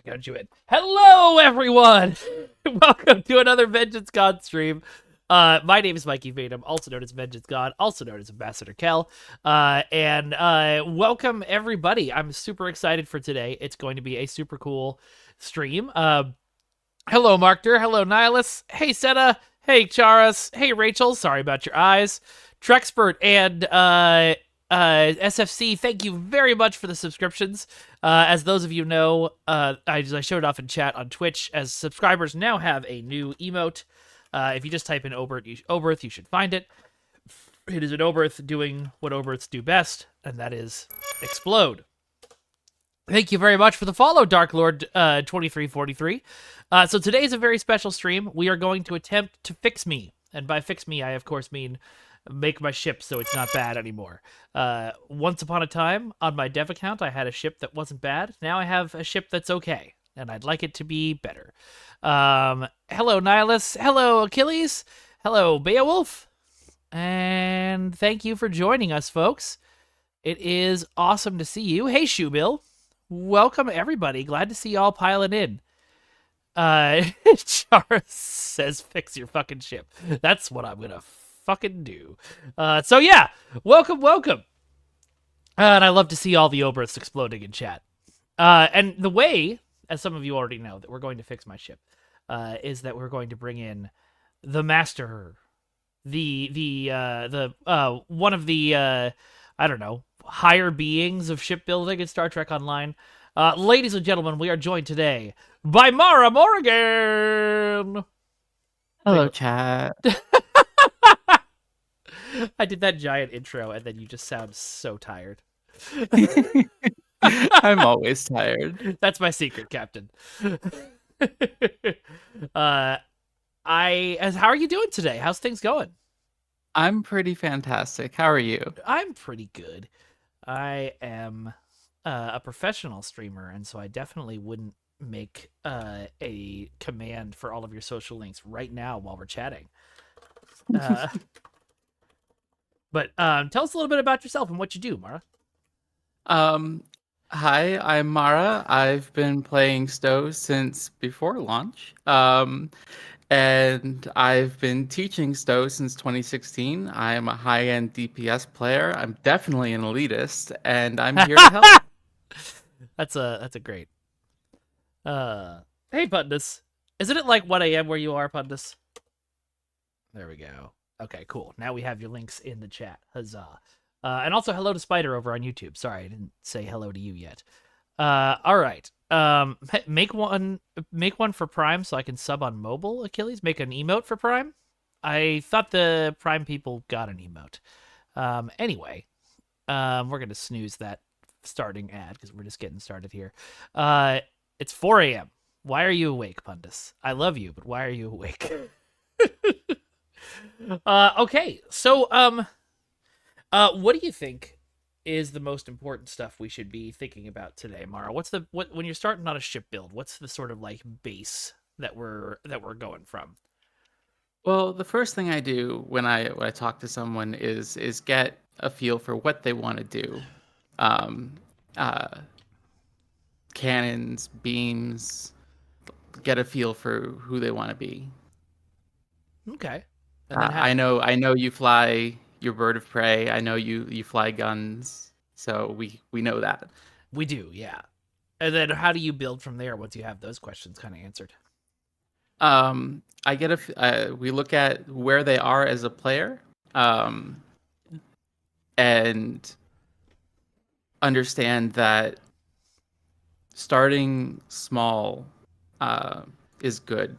Got you in. Hello, everyone! Welcome to another Vengeance God stream. My name is Mikey Vadim, also known as Vengeance God, also known as Ambassador Kael. And welcome, everybody. I'm super excited for today. It's going to be a super cool stream. Hello, Markter. Hello, Nihilus. Hey, Seta. Hey, Charas. Hey, Rachel. Sorry about your eyes. Trexpert and SFC, thank you very much for the subscriptions. As those of you know, I showed off in chat on Twitch, as subscribers now have a new emote. If you just type in Oberth, you should find it. It is an Oberth doing what Oberths do best, and that is explode. Thank you very much for the follow, Dark Lord 2343. So today is a very special stream. We are going to attempt to fix me. And by fix me, I of course mean make my ship so it's not bad anymore. Once upon a time, on my dev account, I had a ship that wasn't bad. Now I have a ship that's okay, and I'd like it to be better. Hello, Nihilus. Hello, Achilles. Hello, Beowulf. And thank you for joining us, folks. It is awesome to see you. Hey, Shoebill. Welcome, everybody. Glad to see y'all piling in. Charas says, fix your fucking ship. That's what I'm gonna fucking do. So yeah, welcome. And I love to see all the Oberths exploding in chat. And the way, as some of you already know, that we're going to fix my ship, is that we're going to bring in the master, the one of the I don't know, higher beings of shipbuilding in Star Trek Online. Ladies and gentlemen, we are joined today by Mara Morrigan. Hello, chat. I did that giant intro, and then you just sound so tired. I'm always tired. That's my secret, Captain. How are you doing today? How's things going? I'm pretty fantastic. How are you? I'm pretty good. I am a professional streamer, and so I definitely wouldn't make a command for all of your social links right now while we're chatting. But tell us a little bit about yourself and what you do, Mara. Hi, I'm Mara. I've been playing Stowe since before launch. And I've been teaching Stowe since 2016. I am a high-end DPS player. I'm definitely an elitist, and I'm here to help. That's a great. Hey, Pundus. Isn't it like 1 a.m. where you are, Pundus? There we go. Okay, cool. Now we have your links in the chat. Huzzah. And also hello to Spider over on YouTube. Sorry, I didn't say hello to you yet. All right. Make one for Prime so I can sub on mobile, Achilles. Make an emote for Prime. I thought the Prime people got an emote. Anyway, we're going to snooze that starting ad because we're just getting started here. It's 4 a.m. Why are you awake, Pundus? I love you, but why are you awake? Okay, so what do you think is the most important stuff we should be thinking about today, Mara? When you're starting on a ship build, what's the sort of like base that we're going from? Well, the first thing I do when I talk to someone is get a feel for what they want to do. Cannons, beams, get a feel for who they want to be. Okay. I know you fly your bird of prey. I know you fly guns, so we know that. We do, yeah. And then how do you build from there once you have those questions kind of answered? We look at where they are as a player, and understand that starting small is good.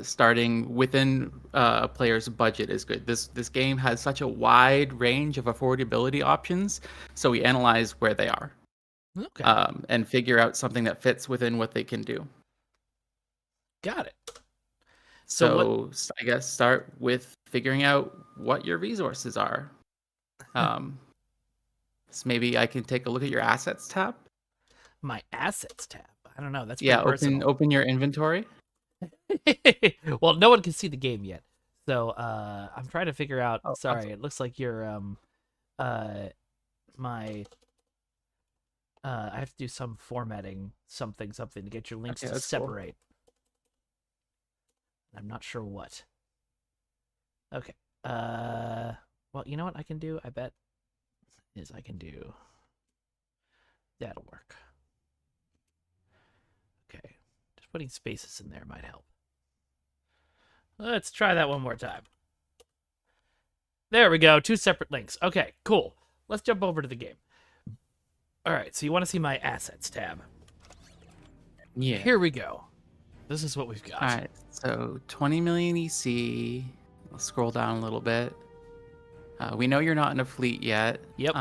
Starting within a player's budget is good. This game has such a wide range of affordability options, so we analyze where they are, okay, and figure out something that fits within what they can do. Got it. So I guess start with figuring out what your resources are. So maybe I can take a look at your assets tab. My assets tab. I don't know. That's open your inventory. Well, no one can see the game yet, so I'm trying to figure out. Sorry, it looks like you're my I have to do some formatting, something to get your links Okay, to that's cool. separate. I'm not sure what. Okay. Well, you know what I can do? I bet is I can do. That'll work. Okay. Just putting spaces in there might help. Let's try that one more time. There we go. 2 separate links. Okay, cool. Let's jump over to the game. All right, so you want to see my assets tab. Yeah. Here we go. This is what we've got. All right. So 20 million EC. We'll scroll down a little bit. We know you're not in a fleet yet. Yep.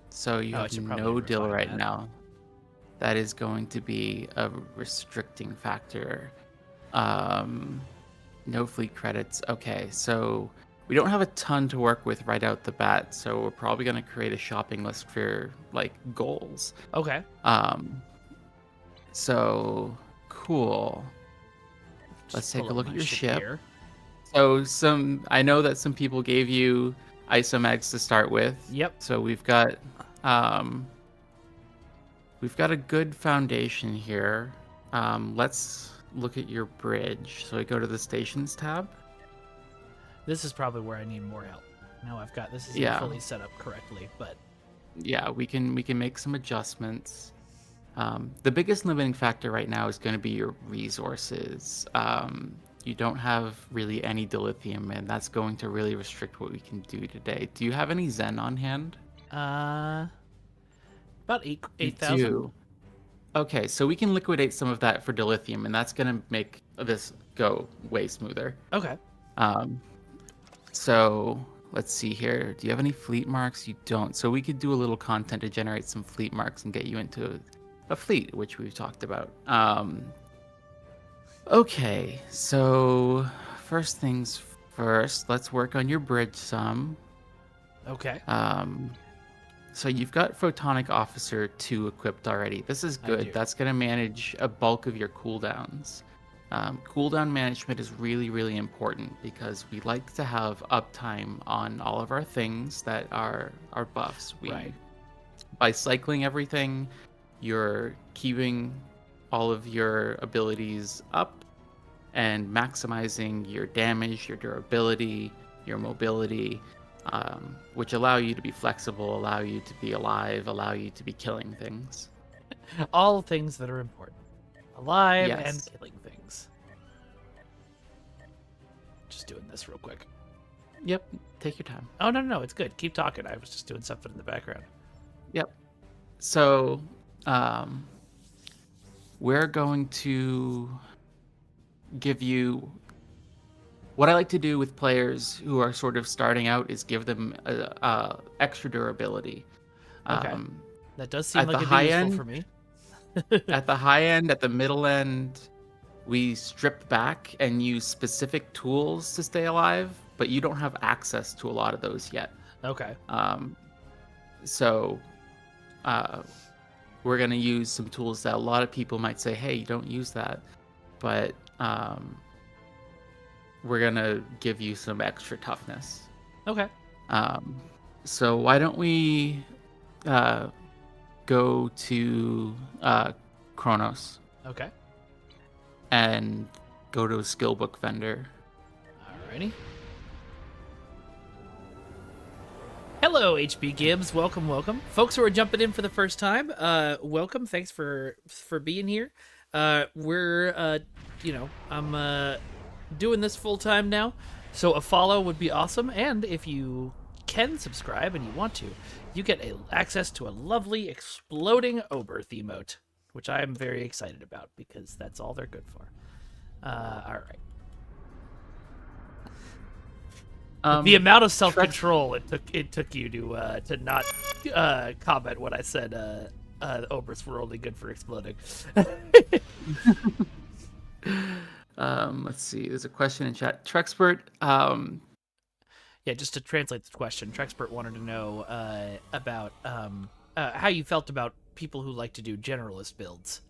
So you have no deal right now. That is going to be a restricting factor. No fleet credits. Okay, so we don't have a ton to work with right out the bat, so we're probably going to create a shopping list for like goals. Okay. So cool. Let's take a look at your ship. Here. So I know that some people gave you isomegs to start with. Yep. So we've got a good foundation here. Let's look at your bridge. So we go to the stations tab. This is probably where I need more help. Now I've got this is fully set up correctly, but yeah, we can make some adjustments. The biggest limiting factor right now is going to be your resources. You don't have really any dilithium, and that's going to really restrict what we can do today. Do you have any Zen on hand? About 8,000. Okay, so we can liquidate some of that for dilithium, and that's going to make this go way smoother. Okay. So let's see here. Do you have any fleet marks? You don't. So we could do a little content to generate some fleet marks and get you into a fleet, which we've talked about. Okay, so first things first, let's work on your bridge some. Okay. So you've got Photonic Officer 2 equipped already. This is good. That's going to manage a bulk of your cooldowns. Cooldown management is really, really important because we like to have uptime on all of our things that are our buffs. By cycling everything, you're keeping all of your abilities up and maximizing your damage, your durability, your mobility, which allow you to be flexible, allow you to be alive, allow you to be killing things. All things that are important. Alive Yes. and killing things. Just doing this real quick. Yep, take your time. Oh, no, it's good. Keep talking. I was just doing something in the background. Yep. So, we're going to give you what I like to do with players who are sort of starting out is give them extra durability. Okay. That does seem like it'd be useful for me. At the high end, at the middle end, we strip back and use specific tools to stay alive, but you don't have access to a lot of those yet. Okay. So we're going to use some tools that a lot of people might say, hey, you don't use that. But we're going to give you some extra toughness. Okay. So why don't we go to Kronos. Okay. And go to a skill book vendor. Alrighty. Hello, HB Gibbs. Welcome. Folks who are jumping in for the first time, welcome. Thanks for being here. We're, I'm doing this full time now, so a follow would be awesome. And if you can subscribe and you want to, you get access to a lovely exploding Oberth emote, which I am very excited about because that's all they're good for. All right. The amount of self-control it took you to not comment when I said the Oberths were only good for exploding. Let's see. There's a question in chat. Trexpert. Yeah, just to translate the question, Trexpert wanted to know about how you felt about people who like to do generalist builds.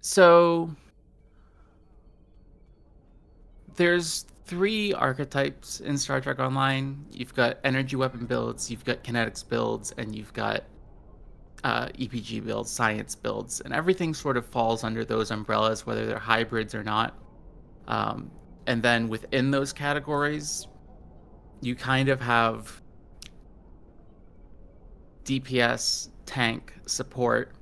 So there's 3 archetypes in Star Trek Online. You've got energy weapon builds, you've got kinetics builds, and you've got EPG builds, science builds, and everything sort of falls under those umbrellas, whether they're hybrids or not. Um, and then within those categories, you kind of have DPS, tank, support,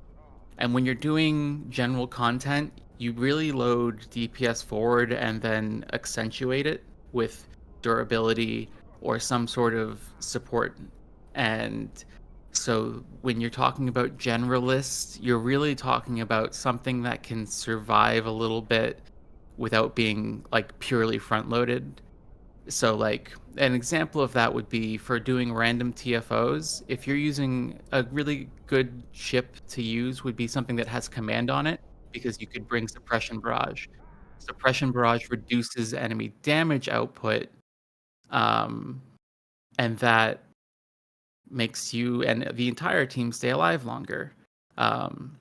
and when you're doing general content, you really load DPS forward and then accentuate it with durability or some sort of support. And so when you're talking about generalists, you're really talking about something that can survive a little bit without being like purely front loaded. So, like, an example of that would be for doing random TFOs. If you're using a really good ship to use, would be something that has command on it, because you could bring Suppression Barrage. Suppression Barrage reduces enemy damage output, um, and that makes you and the entire team stay alive longer. Um,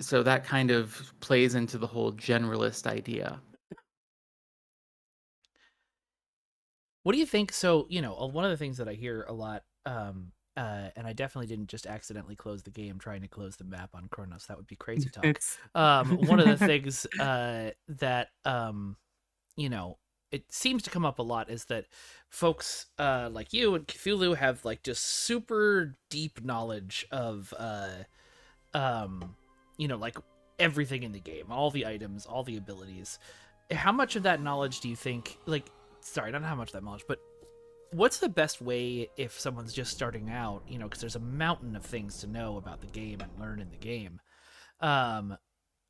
so that kind of plays into the whole generalist idea. What do you think? So, one of the things that I hear a lot, and I definitely didn't just accidentally close the game trying to close the map on Kronos. That would be crazy talk. It's One of the things that you know it seems to come up a lot is that folks like you and Cthulhu have like just super deep knowledge of like everything in the game, all the items, all the abilities. How much of that knowledge do you think, like, sorry, not how much of that knowledge, but what's the best way if someone's just starting out, because there's a mountain of things to know about the game and learn in the game. Um,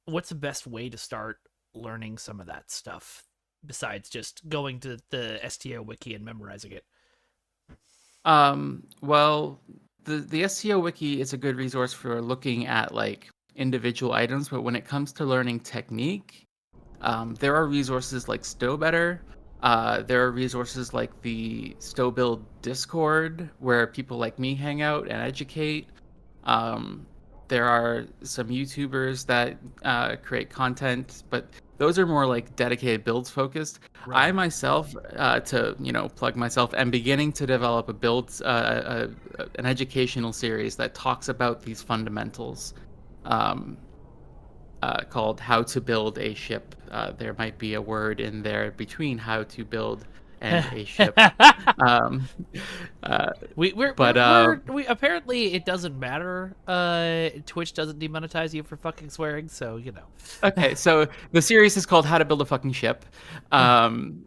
what's the best way to start learning some of that stuff besides just going to the STO wiki and memorizing it? Well, the SEO wiki is a good resource for looking at like individual items, but when it comes to learning technique, there are resources like Stow Better. There are resources like the Stow Build Discord where people like me hang out and educate. Um, there are some YouTubers that create content, but those are more like dedicated builds focused. Right. I myself, to plug myself, am beginning to develop a an educational series that talks about these fundamentals. Um, called "How to Build a Ship." There might be a word in there between "how to build" and "a ship." Um, uh, but we apparently it doesn't matter. Twitch doesn't demonetize you for fucking swearing, so okay, so the series is called "How to Build a Fucking Ship," and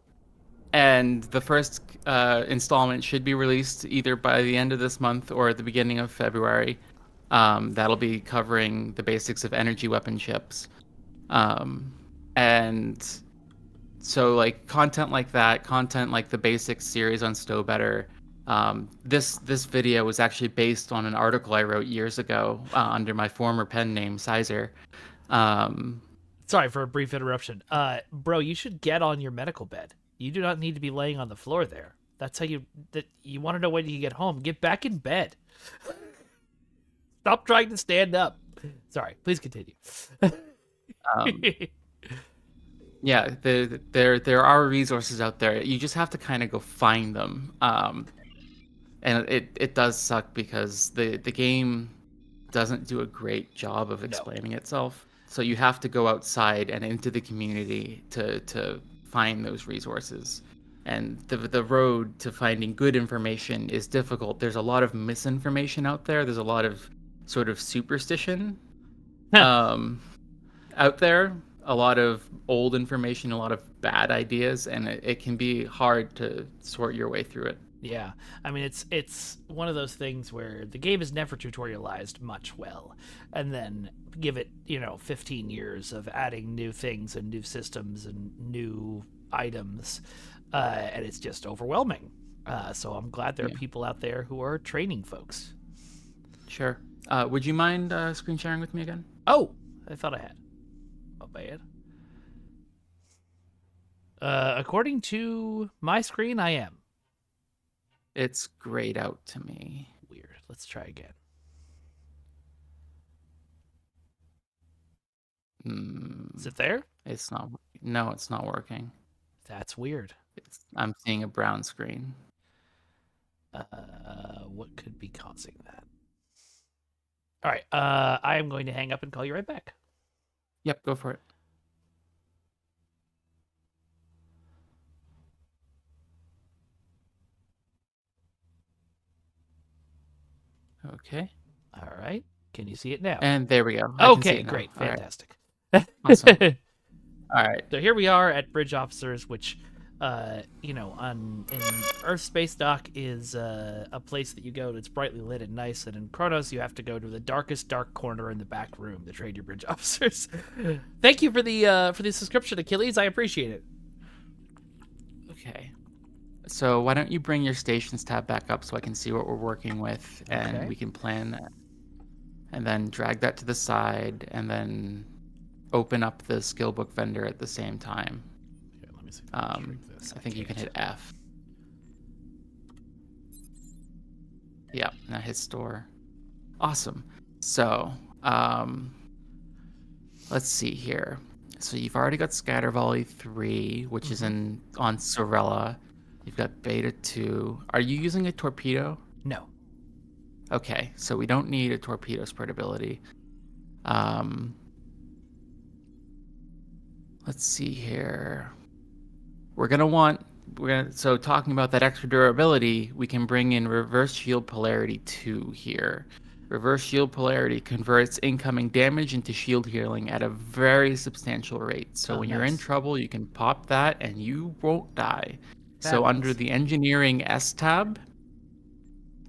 the first installment should be released either by the end of this month or at the beginning of February. That'll be covering the basics of energy weapon ships. Um, and so like content like that, content like the basic series on Stow Better. This video was actually based on an article I wrote years ago under my former pen name Sizer. Um, Sorry for a brief interruption. Bro, you should get on your medical bed. You do not need to be laying on the floor there. That's how you want to know when you get home. Get back in bed. Stop trying to stand up. Sorry, please continue. um, yeah, there are resources out there. You just have to kind of go find them. And it does suck because the game doesn't do a great job of No. explaining itself. So you have to go outside and into the community to find those resources. And the road to finding good information is difficult. There's a lot of misinformation out there. There's a lot of sort of superstition um, out there. A lot of old information, a lot of bad ideas, and it can be hard to sort your way through it. Yeah, I mean it's one of those things where the game is never tutorialized much well, and then give it 15 years of adding new things and new systems and new items, and it's just overwhelming. So I'm glad there are Yeah, people out there who are training folks. sure. Would you mind screen sharing with me again? Oh, I thought I had. Oh, bad. According to my screen, I am. It's grayed out to me. Weird. Let's try again. Is it there? It's not. No, it's not working. That's weird. I'm seeing a brown screen. What could be causing that? All right. I am going to hang up and call you right back. Yep, go for it. Okay. All right. Can you see it now? And there we go. I can see Okay, it now. great. All right. Fantastic. Awesome. All right. So here we are at Bridge Officers, which, in Earth Space Dock is a place that you go that's brightly lit and nice, and in Kronos you have to go to the darkest dark corner in the back room to trade your Bridge Officers. Thank you for the subscription, Achilles. I appreciate it. Okay. So why don't you bring your stations tab back up so I can see what we're working with, and Okay. we can plan that. And then drag that to the side, and then open up the skill book vendor at the same time. Okay, let me see. If I can shrink this. I think you can hit F. Yeah, now hit store. Awesome. So, let's see here. So you've already got Scatter Volley 3, which is on Sorella. You've got Beta 2. Are you using a torpedo? No. Okay, so we don't need a torpedo spread ability. Let's see here. So talking about that extra durability, we can bring in Reverse Shield Polarity 2 here. Reverse Shield Polarity converts incoming damage into shield healing at a very substantial rate. So when you're in trouble, you can pop that and you won't die. So under the Engineering S tab,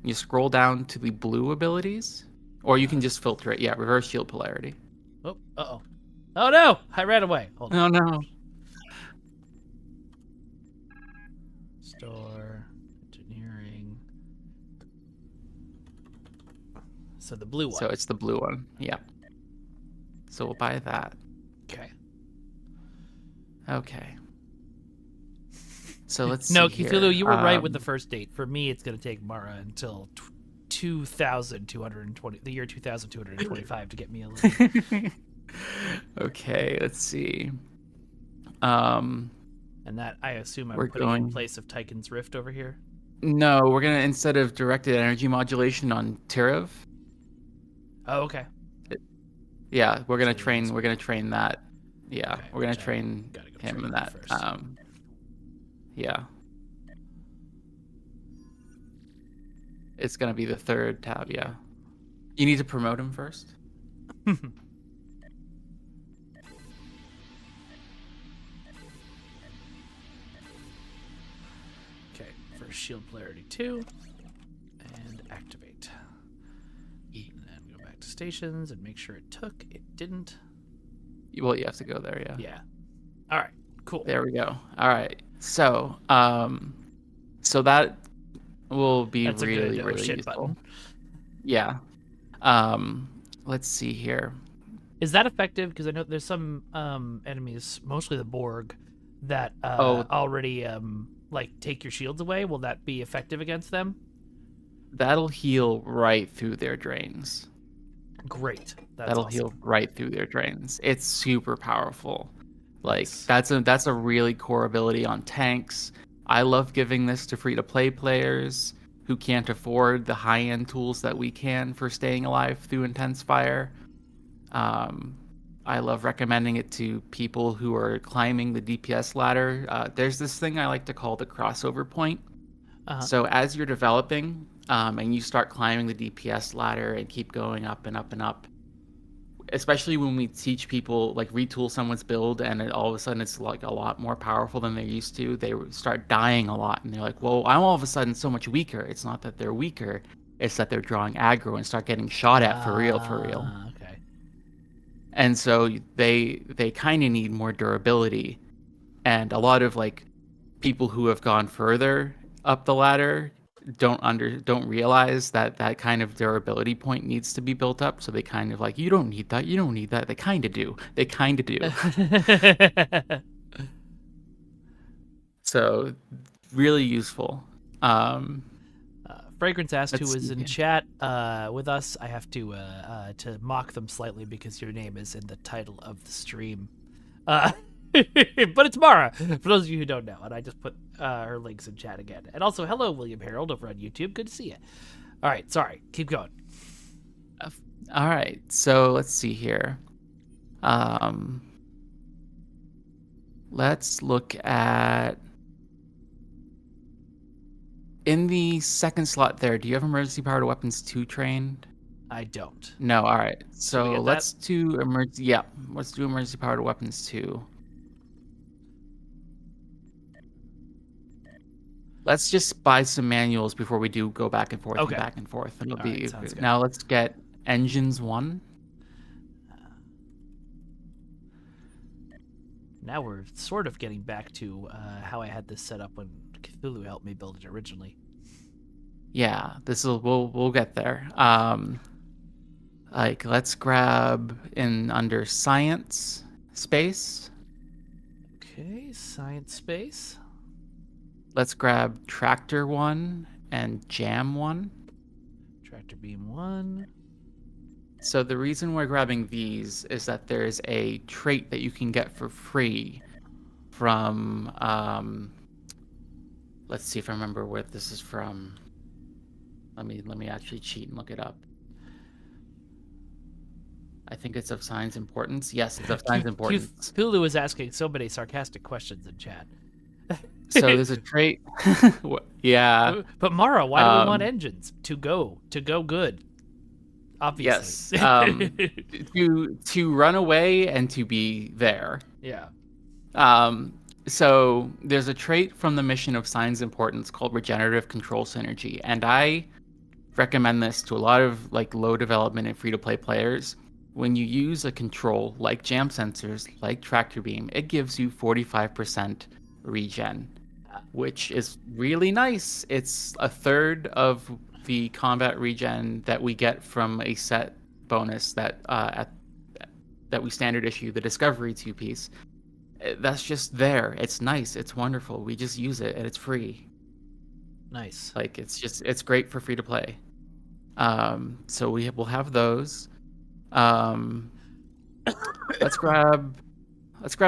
you scroll down to the blue abilities, or you can just filter it. Yeah, Reverse Shield Polarity. Oh, uh-oh. Oh, no! I ran away. Hold on. Oh, no. Store, engineering. So the blue one. So it's the blue one. Yeah. So we'll buy that. Okay. Okay. So let's No, see Cthulhu, here. you were right with the first date. For me, it's going to take Mara until 2,220, the year 2,225 to get me a little. Okay, let's see. And that, I assume, I'm We're putting going- in place of Tychon's Rift over here. No, we're gonna, instead of directed energy modulation on Tirav. Oh, okay. Yeah, we're gonna So train. We're gonna train that. Yeah, Okay, we're gonna which I train gotta go him train in that that. first. Yeah. It's gonna be the third tab. Yeah. You need to promote him first. Okay, first Shield Polarity 2. And activate. And then go back to stations and make sure it took. It didn't. Well, you have to go there. Yeah. Yeah. All right, cool. There we go. All right. So, so that will be That's really, a good really shit useful. button. Yeah. Let's see here. Is that effective? Because I know there's some enemies, mostly the Borg, that already like take your shields away. Will that be effective against them? That'll heal right through their drains. Great. That'll awesome. heal right through their drains. It's super powerful. Like Nice. that's a really core ability on tanks. I love giving this to free-to-play players who can't afford the high-end tools that we can for staying alive through intense fire. I love recommending it to people who are climbing the DPS ladder. There's this thing I like to call the crossover point. So as you're developing and you start climbing the DPS ladder and keep going up and up and up, especially when we teach people, like retool someone's build and all of a sudden it's like a lot more powerful than they're used to, they start dying a lot and they're like, well, I'm all of a sudden so much weaker. It's not that they're weaker, it's that they're drawing aggro and start getting shot at for real. Okay. And so they kind of need more durability. And a lot of like people who have gone further up the ladder don't realize that that kind of durability point needs to be built up. So they kind of like, you don't need that. They kind of do. So really useful. Fragrance asked who Let's was see in here. chat with us. I have to mock them slightly because your name is in the title of the stream. But it's Mara, for those of you who don't know. And I just put her links in chat again. And also, hello, William Harold over on YouTube. Good to see you. All right, sorry. Keep going. All right, so let's see here. Um, let's look at in the second slot there. Do you have emergency powered weapons 2 trained? I don't. No. All right. So we So got that. let's do emergency. Yeah, let's do emergency powered weapons 2. Let's just buy some manuals before we do go back and forth Okay. and back and forth. It'll All be right, sounds good. now. Let's get engines 1. Now we're sort of getting back to how I had this set up when Cthulhu helped me build it originally. Yeah, this will we'll get there. Like let's grab in under science space. Okay, science space. Let's grab tractor 1 and jam 1. Tractor beam 1. So the reason we're grabbing these is that there's a trait that you can get for free from let's see if I remember where this is from. Let me actually cheat and look it up. I think it's of science importance. Yes, it's of science importance. Cthulhu is asking so many sarcastic questions in chat. So there's a trait. Yeah. But Mara, why do we want engines? To go good. Obviously. Yes. To run away and to be there. Yeah. So there's a trait from the mission of science importance called regenerative control synergy, and I recommend this to a lot of like low development and free to play players. When you use a control like jam sensors, like tractor beam, it gives you 45% regen, which is really nice. It's a third of the combat regen that we get from a set bonus that that we standard issue, the Discovery 2-piece. That's just there. It's nice. It's wonderful. We just use it and it's free. Nice. Like it's great for free to play. So we'll have those. Let's grab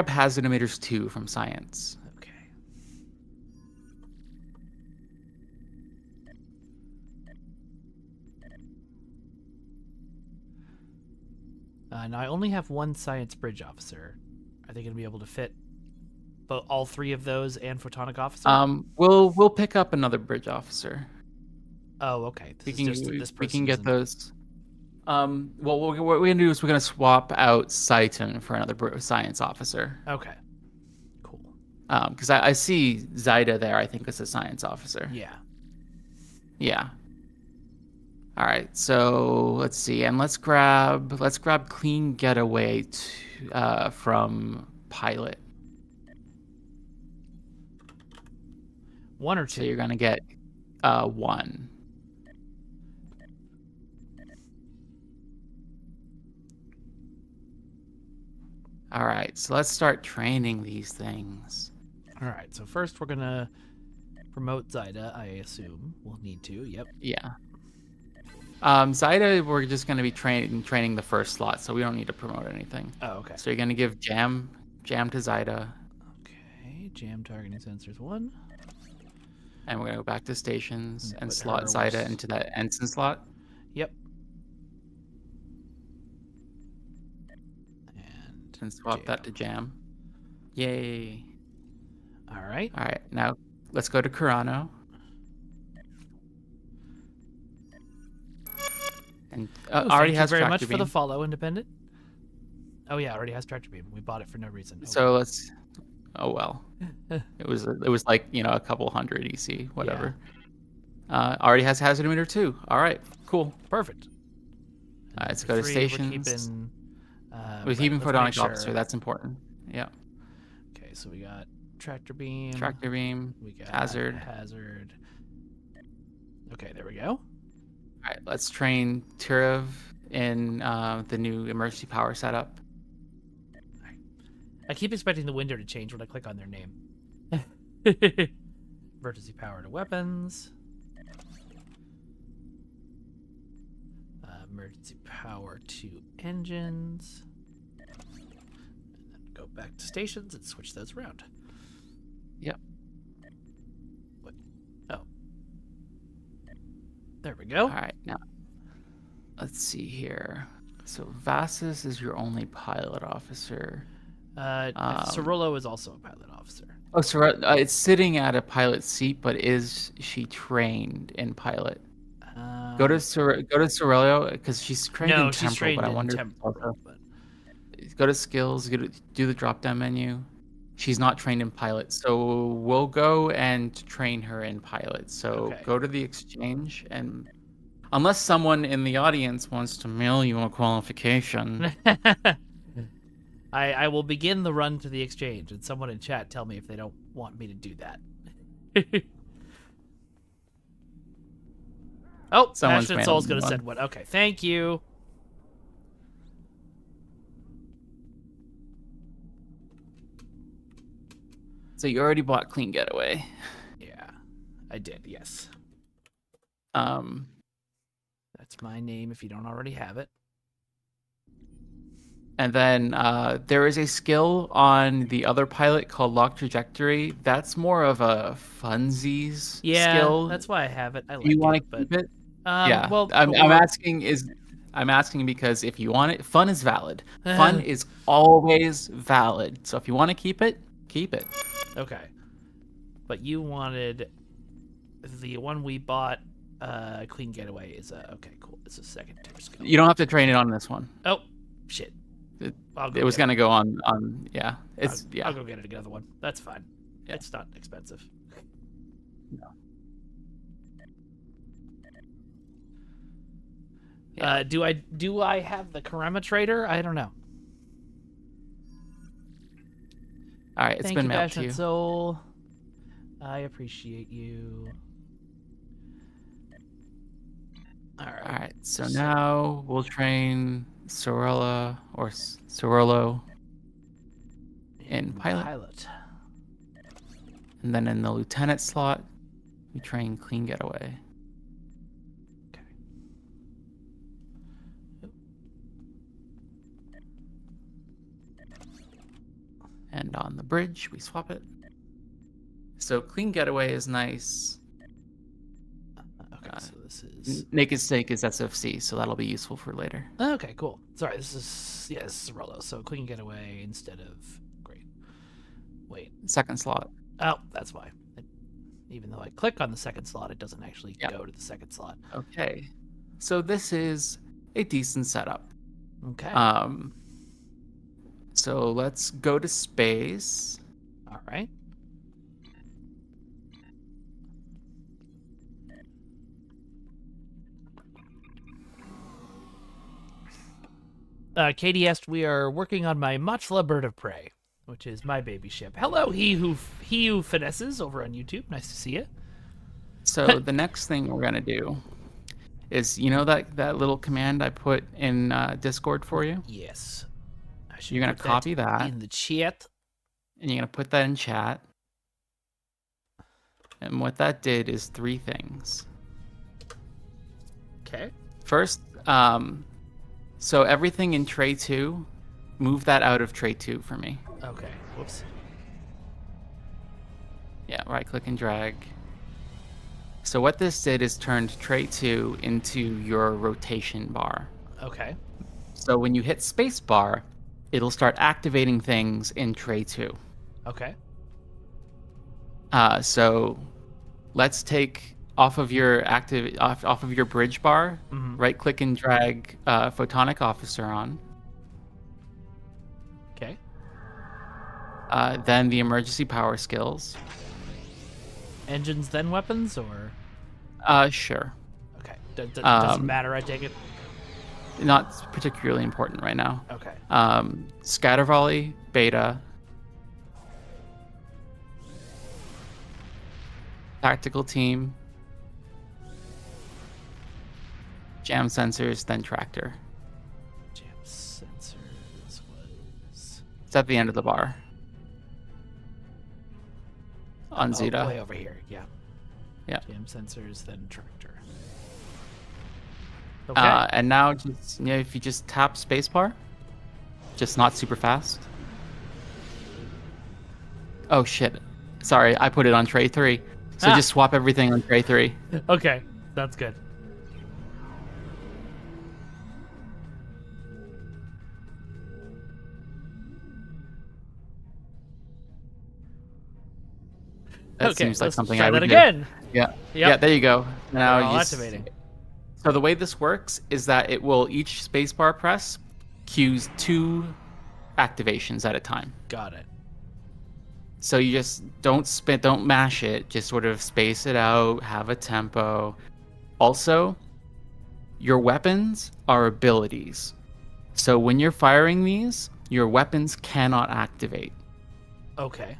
hazard emitters 2 from science. Okay. Now I only have one science bridge officer. Are they going to be able to fit all 3 of those and photonic officer? We'll pick up another bridge officer. Oh, okay. We can get those. Well, what we're gonna do is we're gonna swap out Saiton for another science officer. Okay. Cool. Because I see Zaida there. I think it's a science officer. Yeah. Yeah. All right. So let's see, and let's grab clean getaway from pilot. 1 or 2. So you're gonna get 1. All right, so let's start training these things. All right, so first we're gonna promote Zaida. I assume we'll need to. Yep. Yeah. Zaida, we're just gonna be training the first slot, so we don't need to promote anything. Oh, okay. So you're gonna give jam to Zaida. Okay, jam targeting sensors 1. And we're gonna go back to stations and put slot Zaida into that ensign slot. Yep. And swap that to jam. Yay. All right. All right, now let's go to Kurano. And already has thank you very tractor much beam. for the follow, Independent. Oh yeah, already has tractor beam. We bought it for no reason. Oh, so let's. Oh well. it was like a couple hundred EC, whatever. Yeah. Already has hazard emitter 2. All right, cool, perfect. Let's go to stations. We're keeping photonic officer. That's important. Yeah. Okay, so we got tractor beam. Tractor beam. We got hazard. Hazard. Okay, there we go. All right, let's train Turev in the new emergency power setup. I keep expecting the window to change when I click on their name. Emergency power to weapons. Emergency power to engines. And then go back to stations and switch those around. Yep. What? Oh. There we go. All right, now Let's see here. So Vassus is your only pilot officer. Cerullo is also a pilot officer. Oh, so it's sitting at a pilot seat, but is she trained in pilot? Go to Cerullo because she's trained in No, she's temporal, trained but I in wonder. temporal. But... Go to skills, do the drop down menu. She's not trained in pilot, so we'll go and train her in pilot. So go to the exchange, and unless someone in the audience wants to mail you a qualification. I will begin the run to the exchange, and someone in chat tell me if they don't want me to do that. Oh, Passionate Soul's going to send one. Okay, thank you. So you already bought Clean Getaway. Yeah, I did, yes. That's my name if you don't already have it. And then there is a skill on the other pilot called Lock Trajectory. That's more of a funsies skill. Yeah, that's why I have it. I like you want to keep it? Yeah. Well, I'm asking because if you want it, fun is valid. Fun is always valid. So if you want to keep it, keep it. Okay. But you wanted the one we bought. Clean Getaway is okay, cool. It's a second tier skill. You don't have to train it on this one. Oh, shit. It was gonna go on. Yeah. I'll go get another one. That's fine. Yeah. It's not expensive. No. Yeah. Do I have the Karema Trader? I don't know. All right, it's been mailed to you. Soul. I appreciate you. All right. So now we'll train Sorella or Cerullo in pilot. And then in the lieutenant slot, we train Clean Getaway. Okay. And on the bridge, we swap it. So Clean Getaway is nice. Okay, so this is... Naked Snake is SFC, so that'll be useful for later. Okay, cool. Sorry, this is Cerullo. So Clean Getaway instead of... Great. Wait. Second slot. Oh, that's why. Even though I click on the second slot, it doesn't actually go to the second slot. Okay. So this is a decent setup. Okay. So let's go to space. All right. Katie asked, "We are working on my Machla Bird of Prey, which is my baby ship." Hello, he who finesses over on YouTube. Nice to see you. So the next thing we're gonna do is, you know that little command I put in Discord for you? Yes. You're gonna copy that in the chat, and you're gonna put that in chat. And what that did is 3 things. Okay. First, so everything in tray 2, move that out of tray 2 for me. Okay. Whoops. Yeah, right click and drag. So what this did is turned tray 2 into your rotation bar. Okay. So when you hit space bar, it'll start activating things in tray 2. Okay. So let's take off of your off of your bridge bar, right click and drag Photonic Officer on. Okay. Then the emergency power skills. Engines, then weapons, or? Sure. Okay. Doesn't matter, I take it? Not particularly important right now. Okay. Scatter volley, beta. Tactical team. Jam sensors, then tractor. Jam sensors was... It's at the end of the bar. On Zeta. Way over here, yeah. Yeah. Jam sensors, then tractor. Okay. And now, just if you just tap spacebar, just not super fast. Oh shit! Sorry, I put it on tray 3. So just swap everything on tray 3. Okay, that's good. That Okay, seems like let's something try I that would do. again. Yeah. Yep. Yeah, there you go. Now They're all you activating. So the way this works is that it will each spacebar press cues 2 activations at a time. Got it. So you just don't mash it, just sort of space it out, have a tempo. Also, your weapons are abilities. So when you're firing these, your weapons cannot activate. Okay.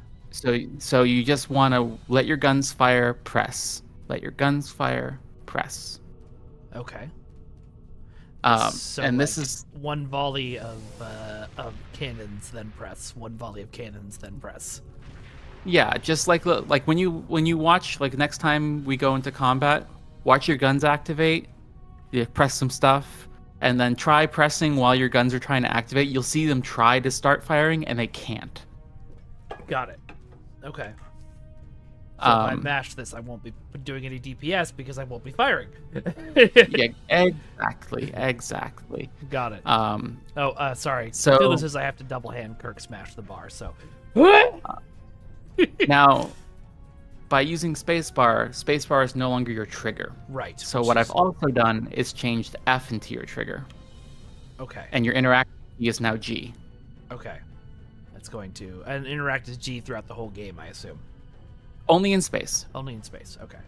So you just want to let your guns fire, press. Let your guns fire, press. Okay. So And like this is one volley of cannons, then press. One volley of cannons, then press. yeah, just like when you watch, like, next time we go into combat, watch your guns activate. You press some stuff, and then try pressing while your guns are trying to activate. You'll see them try to start firing, and they can't. Got it. Okay. So if I mash this, I won't be doing any DPS because I won't be firing. Yeah, exactly. Got it. Sorry. So- So this is I have to double hand Kirk smash the bar. So Now, by using spacebar is no longer your trigger. right. So which what is- I've also done is changed F into your trigger, Okay. and your interact key is now G. Okay. That's going to and interact as G throughout the whole game, I assume. Only in space. Only in space. Okay.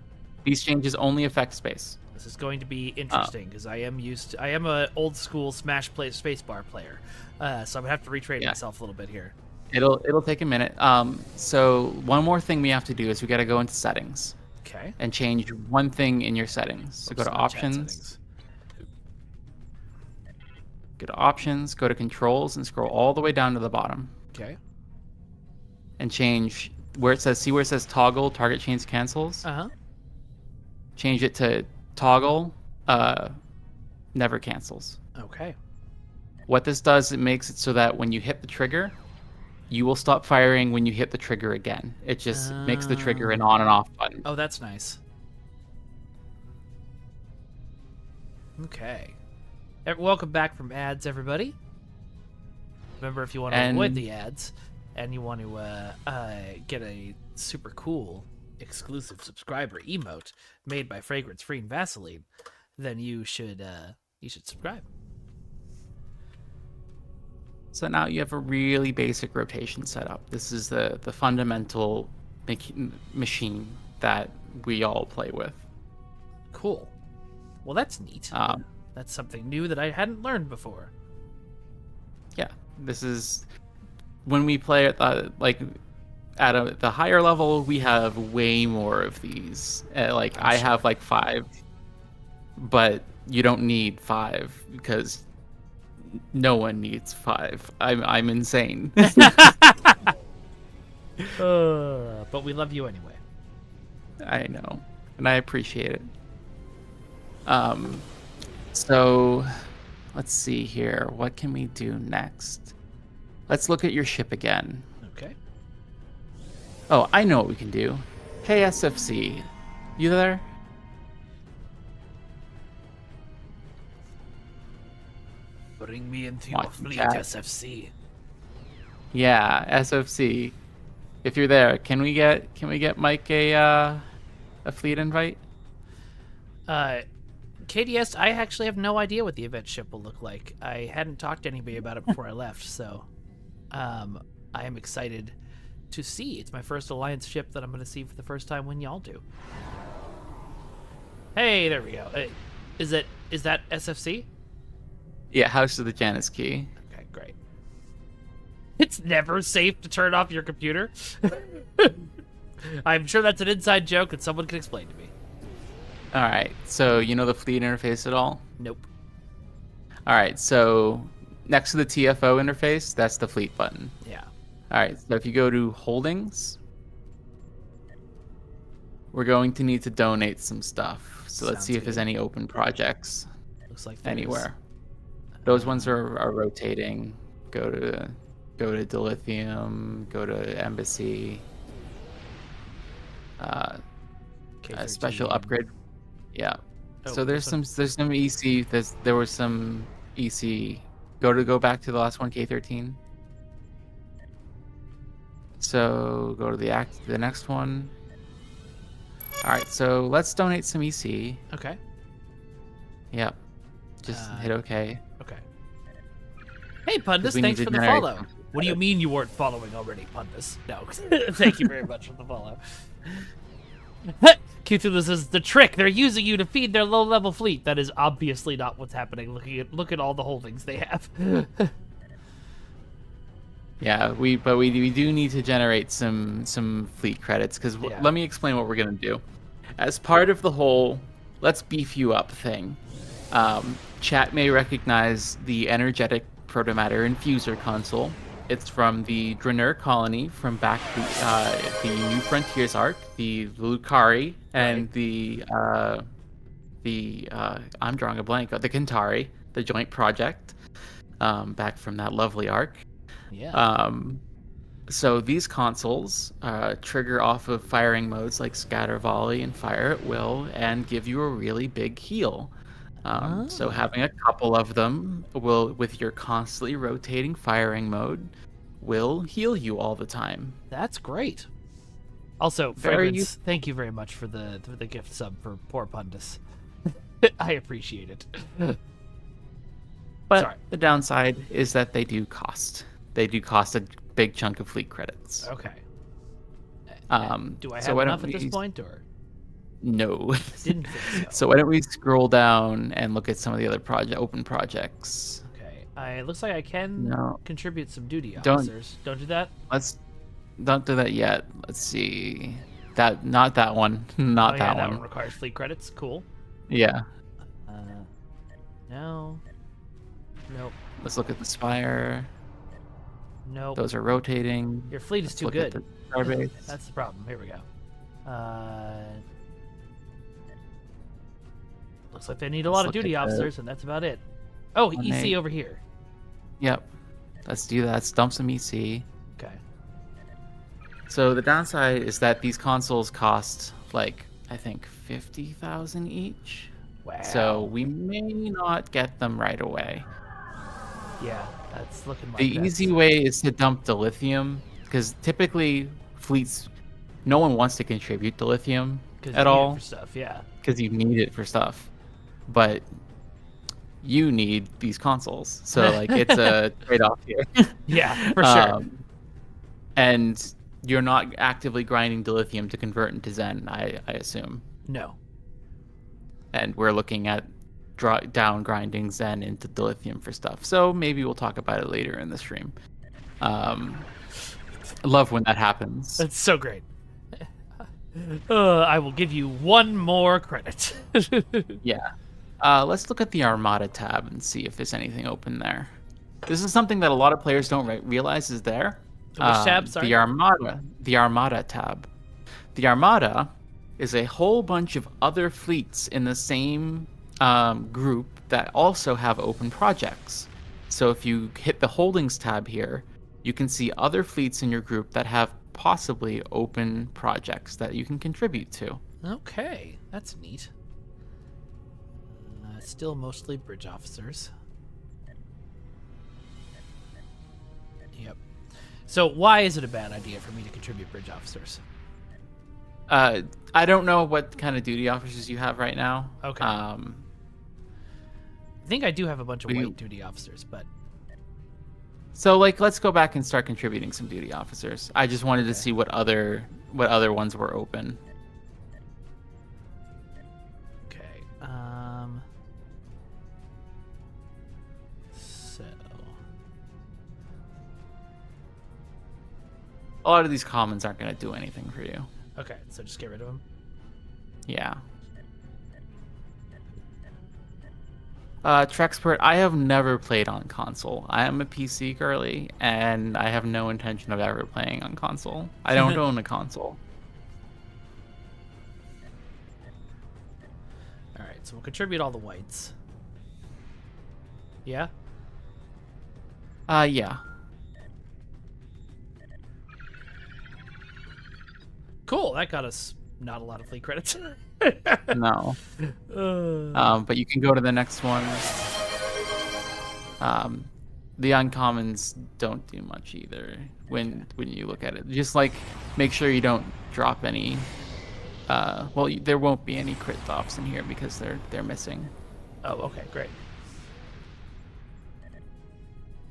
These changes only affect space. This is going to be interesting because I am a old school Smash play spacebar player, so I'm gonna have to retrain Yeah. myself a little bit here. It'll take a minute. So one more thing we have to do is we got to go into settings Okay. and change one thing in your settings. So go to Oops, not chat options, settings. go to controls, and scroll all the way down to the bottom Okay. and change where it says toggle target change cancels. Uh-huh. Change it to toggle never cancels. Okay. What this does, it makes it so that when you hit the trigger, you will stop firing when you hit the trigger again. It just makes the trigger an on and off button. Oh, that's nice. Okay. Welcome back from ads, everybody. Remember, if you want to avoid the ads and you want to get a super cool exclusive subscriber emote made by Fragrance Free and Vaseline, then you should subscribe. So now you have a really basic rotation setup. This is the fundamental machine that we all play with. Cool. Well, that's neat. That's something new that I hadn't learned before. Yeah, this is when we play at the higher level. We have way more of these. I have like 5, but you don't need 5 because no one needs 5. I'm insane. But we love you anyway. I know, and I appreciate it. So let's see here. What can we do next? Let's look at your ship again. Okay. Oh, I know what we can do. Hey, SFC. You there? Bring me into Watch your the fleet, chat. SFC. Yeah, SFC. If you're there, can we get Mike a fleet invite? KDS, I actually have no idea what the event ship will look like. I hadn't talked to anybody about it before I left, so I am excited to see. It's my first Alliance ship that I'm going to see for the first time when y'all do. Hey, there we go. Is that SFC? Yeah, House of the Janus Key. Okay, great. It's never safe to turn off your computer. I'm sure that's an inside joke that someone can explain to me. All right, so you know the fleet interface at all? Nope. All right, so next to the TFO interface, that's the fleet button. Yeah. All right, so if you go to holdings, we're going to need to donate some stuff. So let's see if there's any open projects Looks like there is. anywhere. Those ones are rotating. Go to Dilithium, go to Embassy. A special K13. upgrade. Yeah. Oh, So there's this some EC. There was some EC. Go back to the last one, K13. So go to the next one. All right, so let's donate some EC. Okay. Yep. Just hit OK. Okay. Hey, Pundus, we need thanks to for the generate follow. some What do you mean you weren't following already, Pundus? No. Thank you very much for the follow. Cthulhu says, the trick, they're using you to feed their low-level fleet. That is obviously not what's happening. Look at all the holdings they have. Yeah, we do need to generate some fleet credits, because let me explain what we're gonna do. As part of the whole let's beef you up thing, chat may recognize the energetic protomatter infuser console. It's from the Draenor colony from back the New Frontiers arc, the Lucari, and the I'm drawing a blank, the Kentari, the joint project, back from that lovely arc. Yeah. So these consoles trigger off of firing modes like Scatter Volley and Fire at Will, and give you a really big heal. So having a couple of them will, with your constantly rotating firing mode, will heal you all the time. That's great. Also, Fragrance, thank you very much for the gift sub for poor Pundus. I appreciate it. But the downside is that they do cost. They do cost a big chunk of fleet credits. Okay. Do I have so enough at this point, or? No. Didn't think so. So why don't we scroll down and look at some of the other open projects? Okay. It looks like I can contribute some duty officers. Don't do that. Don't do that yet. Let's see. Not that one. Not that one. That one requires fleet credits. Cool. Yeah. No. Nope. Let's look at the Spire. Nope. Those are rotating. Your fleet is too good. That's the problem. Here we go. Looks like they need a lot of duty officers, and that's about it. Oh, EC over here. Yep. Let's do that. Let's dump some EC. Okay. So the downside is that these consoles cost, like, I think 50,000 each. Wow. So we may not get them right away. Yeah, that's looking like the easy way is to dump the lithium, because typically fleets, no one wants to contribute to lithium at all. For stuff, yeah. Because you need it for stuff, but you need these consoles, so like it's a trade-off here. Yeah, for sure. And you're not actively grinding dilithium to convert into Zen, I assume. No. And we're looking at down grinding Zen into dilithium for stuff. So maybe we'll talk about it later in the stream. I love when that happens. That's so great. I will give you one more credit. Yeah. Let's look at the Armada tab and see if there's anything open there. This is something that a lot of players don't realize is there. Which tab, sorry? The Armada tab. The Armada is a whole bunch of other fleets in the same group that also have open projects. So if you hit the Holdings tab here, you can see other fleets in your group that have possibly open projects that you can contribute to. Okay, that's neat. Still mostly bridge officers. Yep. So why is it a bad idea for me to contribute bridge officers? I don't know what kind of duty officers you have right now. Okay. I think I do have a bunch of white duty officers, but... So, like, let's go back and start contributing some duty officers. I just wanted to see what other ones were open. Okay. So... A lot of these commons aren't going to do anything for you. Okay, so just get rid of them? Yeah. Trexpert, I have never played on console. I am a PC girly, and I have no intention of ever playing on console. I don't own a console. Alright, so we'll contribute all the whites. Yeah? Yeah. Cool, that got us not a lot of fleet credits. No. But you can go to the next one. The uncommons don't do much either when you look at it. Just like make sure you don't drop any Well, there won't be any crit offs in here because they're missing. Oh, okay, great.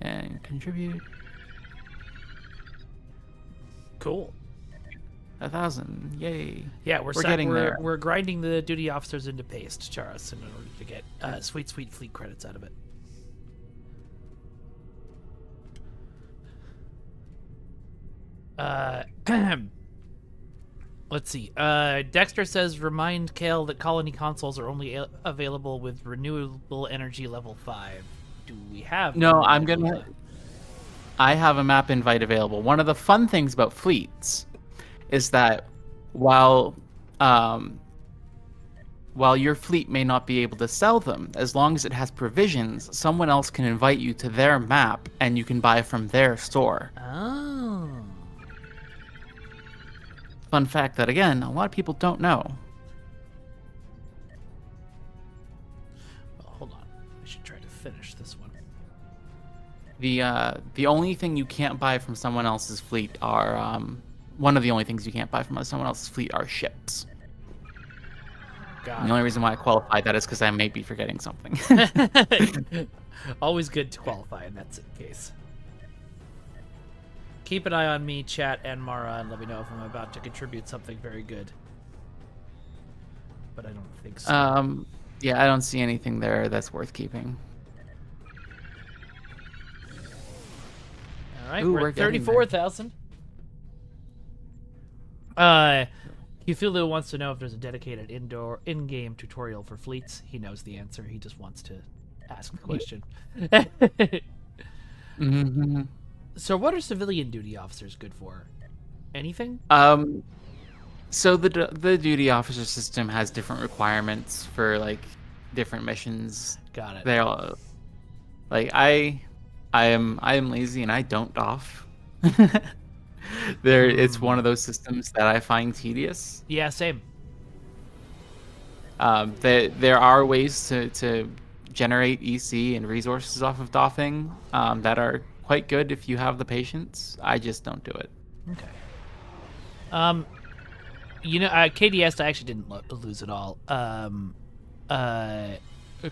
And contribute Cool. 1,000. Yay! Yeah, we're getting there. We're grinding the duty officers into paste, Charos, in order to get sweet fleet credits out of it. Let's see. Dexter says, remind Kael that colony consoles are only available with renewable energy level 5. Do we have? No, I have a map invite available. One of the fun things about fleets is that while your fleet may not be able to sell them, as long as it has provisions, someone else can invite you to their map and you can buy from their store. Oh. Fun fact that, again, a lot of people don't know. Well, hold on. I should try to finish this one. The only thing you can't buy from someone else's fleet are one of the only things you can't buy from someone else's fleet are ships. The only reason why I qualified that is because I may be forgetting something. Always good to qualify in that case. Keep an eye on me, chat, and Mara, and let me know if I'm about to contribute something very good. But I don't think so. Yeah, I don't see anything there that's worth keeping. All right, Ooh, we're at 34,000. Cthulhu wants to know if there's a dedicated in-game tutorial for fleets. He knows the answer. He just wants to ask the question. Mm-hmm. So what are civilian duty officers good for? Anything? So the duty officer system has different requirements for like different missions. Got it. They're all, like I am lazy and I don't doff. It's one of those systems that I find tedious. Yeah, same. There are ways to generate EC and resources off of doffing that are quite good if you have the patience. I just don't do it. Okay. KDS I actually didn't lose at all.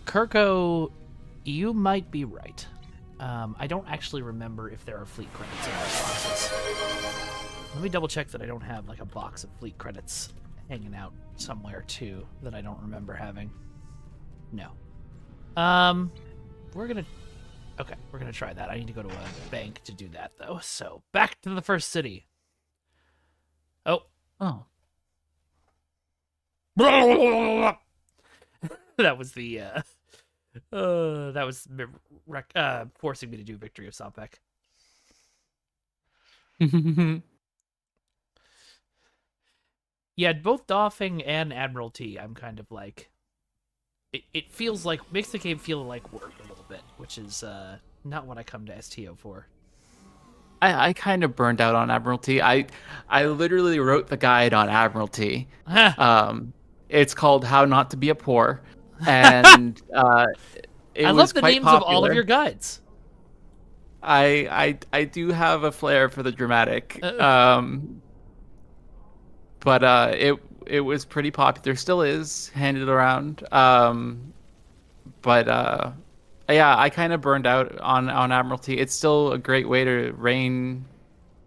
Kirko, you might be right. I don't actually remember if there are fleet credits in those boxes. Let me double check that I don't have like a box of fleet credits hanging out somewhere too that I don't remember having. No. We're gonna try that. I need to go to a bank to do that though. So back to the first city. Oh. That was the forcing me to do Victory of Sopek. Yeah, both Doffing and Admiralty, I'm kind of like... It feels like... makes the game feel like work a little bit, which is not what I come to STO for. I kind of burned out on Admiralty. I literally wrote the guide on Admiralty. It's called How Not to Be a Poor. And it I was love the quite names popular. of all of your guides. I do have a flair for the dramatic. But it was pretty popular. Still is, handed around. Yeah, I kind of burned out on Admiralty. It's still a great way to rain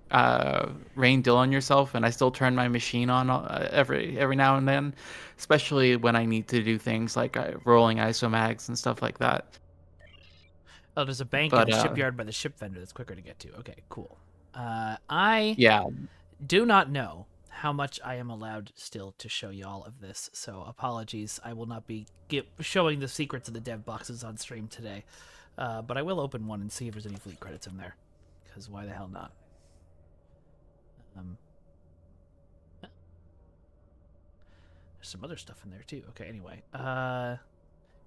dill on yourself, and I still turn my machine on every now and then, especially when I need to do things like rolling isomags and stuff like that. Oh, there's a bank in the shipyard by the ship vendor that's quicker to get to. Okay, cool. I do not know how much I am allowed still to show y'all of this, so apologies. I will not be showing the secrets of the dev boxes on stream today, but I will open one and see if there's any fleet credits in there, because why the hell not? There's some other stuff in there too. Okay, anyway.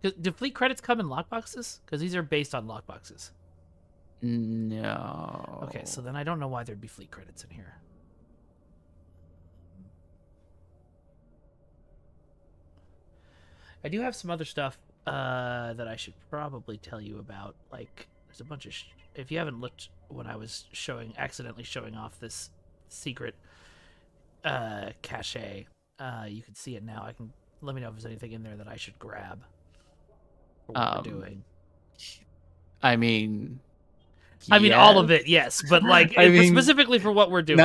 Do fleet credits come in lockboxes? Because these are based on lockboxes. No. Okay, so then I don't know why there'd be fleet credits in here. I do have some other stuff that I should probably tell you about. Like, there's a bunch of... if you haven't looked when I was accidentally showing off this secret cache, You can see it now. I can let me know if there's anything in there that I should grab for what we're doing. I mean, all of yes. it, yes, but like I mean, specifically for what we're doing.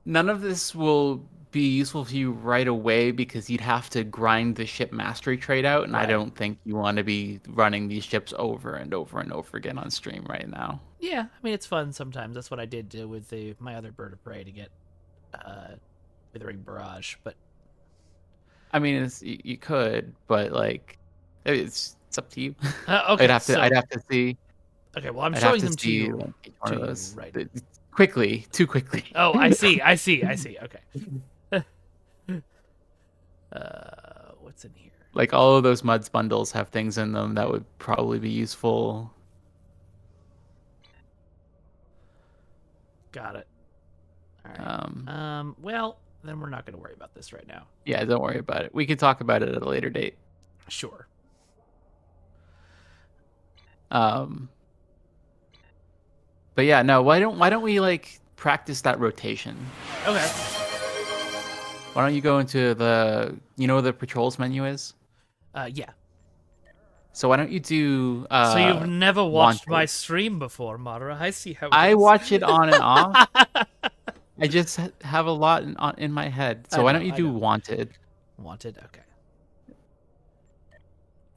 None of this will be useful for you right away because you'd have to grind the ship mastery trait out, and I don't think you want to be running these ships over and over and over again on stream right now. Yeah, I mean it's fun sometimes. That's what I did with my other bird of prey to get Withering Barrage, but I mean, you could, but like, it's up to you. Okay, I'd have to see. Okay, well, I'm showing them to you, right. Quickly, too quickly. Oh, I see. Okay. What's in here? Like all of those muds bundles have things in them that would probably be useful. Got it. All right. Well, then we're not going to worry about this right now. Yeah, don't worry about it. We can talk about it at a later date. Sure. But yeah, no. Why don't we like practice that rotation? Okay. Why don't you go into the where the patrols menu is? Yeah. So why don't you do? So you've never watched my stream before, Mara? I see how. I watch it on and off. I just have a lot in my head. So why don't you do Wanted? Wanted, okay.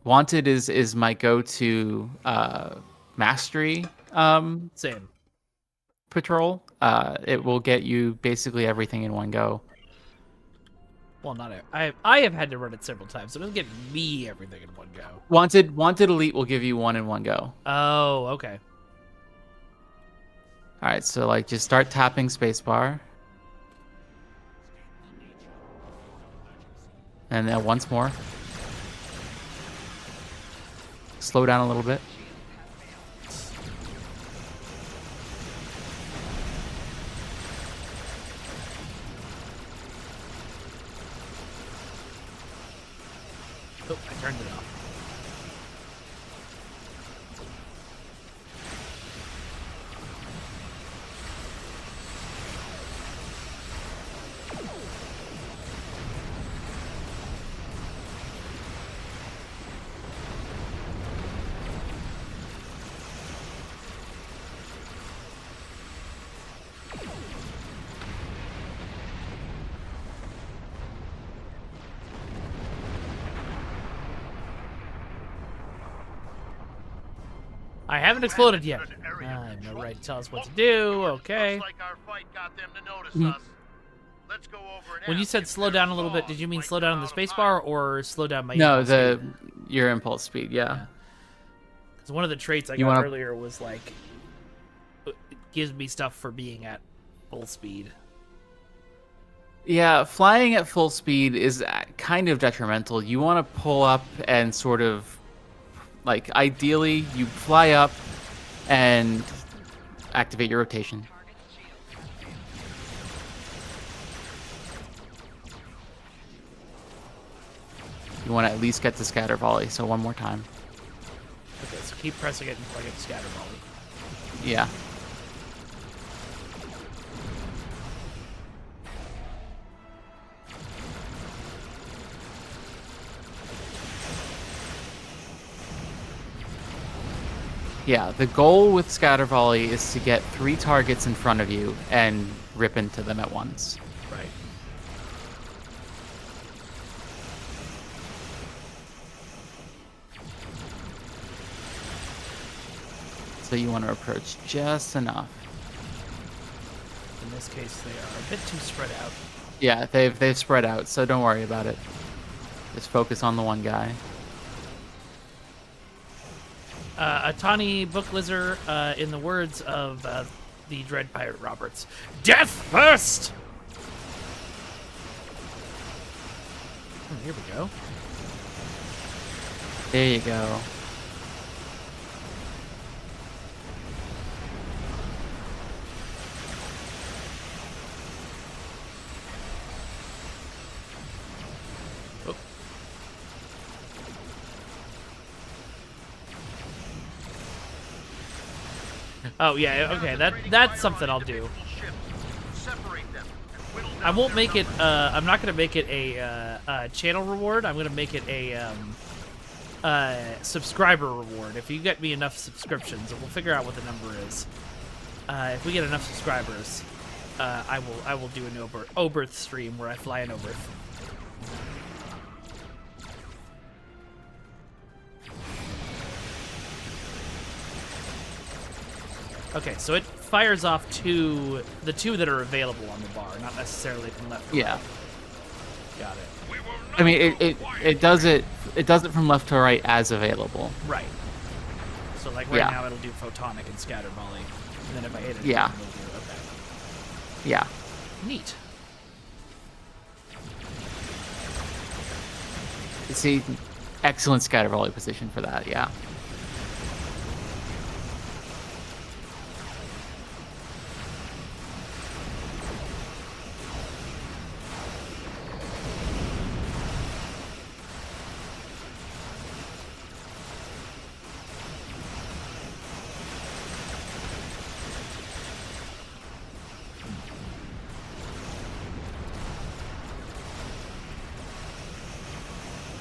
Wanted is my go-to mastery same patrol. It will get you basically everything in one go. Well, not I have had to run it several times, so it doesn't get me everything in one go. Wanted Elite will give you one in one go. Oh, okay. All right, so like just start tapping spacebar. And then once more. Slow down a little bit. Oh, I turned it off. I haven't exploded yet. I have no right to tell us what to do. Okay. When you said slow down a little bit, did you mean slow down on the spacebar or slow down my impulse speed? Your impulse speed, yeah. Because one of the traits I got earlier was like, it gives me stuff for being at full speed. Yeah, flying at full speed is kind of detrimental. You want to pull up and sort of, like, ideally, you fly up and activate your rotation. You want to at least get the scatter volley, so one more time. Okay, so keep pressing it until I get the scatter volley. Yeah. Yeah, the goal with scatter volley is to get 3 targets in front of you and rip into them at once. Right. So you want to approach just enough. In this case, they are a bit too spread out. Yeah, they've spread out, so don't worry about it. Just focus on the one guy. Atani Booklizer, in the words of the Dread Pirate Roberts, death first! Here we go. There you go. Oh yeah, okay, that's something I'll do. I won't make it. I'm not gonna make it a channel reward. I'm gonna make it a subscriber reward. If you get me enough subscriptions, and we'll figure out what the number is. If we get enough subscribers, I will do an Oberth stream where I fly an Oberth. Okay, so it fires off the two that are available on the bar, not necessarily from left to right. Got it. I mean, it does it from left to right as available. Right. So like right now it'll do photonic and scatter volley, and then if I hit it, it'll do okay. Yeah. Neat. See, excellent scatter volley position for that. Yeah.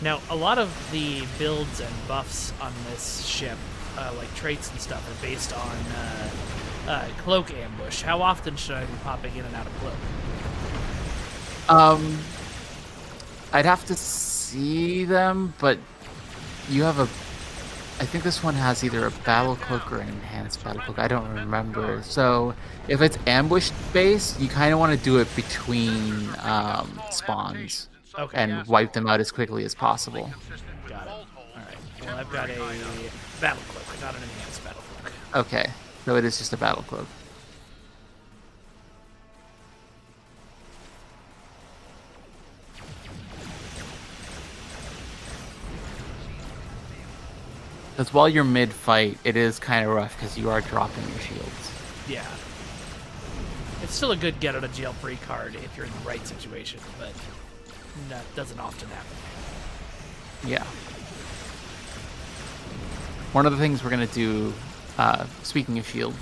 Now, a lot of the builds and buffs on this ship, like traits and stuff, are based on cloak ambush. How often should I be popping in and out of cloak? I'd have to see them, but you have I think this one has either a battle cloak or an enhanced battle cloak. I don't remember. So if it's ambush based, you kind of want to do it between spawns. Okay. And wipe them out as quickly as possible. Got it. All right. Well, I've got a battle cloak, not an enhanced battle cloak. Okay. So it is just a battle cloak. Because while you're mid-fight, it is kind of rough because you are dropping your shields. Yeah. It's still a good get-out-of-jail-free card if you're in the right situation, but that doesn't often happen. Yeah. One of the things we're going to do, speaking of shields,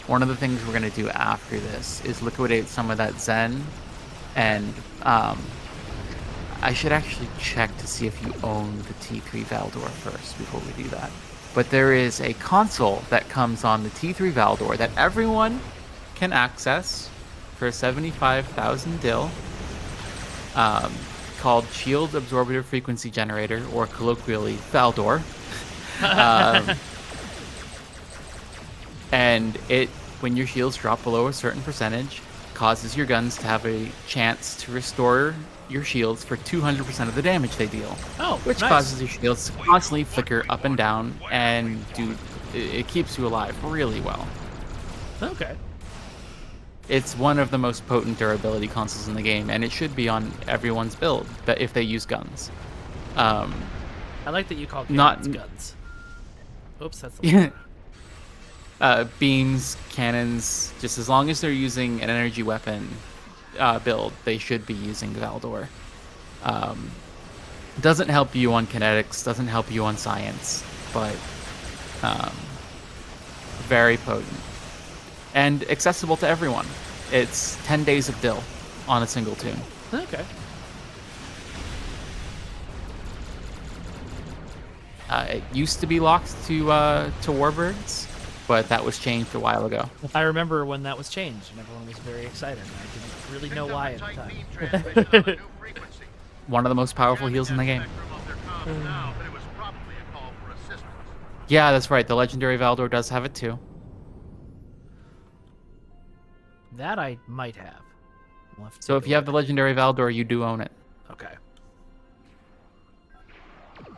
one of the things we're going to do after this is liquidate some of that Zen, and I should actually check to see if you own the T3 Valdor first before we do that. But there is a console that comes on the T3 Valdor that everyone can access for 75,000 dill, called Shield Absorptive Frequency Generator, or colloquially Valdor. And it, when your shields drop below a certain percentage, causes your guns to have a chance to restore your shields for 200% of the damage they deal. Oh, which nice. causes your shields to constantly flicker up and down, and it keeps you alive really well. Okay. It's one of the most potent durability consoles in the game, and it should be on everyone's build that if they use guns. I like that you call guns. Oops, that's beams, cannons, just as long as they're using an energy weapon build, they should be using Valdor. Doesn't help you on kinetics, doesn't help you on science, but very potent. And accessible to everyone. It's 10 days of dill on a single tune. Okay. It used to be locked to Warbirds, but that was changed a while ago. I remember when that was changed, and everyone was very excited. And I didn't really know why at the time. One of the most powerful heals in the game. Yeah, that's right. The legendary Valdor does have it too. That I might have. So if you have the legendary Valdor, you do own it. Okay. Trying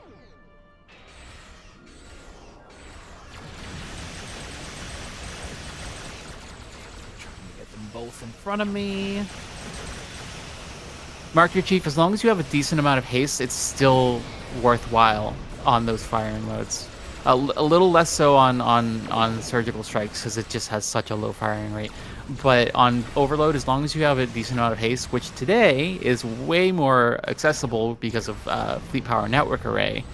to get them both in front of me. Mark your chief, as long as you have a decent amount of haste, it's still worthwhile on those firing modes. A little less so on surgical strikes because it just has such a low firing rate. But on overload, as long as you have a decent amount of haste, which today is way more accessible because of Fleet Power Network Array,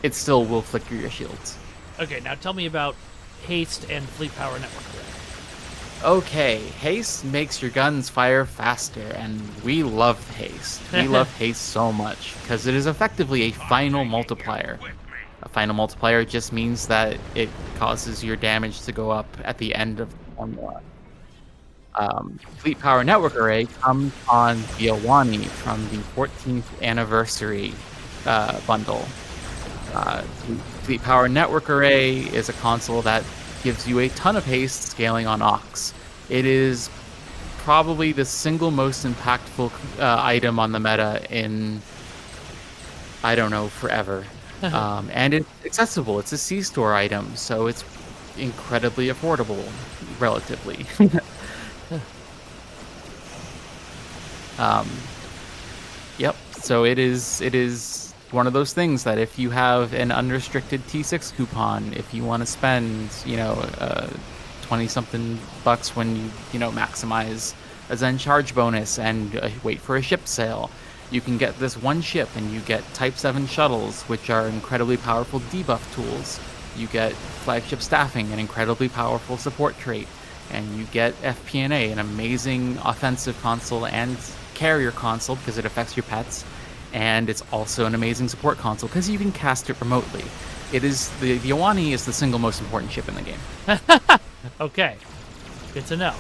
it still will flicker your shields. Okay, now tell me about haste and Fleet Power Network Array. Okay, haste makes your guns fire faster, and we love haste. We love haste so much because it is effectively a final multiplier. A final multiplier just means that it causes your damage to go up at the end of the formula. Fleet Power Network Array comes on the Awani from the 14th anniversary bundle. Fleet Power Network Array is a console that gives you a ton of haste scaling on Ox. It is probably the single most impactful item on the meta in, I don't know, forever. And it's accessible. It's a C-store item, so it's incredibly affordable, relatively. Yep. So it is one of those things that if you have an unrestricted T6 coupon, if you want to spend, 20-something bucks when you maximize a Zen charge bonus and wait for a ship sale, you can get this one ship and you get Type 7 shuttles, which are incredibly powerful debuff tools. You get flagship staffing, an incredibly powerful support trait, and you get FP&A, an amazing offensive console and carrier console because it affects your pets, and it's also an amazing support console because you can cast it remotely. It is the Awani is the single most important ship in the game. Okay, good to know.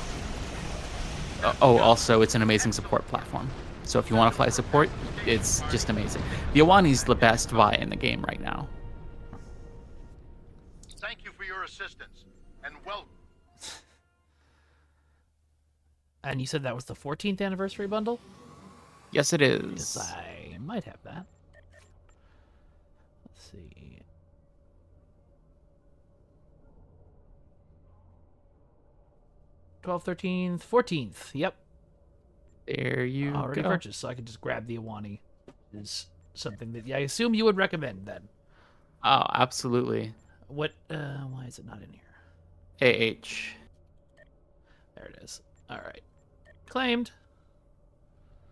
Also, it's an amazing support platform. So if you want to fly support, it's just amazing. The Awani's the best buy in the game right now. Thank you for your assistance, and welcome. And you said that was the 14th anniversary bundle? Yes, it is. Yes, I might have that. Let's see. $12th, $13th, $14th. Yep. There you already go. purchased, so I can just grab the Awani. Is something that I assume you would recommend then. Oh, absolutely. What? Why is it not in here? AH. There it is. All right. Claimed.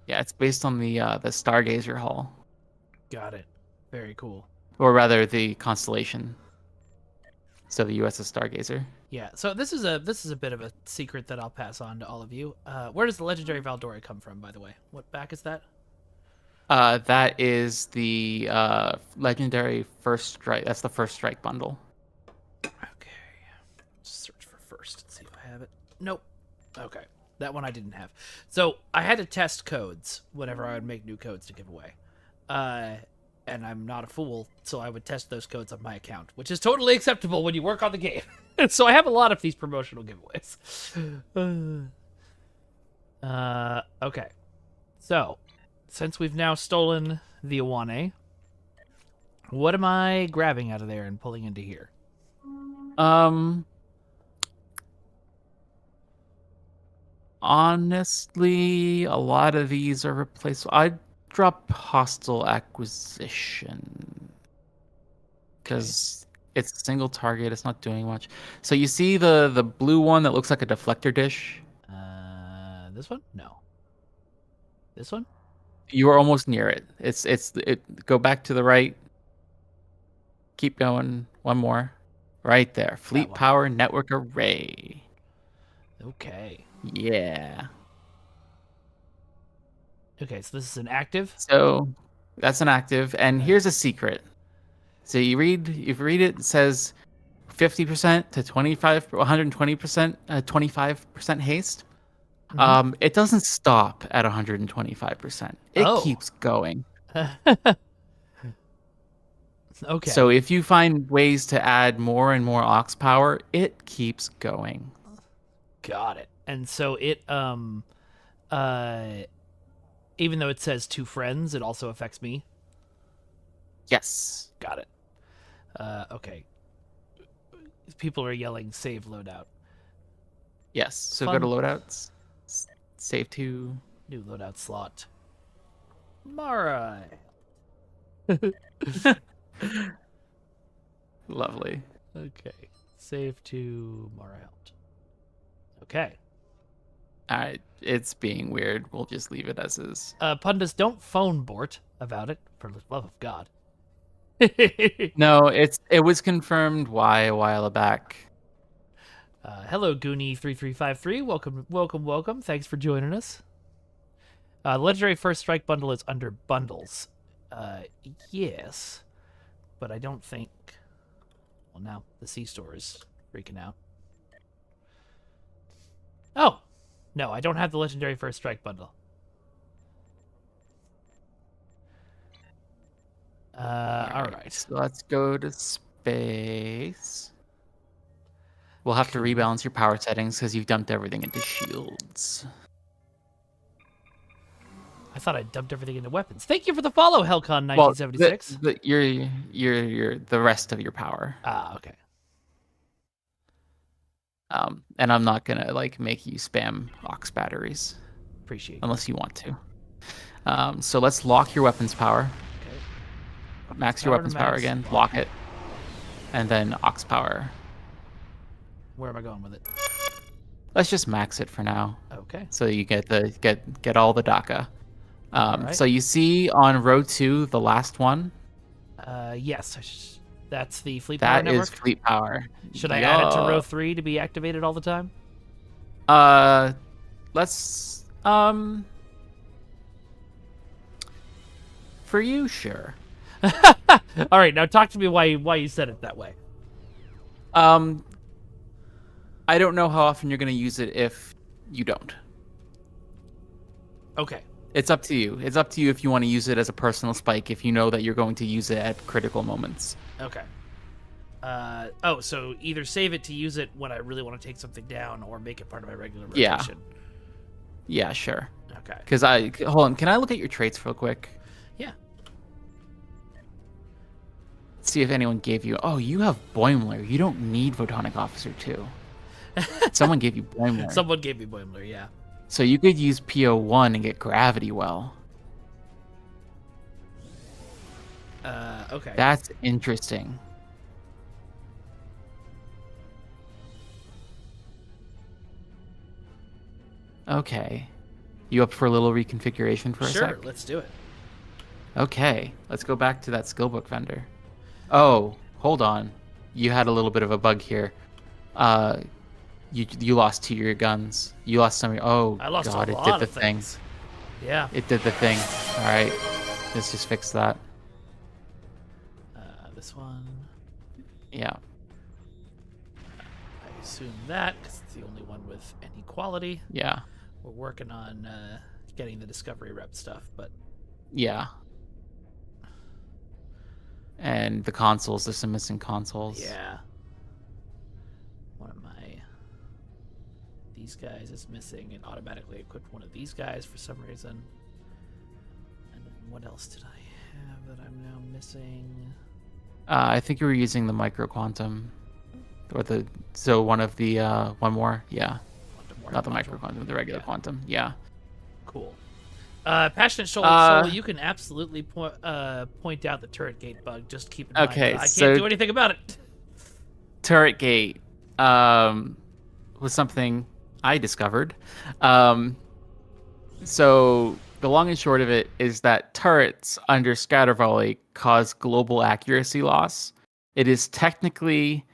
Yeah, it's based on the Stargazer Hull, Got it. Very cool. or rather the Constellation. So the USS Stargazer. Yeah. So this is a bit of a secret that I'll pass on to all of you. Where does the legendary Valdora come from, by the way? What back is that? That is the legendary First Strike. That's the First Strike bundle. Okay. Search for first and see if I have it. Nope. Okay. That one I didn't have. So I had to test codes whenever I would make new codes to give away. And I'm not a fool, so I would test those codes on my account, which is totally acceptable when you work on the game. So I have a lot of these promotional giveaways. Okay. So, since we've now stolen the Awane, what am I grabbing out of there and pulling into here? Honestly, a lot of these are replaceable. I'd drop Hostile Acquisition because it's a single target. It's not doing much. So you see the blue one that looks like a deflector dish? This one? No. This one? You are almost near it. It. Go back to the right. Keep going. One more. Right there. Fleet one. Power Network Array. Okay. Yeah. Okay, so this is an active? So that's an active. And here's a secret. So you read it, it says 50% to 25, 120%, 25% haste. It doesn't stop at 125%. It keeps going. Okay. So if you find ways to add more and more aux power, it keeps going. Got it. And so it even though it says two friends, it also affects me. Yes. Got it. Okay. People are yelling save loadout. Yes. So Fun. go to loadouts. Save to new loadout slot. Mara. Lovely. Okay. Save to Mara. Okay. All right. It's being weird. We'll just leave it as is. Pundits, don't phone Bort about it, for the love of God. No, it was confirmed a while back. Hello, Goonie3353. Welcome. Thanks for joining us. The legendary first strike bundle is under bundles. Yes, but I don't think. Well, now the C store is freaking out. Oh, no, I don't have the legendary first strike bundle. All right. So let's go to space. We'll have to rebalance your power settings because you've dumped everything into shields. I thought I dumped everything into weapons. Thank you for the follow, Hellcon1976. Well, you're the rest of your power. Okay. And I'm not gonna like make you spam aux batteries. Appreciate it. Unless you want to. So let's lock your weapons power. Okay. Max your weapons power again. Lock it. And then aux power. Where am I going with it? Let's just max it for now. Okay. So you get get all the DACA. Right. So you see on row 2, the last one. Yes. That's the fleet power network. That is fleet power. Should I add it to row 3 to be activated all the time? Let's for you, sure. All right, now talk to me why you said it that way. I don't know how often you're going to use it if you don't. Okay. It's up to you. It's up to you if you want to use it as a personal spike, if you know that you're going to use it at critical moments. Okay. So either save it to use it when I really want to take something down, or make it part of my regular rotation. Yeah, sure. Okay. Because hold on, can I look at your traits real quick? Yeah. See if anyone gave you. Oh, you have Boimler. You don't need Photonic Officer 2. Someone gave you Boimler. Someone gave me Boimler, yeah. So you could use PO1 and get Gravity Well. Okay. That's interesting. Okay. You up for a little reconfiguration for a sec? Sure, let's do it. Okay, let's go back to that skillbook vendor. Oh, hold on. You had a little bit of a bug here. You lost 2 of your guns. You lost some of your... Oh, I lost God, a it lot did of the things. thing. Yeah. It did the thing. All right. Let's just fix that. This one. Yeah. I assume that, because it's the only one with any quality. Yeah. We're working on getting the Discovery rep stuff, but... Yeah. And the consoles, there's some missing consoles. Yeah. One of my... These guys is missing, and automatically equipped one of these guys for some reason. And then what else did I have that I'm now missing? I think you were using the micro quantum, or one of the one more. Yeah. Not the micro quantum, the regular quantum. Yeah. Cool. Passionate Soul, you can absolutely point out the turret gate bug. Just keep in mind. Okay, I so can't do anything about it. Turret gate was something I discovered. So the long and short of it is that turrets under scatter volley cause global accuracy loss. It is technically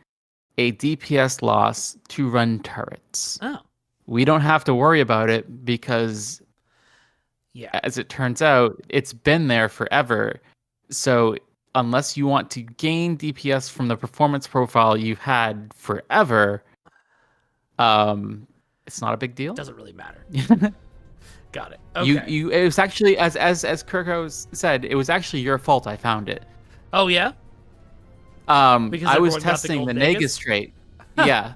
a DPS loss to run turrets. Oh. We don't have to worry about it because, as it turns out, it's been there forever. So unless you want to gain DPS from the performance profile you've had forever, it's not a big deal. Doesn't really matter. Got it. Okay. It was actually, as Kirko said, it was actually your fault I found it. Oh yeah. Because I was testing the Nagus trait. Yeah.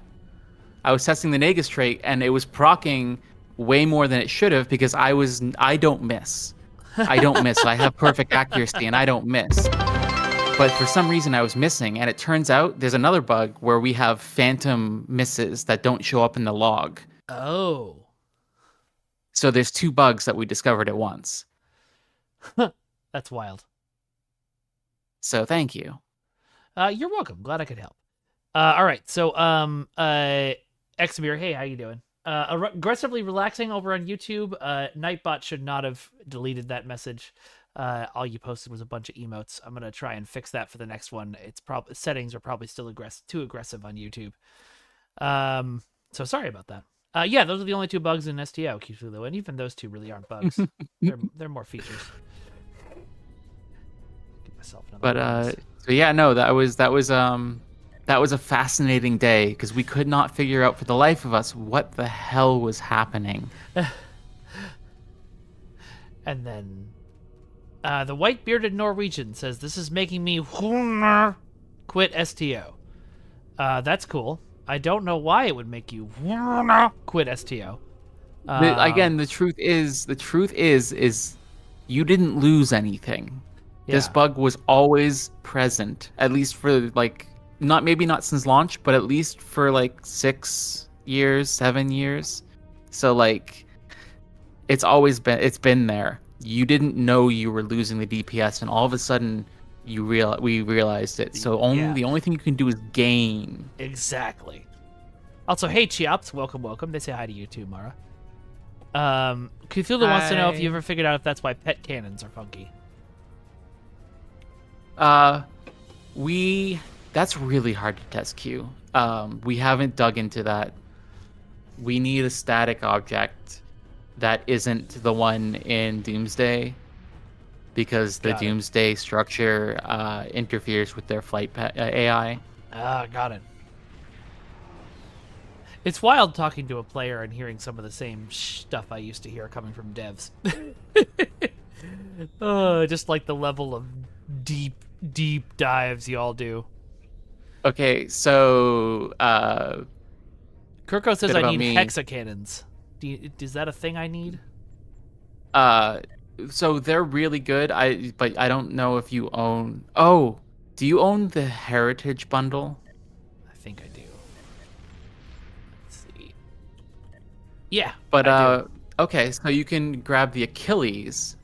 I was testing the Nagus trait, and it was proccing way more than it should have because I don't miss. I don't miss. I have perfect accuracy, and I don't miss. But for some reason, I was missing, and it turns out there's another bug where we have phantom misses that don't show up in the log. Oh. So there's 2 bugs that we discovered at once. That's wild. So thank you. You're welcome. Glad I could help. All right. So, Examir, hey, how you doing? Aggressively relaxing over on YouTube. Nightbot should not have deleted that message. All you posted was a bunch of emotes. I'm gonna try and fix that for the next one. It's probably settings are probably still too aggressive on YouTube. So sorry about that. Yeah, those are the only two bugs in STO, Cthulhu, and even those two really aren't bugs. they're more features. Give myself another But bonus. so yeah, no, that was a fascinating day because we could not figure out for the life of us what the hell was happening. And then the white bearded Norwegian says this is making me quit STO. That's cool. I don't know why it would make you quit STO. Again, the truth is you didn't lose anything. This Yeah. bug was always present, at least for like not since launch, but at least for like 6 years, 7 years. So like it's been there. You didn't know you were losing the DPS, and all of a sudden we realized it. So the only thing you can do is gain. Exactly. Also, hey Cheops, welcome. They say hi to you too, Mara. Cthulhu wants to know if you ever figured out if that's why pet cannons are funky. That's really hard to test, Q. We haven't dug into that. We need a static object that isn't the one in Doomsday, because the Doomsday structure interferes with their flight AI. Got it. It's wild talking to a player and hearing some of the same stuff I used to hear coming from devs. Just like the level of deep dives y'all do. Okay, so Kirko says I need me. hexacannons. Is that a thing I need? So they're really good. But I don't know if you own. Oh, do you own the Heritage bundle? I think I do. Let's see. Yeah. But I do. okay, so you can grab the Achilles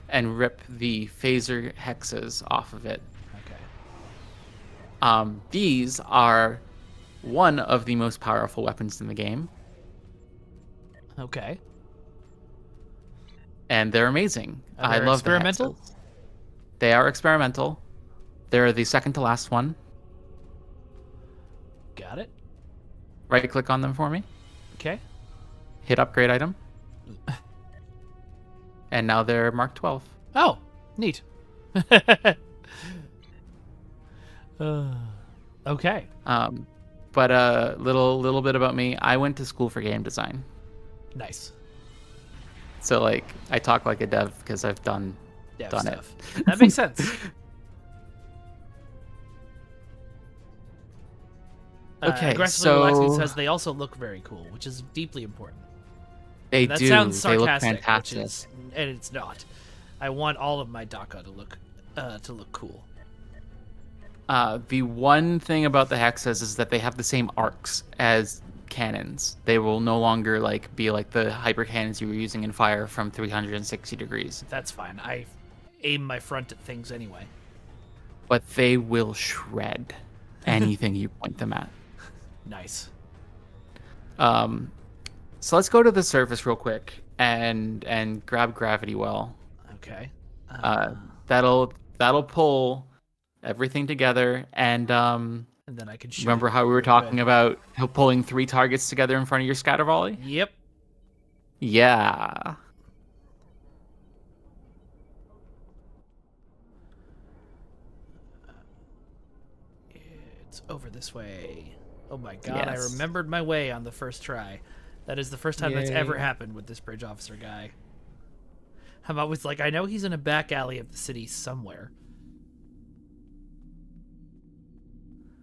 and rip the phaser hexes off of it. Okay. These are one of the most powerful weapons in the game. Okay. And they're amazing. I love experimental? the hexes. They are experimental. They're the second to last one. Got it. Right click on them for me. Okay. Hit upgrade item. And now they're Mark 12. Oh, neat. Okay. But a little bit about me. I went to school for game design. Nice. So like I talk like a dev because I've done stuff. That makes sense. Okay, Aggressively so Relaxing says they also look very cool, which is deeply important. They That do. sounds They look sarcastic, fantastic. and it's not. I want all of my DACA to look cool. The one thing about the hexes is that they have the same arcs as cannons. They will no longer be like the hyper cannons you were using in Fire from 360 degrees. That's fine. I aim my front at things anyway. But they will shred anything you point them at. Nice. So let's go to the surface real quick and grab Gravity Well. Okay. That'll pull everything together, and then I can shoot. Remember how we were talking about how pulling 3 targets together in front of your scatter volley? Yep. Yeah. It's over this way. Oh my god, Yes. I remembered my way on the first try. That is the first time that's ever happened with this bridge officer guy. I'm always like, I know he's in a back alley of the city somewhere.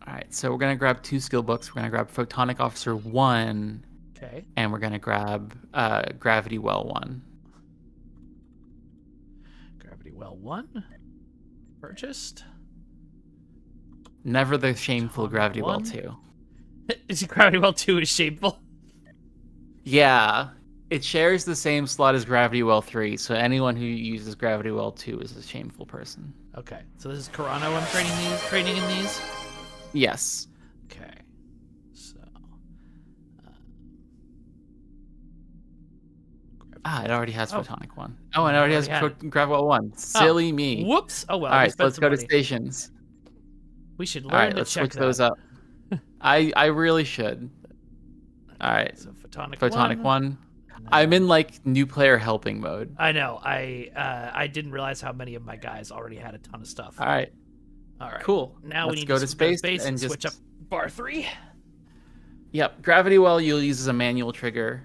Alright, so we're going to grab 2 skill books. We're going to grab Photonic Officer 1. Okay. And we're going to grab Gravity Well 1. Gravity Well 1. Purchased. Never the shameful Gravity Well 2. Is Gravity Well 2 is shameful? Yeah. It shares the same slot as Gravity Well 3, so anyone who uses Gravity Well 2 is a shameful person. Okay, so this is Carano I'm training in these? Yes. Okay, so... it already has Photonic 1. Oh, and it already has Gravity Well 1. Silly me. Whoops! Oh well. Alright, so let's go to stations. We should All learn right, to let's check switch that. those up. I really should. All right, So photonic one. I'm in like new player helping mode. I know. I didn't realize how many of my guys already had a ton of stuff. All right, cool. Now Let's we need go to to space and just switch up bar 3. Yep, gravity well you'll use as a manual trigger,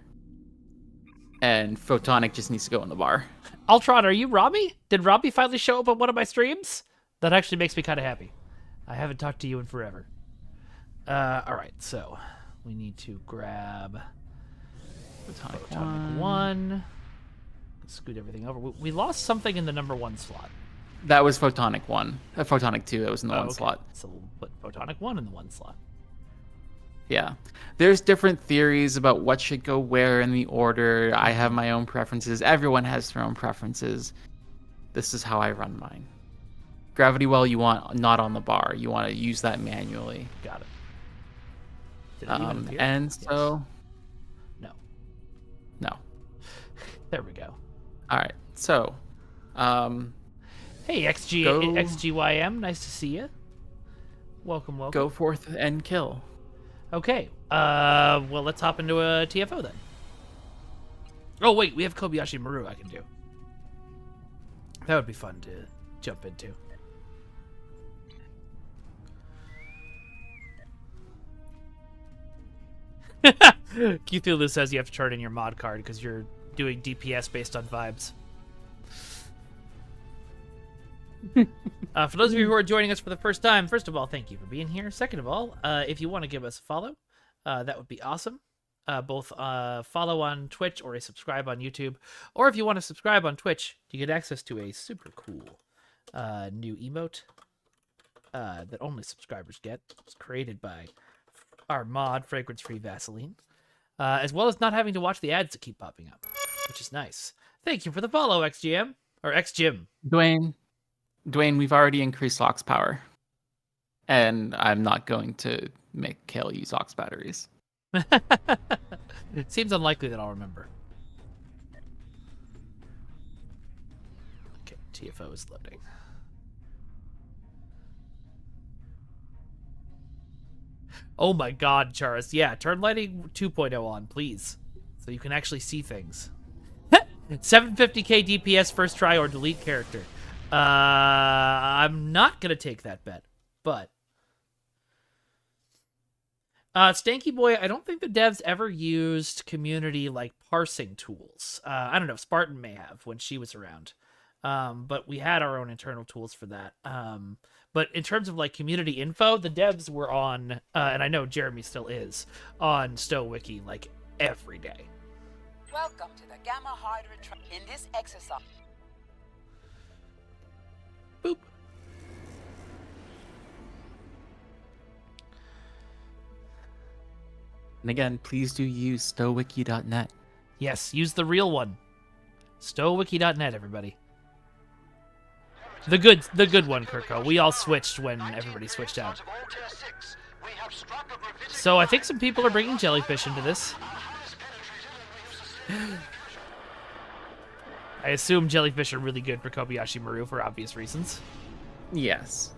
and photonic just needs to go in the bar. Ultron, are you Rami? Did Rami finally show up on one of my streams? That actually makes me kind of happy. I haven't talked to you in forever. All right, so we need to grab Photonic 1. Scoot everything over. We lost something in the number 1 slot. That was photonic 1. Photonic 2. That was in the 1 slot. So we'll put photonic 1 in the 1 slot. Yeah. There's different theories about what should go where in the order. I have my own preferences. Everyone has their own preferences. This is how I run mine. Gravity well you want not on the bar. You want to use that manually. Got it. Did it even appear? And so... No. No. There we go. All right. So... Hey, XGYM. Nice to see you. Welcome. Go forth and kill. Okay. Well, let's hop into a TFO then. Oh, wait. We have Kobayashi Maru I can do. That would be fun to jump into. Cthulhu says you have to turn in your mod card because you're doing DPS based on vibes. For those of you who are joining us for the first time, first of all, thank you for being here. Second of all, if you want to give us a follow, that would be awesome. Both follow on Twitch or a subscribe on YouTube. Or if you want to subscribe on Twitch, you get access to a super cool new emote that only subscribers get. It's created by our mod, Fragrance Free Vaseline. As well as not having to watch the ads that keep popping up, which is nice. Thank you for the follow, XGM. Or XGym. Dwayne, we've already increased Ox power. And I'm not going to make Kael use Ox batteries. It seems unlikely that I'll remember. Okay, TFO is loading. Oh my god, Charis. Yeah, turn lighting 2.0 on, please. So you can actually see things. 750k DPS first try or delete character. I'm not going to take that bet, but... Stanky Boy, I don't think the devs ever used community, like, parsing tools. I don't know, Spartan may have when she was around. But we had our own internal tools for that. But in terms of, like, community info, the devs were on, and I know Jeremy still is, on StowWiki, like, every day. Welcome to the Gamma Hydra in this exercise. Boop. And again, please do use stowwiki.net. Yes, use the real one. StowWiki.net, everybody. The good one, Kirko. We all switched when everybody switched out. So I think some people are bringing jellyfish into this. I assume jellyfish are really good for Kobayashi Maru for obvious reasons. Yes.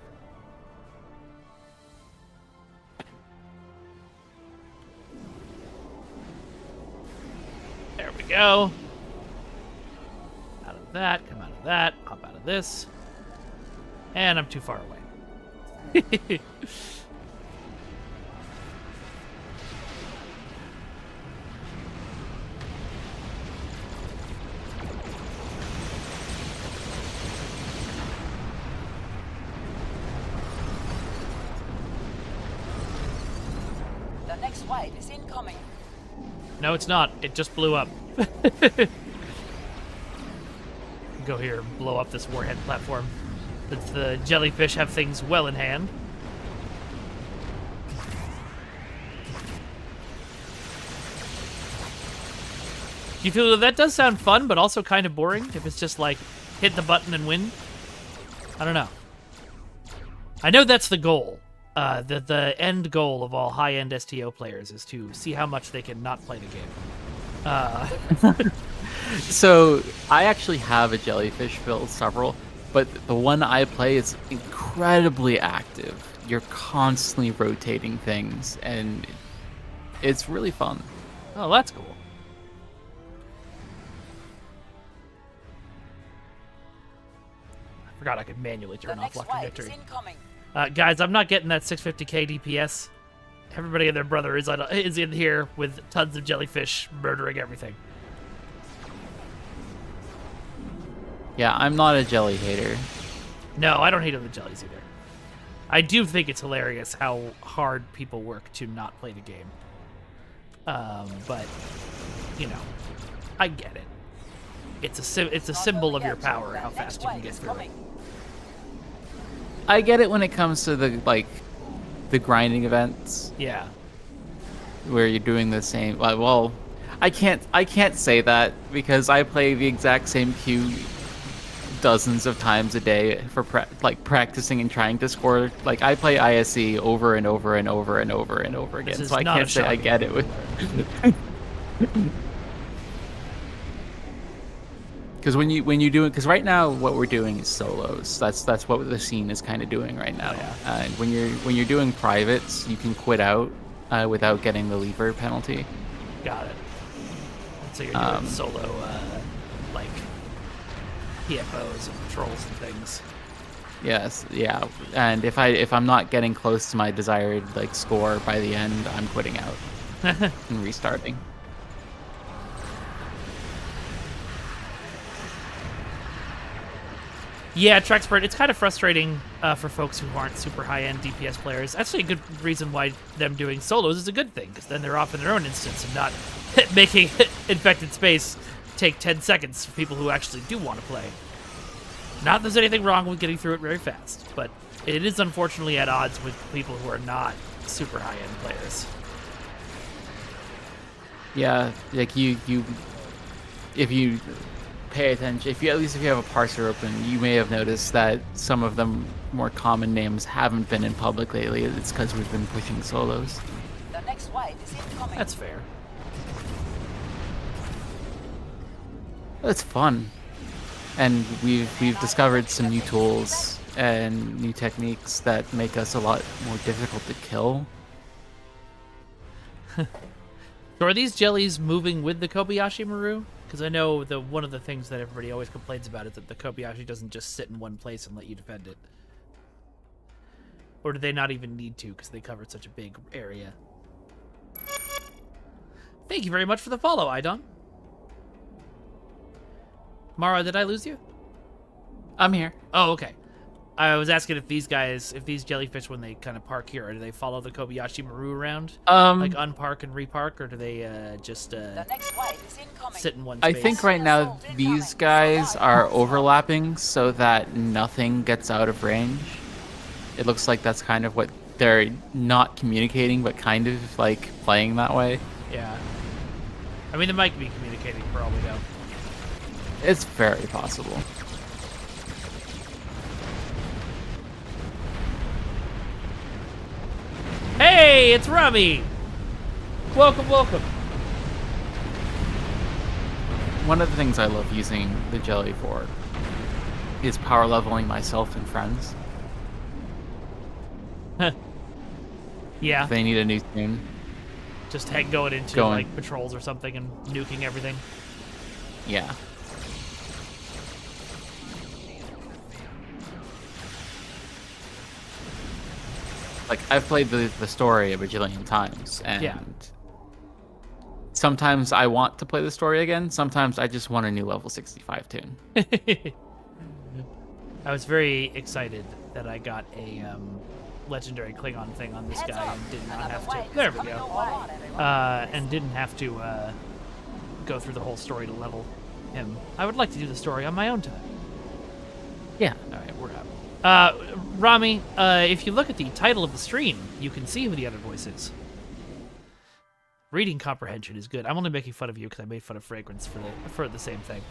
There we go. Out of that, come out of that, hop out of this. And I'm too far away. The next wave is incoming. No, it's not. It just blew up. Go here and blow up this warhead platform. Does the jellyfish have things well in hand? You feel that does sound fun, but also kind of boring if it's just like hit the button and win. I don't know. I know that's the goal. The end goal of all high-end STO players is to see how much they can not play the game. So I actually have a jellyfish build, several, but the one I play is incredibly active. you're constantly rotating things, and it's really fun. Oh, that's cool. I forgot I could manually The turn off next Lock and wave is Victory. incoming. Guys, I'm not getting that 650k DPS. Everybody and their brother is in here with tons of jellyfish murdering everything. Yeah, I'm not a jelly hater. No, I don't hate on the jellies either. I do think it's hilarious how hard people work to not play the game. But, you know, I get it. It's a symbol of your power, how fast you can get through it. I get it when it comes to the grinding events Yeah. where you're doing the same. Well, I can't say that because I play the exact same queue dozens of times a day for practicing and trying to score. Like, I play ISE over and over and over and over and over again, so I can't say I get it with. Because when you do it, because right now what we're doing is solos. That's what the scene is kind of doing right now. Yeah. And when you're doing privates, you can quit out without getting the lever penalty. Got it. So you're doing solo, like, PFOs and patrols and things. Yes, yeah. And if I'm not getting close to my desired score by the end, I'm quitting out and restarting. Yeah, Trexpert, it's kind of frustrating for folks who aren't super high-end DPS players. Actually, a good reason why them doing solos is a good thing, because then they're off in their own instance and not making Infected Space take 10 seconds for people who actually do want to play. Not that there's anything wrong with getting through it very fast, but it is unfortunately at odds with people who are not super high-end players. Yeah, like if you pay attention, if you have a parser open, you may have noticed that some of the more common names haven't been in public lately. It's because we've been pushing solos. The next wave is incoming. That's fair. It's fun, and we've discovered some new tools and new techniques that make us a lot more difficult to kill. So are these jellies moving with the Kobayashi Maru? Because I know one of the things that everybody always complains about is that the Kobayashi doesn't just sit in one place and let you defend it. Or do they not even need to because they covered such a big area? Thank you very much for the follow, Idon. Mara, did I lose you? I'm here. Oh, okay. I was asking if these jellyfish, when they kind of park here, do they follow the Kobayashi Maru around? Like unpark and repark, or do they just The next wave is incoming. sit in one I space? think right now these guys are overlapping so that nothing gets out of range. It looks like that's kind of what they're not communicating, but kind of playing that way. Yeah. I mean, they might be communicating for all we know. It's very possible. Hey, it's Rummy! Welcome, welcome. One of the things I love using the jelly for is power leveling myself and friends. Yeah, If they need a new tune. just going into like patrols or something and nuking everything. Yeah. Like, I've played the story a bajillion times, and Yeah. sometimes I want to play the story again, sometimes I just want a new level 65 tune. I was very excited that I got a legendary Klingon thing on this guy and did not have to. There we go. And didn't have to go through the whole story to level him. I would like to do the story on my own time. Yeah. All right, we're out. Rami, if you look at the title of the stream, you can see who the other voice is. Reading comprehension is good. I'm only making fun of you because I made fun of Fragrance for the same thing.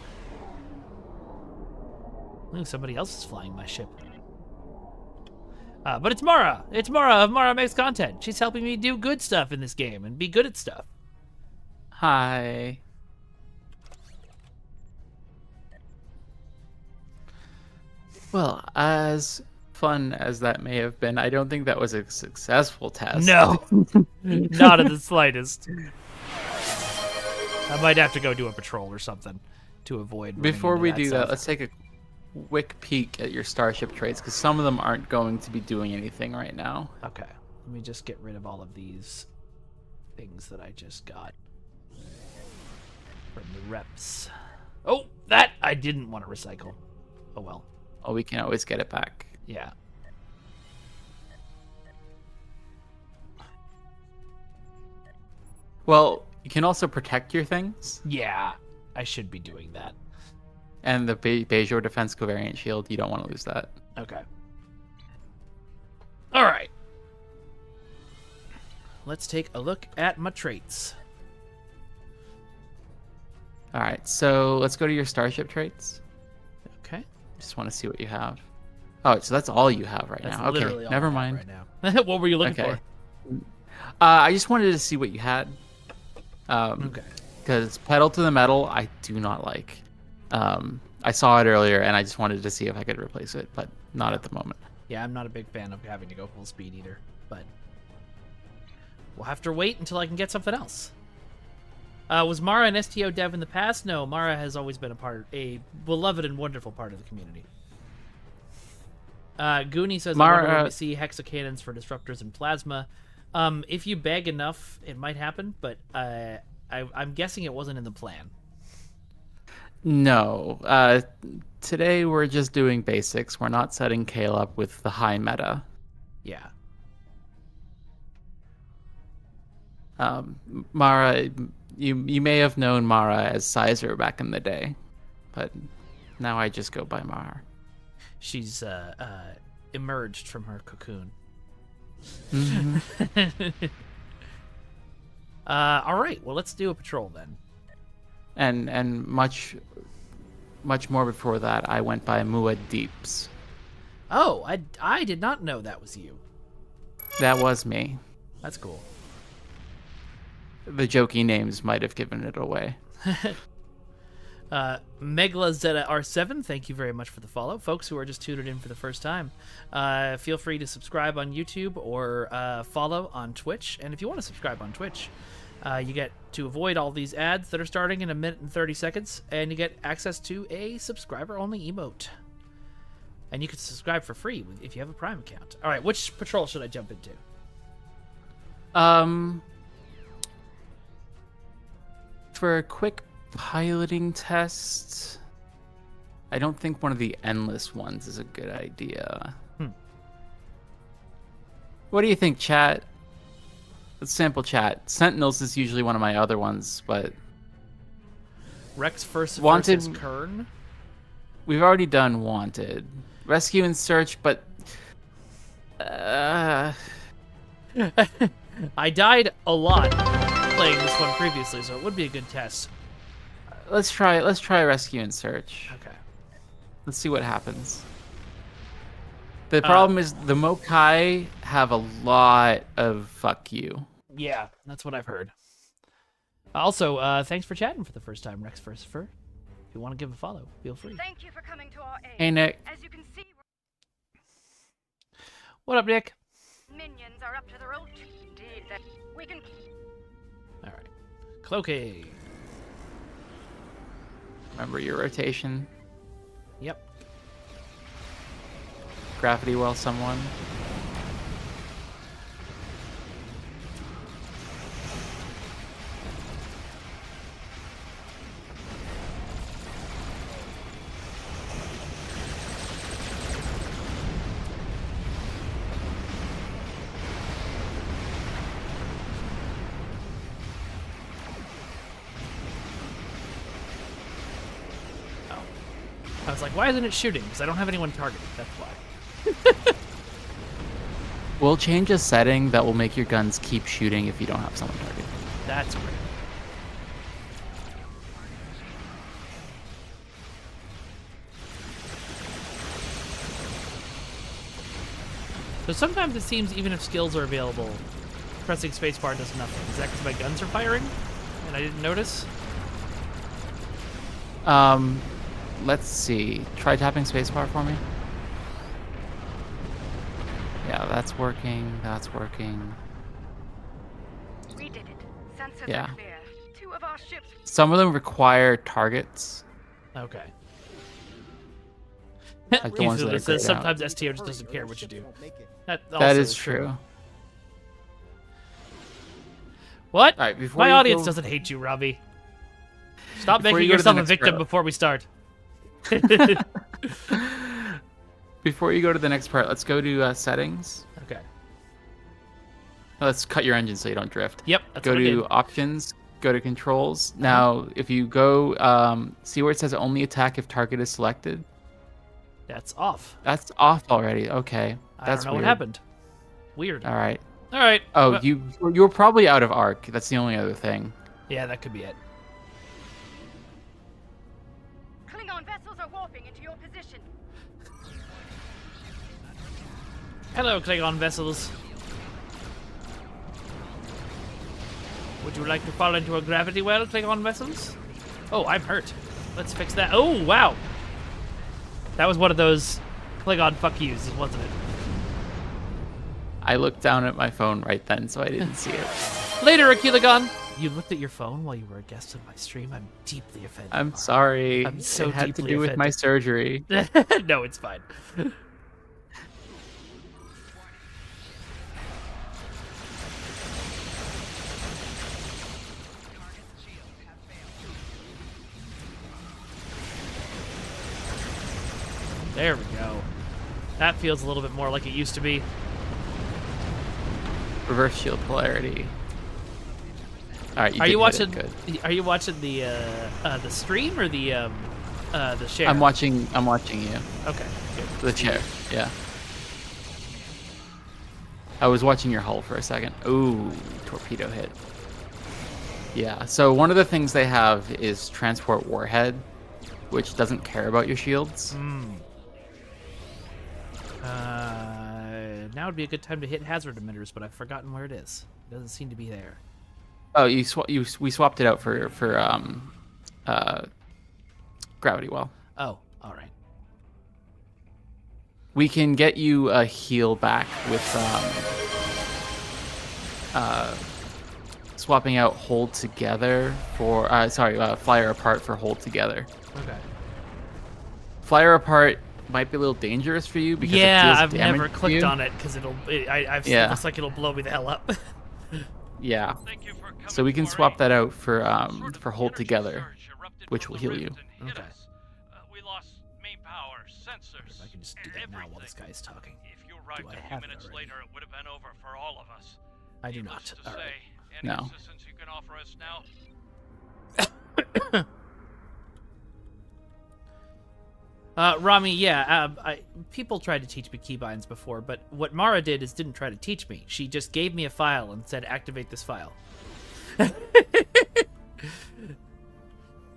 Ooh, somebody else is flying my ship. But it's Mara. It's Mara of Mara Makes Content. She's helping me do good stuff in this game and be good at stuff. Hi. Well, as fun as that may have been, I don't think that was a successful test. No, not in the slightest. I might have to go do a patrol or something to avoid. running Before into we do that, stuff. let's take a quick peek at your starship traits, because some of them aren't going to be doing anything right now. Okay, let me just get rid of all of these things that I just got from the reps. Oh, that I didn't want to recycle. Oh well. Oh, we can always get it back. Yeah. Well, you can also protect your things, Yeah, I should be doing that. and the Bejor Defense Covariant Shield, you don't want to lose that. Okay. All right. Let's take a look at my traits. All right, so let's go to your starship traits. Okay. Just want to see what you have. Oh, so that's all you have right That's now. Okay, literally all never I have mind. right now. What were you looking Okay. for? I just wanted to see what you had. Okay. Because pedal to the metal, I do not like. I saw it earlier, and I just wanted to see if I could replace it, but not at the moment. Yeah, I'm not a big fan of having to go full speed either, but we'll have to wait until I can get something else. Was Mara an STO dev in the past? No, Mara has always been a beloved and wonderful part of the community. Goonie says, Mara- I wonder when we see hexacannons for disruptors and plasma. If you beg enough, it might happen, but I'm guessing it wasn't in the plan. No. Today we're just doing basics. We're not setting Kael up with the high meta. Yeah. Mara, you may have known Mara as Sizer back in the day, but now I just go by Mara. She's emerged from her cocoon. Mhm. All right, well, let's do a patrol then. and much more before that, I went by Mua Deeps. Oh, I did not know that was you. That was me. That's cool. The jokey names might have given it away. Megla Zeta R7, thank you very much for the follow. Folks who are just tuned in for the first time, feel free to subscribe on YouTube or follow on Twitch. And if you want to subscribe on Twitch, you get to avoid all these ads that are starting in 1 minute and 30 seconds, and you get access to a subscriber-only emote. And you can subscribe for free if you have a Prime account. All right, which patrol should I jump into? For a quick piloting test, I don't think one of the endless ones is a good idea. What do you think, chat? Let's sample chat. Sentinels is usually one of my other ones, but Rex first Wanted- versus Kern? we've already done Wanted. Rescue and Search, but I died a lot playing this one previously, so it would be a good test. let's try Rescue and Search. Okay. Let's see what happens. The problem is the Mokai have a lot of fuck you. Yeah, that's what I've heard. Also, thanks for chatting for the first time, Rex First Fur. If you want to give a follow, feel free. Thank you for coming to our aid. Hey, Nick. As you can see, What up, Nick? minions are up to their old indeed that we can. All right. Cloaky. Remember your rotation. Yep. Gravity well someone. I was like, why isn't it shooting? Because I don't have anyone targeted. That's why. We'll change a setting that will make your guns keep shooting if you don't have someone targeted. That's great. So sometimes it seems even if skills are available, pressing spacebar does nothing. Is that because my guns are firing and I didn't notice? Let's see. Try tapping spacebar for me. That's working. That's working. We did it. Sensors Yeah. are clear. 2 of our ships. Some of them require targets. Okay. Like the ones that are says grayed out. sometimes STO just doesn't care what you do. That That also is true. What? All right, before My you audience go- doesn't hate you, Robbie. Stop Before making you go to the yourself a next victim part. before we start. Before you go to the next part, let's go to settings. Okay. Let's cut your engine so you don't drift. Yep. That's Go what I did. to options. Go to controls. Now, if you go, see where it says only attack if target is selected. That's off. That's off already. Okay, I that's don't know weird. what happened. Weird. All right. All right. Oh, Well, you were probably out of arc. That's the only other thing. Yeah, that could be it. Klingon vessels are warping into your position. Hello, Klingon vessels. Would you like to fall into a gravity well, Klingon vessels? Oh, I'm hurt. Let's fix that. Oh, wow. That was one of those Klingon fuck yous, wasn't it? I looked down at my phone right then, so I didn't see it. Later, Akilagon. You looked at your phone while you were a guest on my stream. I'm deeply offended. I'm sorry. I'm so it had to deeply do with my offended. surgery. No, it's fine. There we go. That feels a little bit more like it used to be. Reverse shield polarity. All right. Are you did watching? hit it, good. Are you watching the stream or the share? I'm watching you. Okay. Good. The chair. Yeah. I was watching your hull for a second. Ooh, torpedo hit. Yeah. So one of the things they have is transport warhead, which doesn't care about your shields. Now would be a good time to hit hazard emitters, but I've forgotten where it is. It doesn't seem to be there. Oh, we swapped it out for gravity well. Oh, all right. We can get you a heal back with swapping out hold together for flyer apart for hold together. Okay. Flyer apart might be a little dangerous for you because Yeah, it deals I've damage never to clicked you. on it because it Yeah. looks like it'll blow me the hell up. Yeah. Thank you for coming So we can for swap aid. that out Sort for of hold energy together, surge erupted which from will the heal you. rift and hit Okay. us. We lost main power, sensors. If I can just do that now while this everything. guy's talking. If you arrived I a few have it minutes already? later, it would have been over for all of us. I do Needless not. to All say, right. any No. assistance you can offer us now? Rami, yeah, people tried to teach me keybinds before, but what Mara did is didn't try to teach me. She just gave me a file and said, activate this file.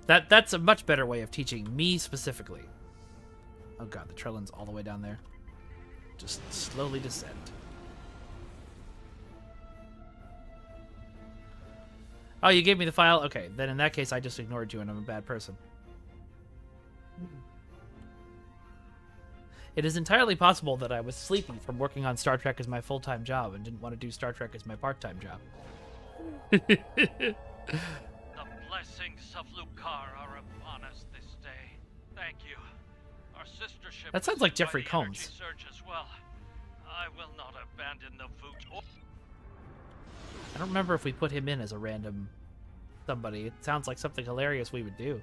That's a much better way of teaching me specifically. Oh god, the Trellin's all the way down there. Just slowly descend. Oh, you gave me the file? Okay, then in that case, I just ignored you and I'm a bad person. It is entirely possible that I was sleepy from working on Star Trek as my full-time job and didn't want to do Star Trek as my part-time job. The blessings of Lucar are upon us this day. Thank you. Our sister ship That sounds was like hit by Jeffrey the Combs. energy surge as well. I will not abandon the food. I don't remember if we put him in as a random somebody. It sounds like something hilarious we would do.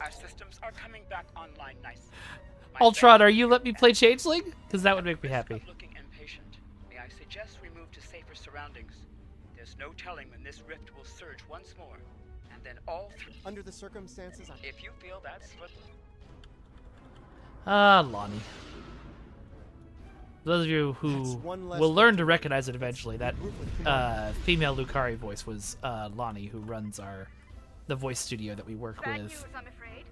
Our systems are coming back online nice. Ultron, are you let me play Changeling? Because that would make me happy. Looking impatient. May I suggest we move to safer surroundings? There's no telling when this rift will surge once more, and then all through. Under the circumstances, If you feel that's what. Lonnie. For those of you who That's one less will learn to victory. recognize it eventually, that Group with command. female Lucari voice was Lonnie, who runs the voice studio that we work Bad with. news, I'm afraid.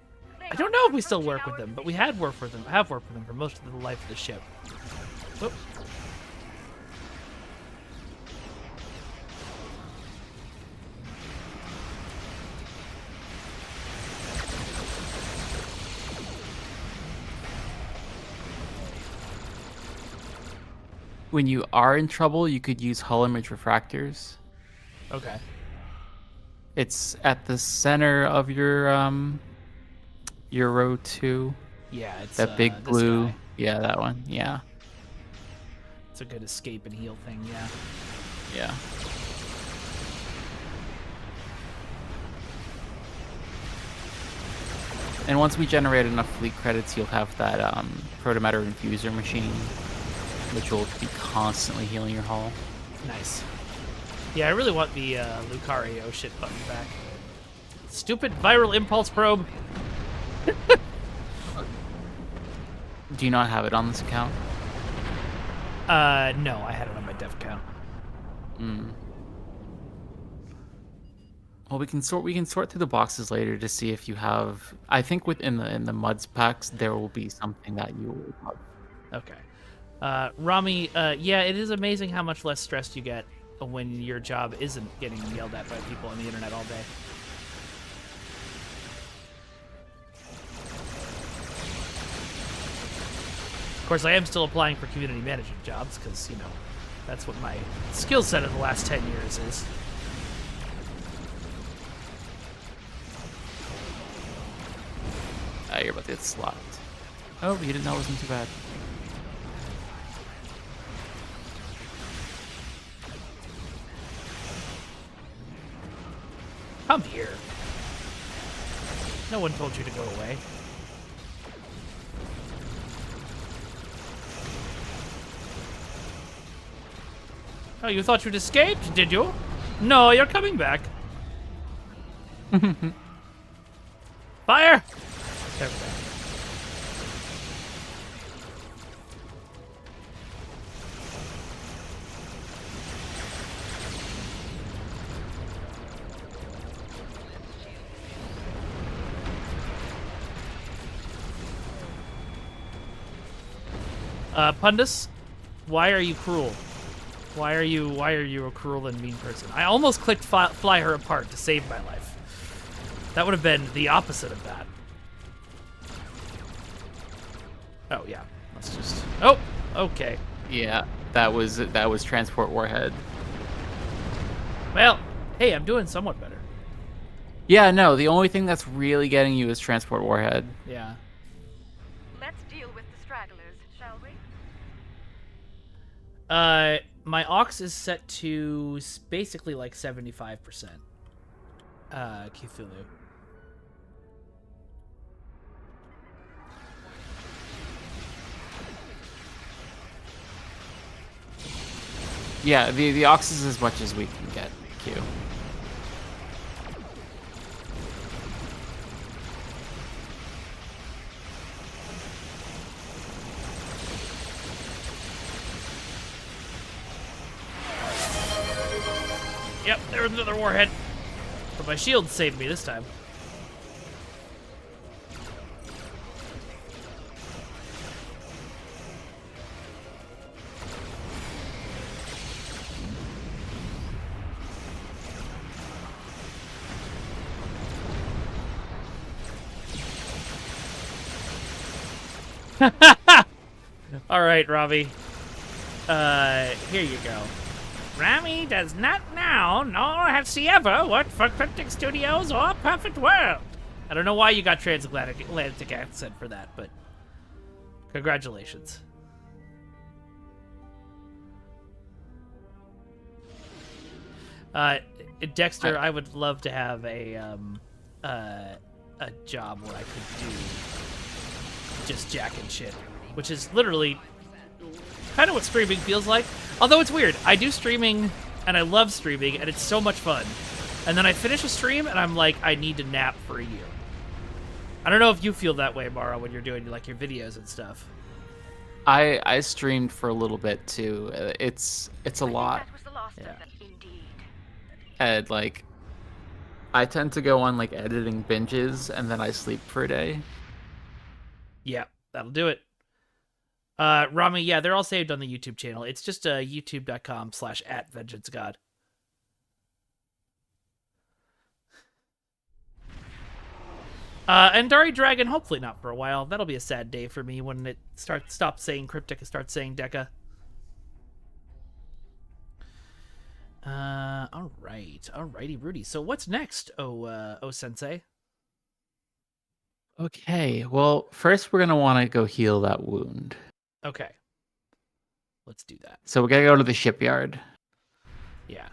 I don't know if we still work with them, but we had worked with them. Have worked with them for most of the life of the ship. Whoop. when you are in trouble, you could use hull image refractors. Okay. It's at the center of your row 2. Yeah, it's That big this blue. guy. Yeah, that one. Yeah. It's a good escape and heal thing, yeah. Yeah. And once we generate enough fleet credits, you'll have that protomatter infuser machine, which will be constantly healing your hull. Nice. Yeah, I really want the Lucario shit button back. Stupid viral impulse probe. Do you not have it on this account? No, I had it on my dev account. Well, we can sort through the boxes later to see if you have. I think within the muds packs there will be something that you will love. Okay. Rami, yeah, it is amazing how much less stressed you get when your job isn't getting yelled at by people on the internet all day. Of course, I am still applying for community management jobs because, you know, that's what my skill set in the last 10 years is. You're about to get slapped. Oh, you didn't know it wasn't too bad. Come here. No one told you to go away. Oh, you thought you'd escaped, did you? No, you're coming back. Fire! There we go. Pundus, why are you cruel? Why are you a cruel and mean person? I almost clicked fly her apart to save my life. That would have been the opposite of that. Oh yeah, let's just. Oh, okay. Yeah, that was transport warhead. Well, hey, I'm doing somewhat better. Yeah, no, the only thing that's really getting you is transport warhead. Yeah. Let's deal with the stragglers, shall we? My aux is set to basically like 75%. Cthulhu. Yeah, the aux is as much as we can get. Q. Yep, there was another warhead. But my shield saved me this time. All right, Robbie. Here you go. Rami does not now, nor has he ever worked for Cryptic Studios or Perfect World. I don't know why you got transatlantic accent for that, but congratulations. Dexter, I would love to have a job where I could do just jacking shit, which is literally kind of what streaming feels like. Although it's weird. I do streaming, and I love streaming, and it's so much fun. And then I finish a stream, and I'm like, I need to nap for a year. I don't know if you feel that way, Mara, when you're doing like your videos and stuff. I streamed for a little bit too. It's a lot. That was the last Yeah. of them, indeed. And like, I tend to go on like editing binges, and then I sleep for a day. Yeah, that'll do it. Rami, yeah, they're all saved on the YouTube channel. It's just youtube.com/@vengeancegod. And Dari Dragon, hopefully not for a while. That'll be a sad day for me when it stops saying Cryptic and starts saying Deca. Alrighty, Rudy. So what's next? Oh, Sensei. Okay, well, first we're gonna want to go heal that wound. Okay. Let's do that. So we gotta go to the shipyard, Yeah.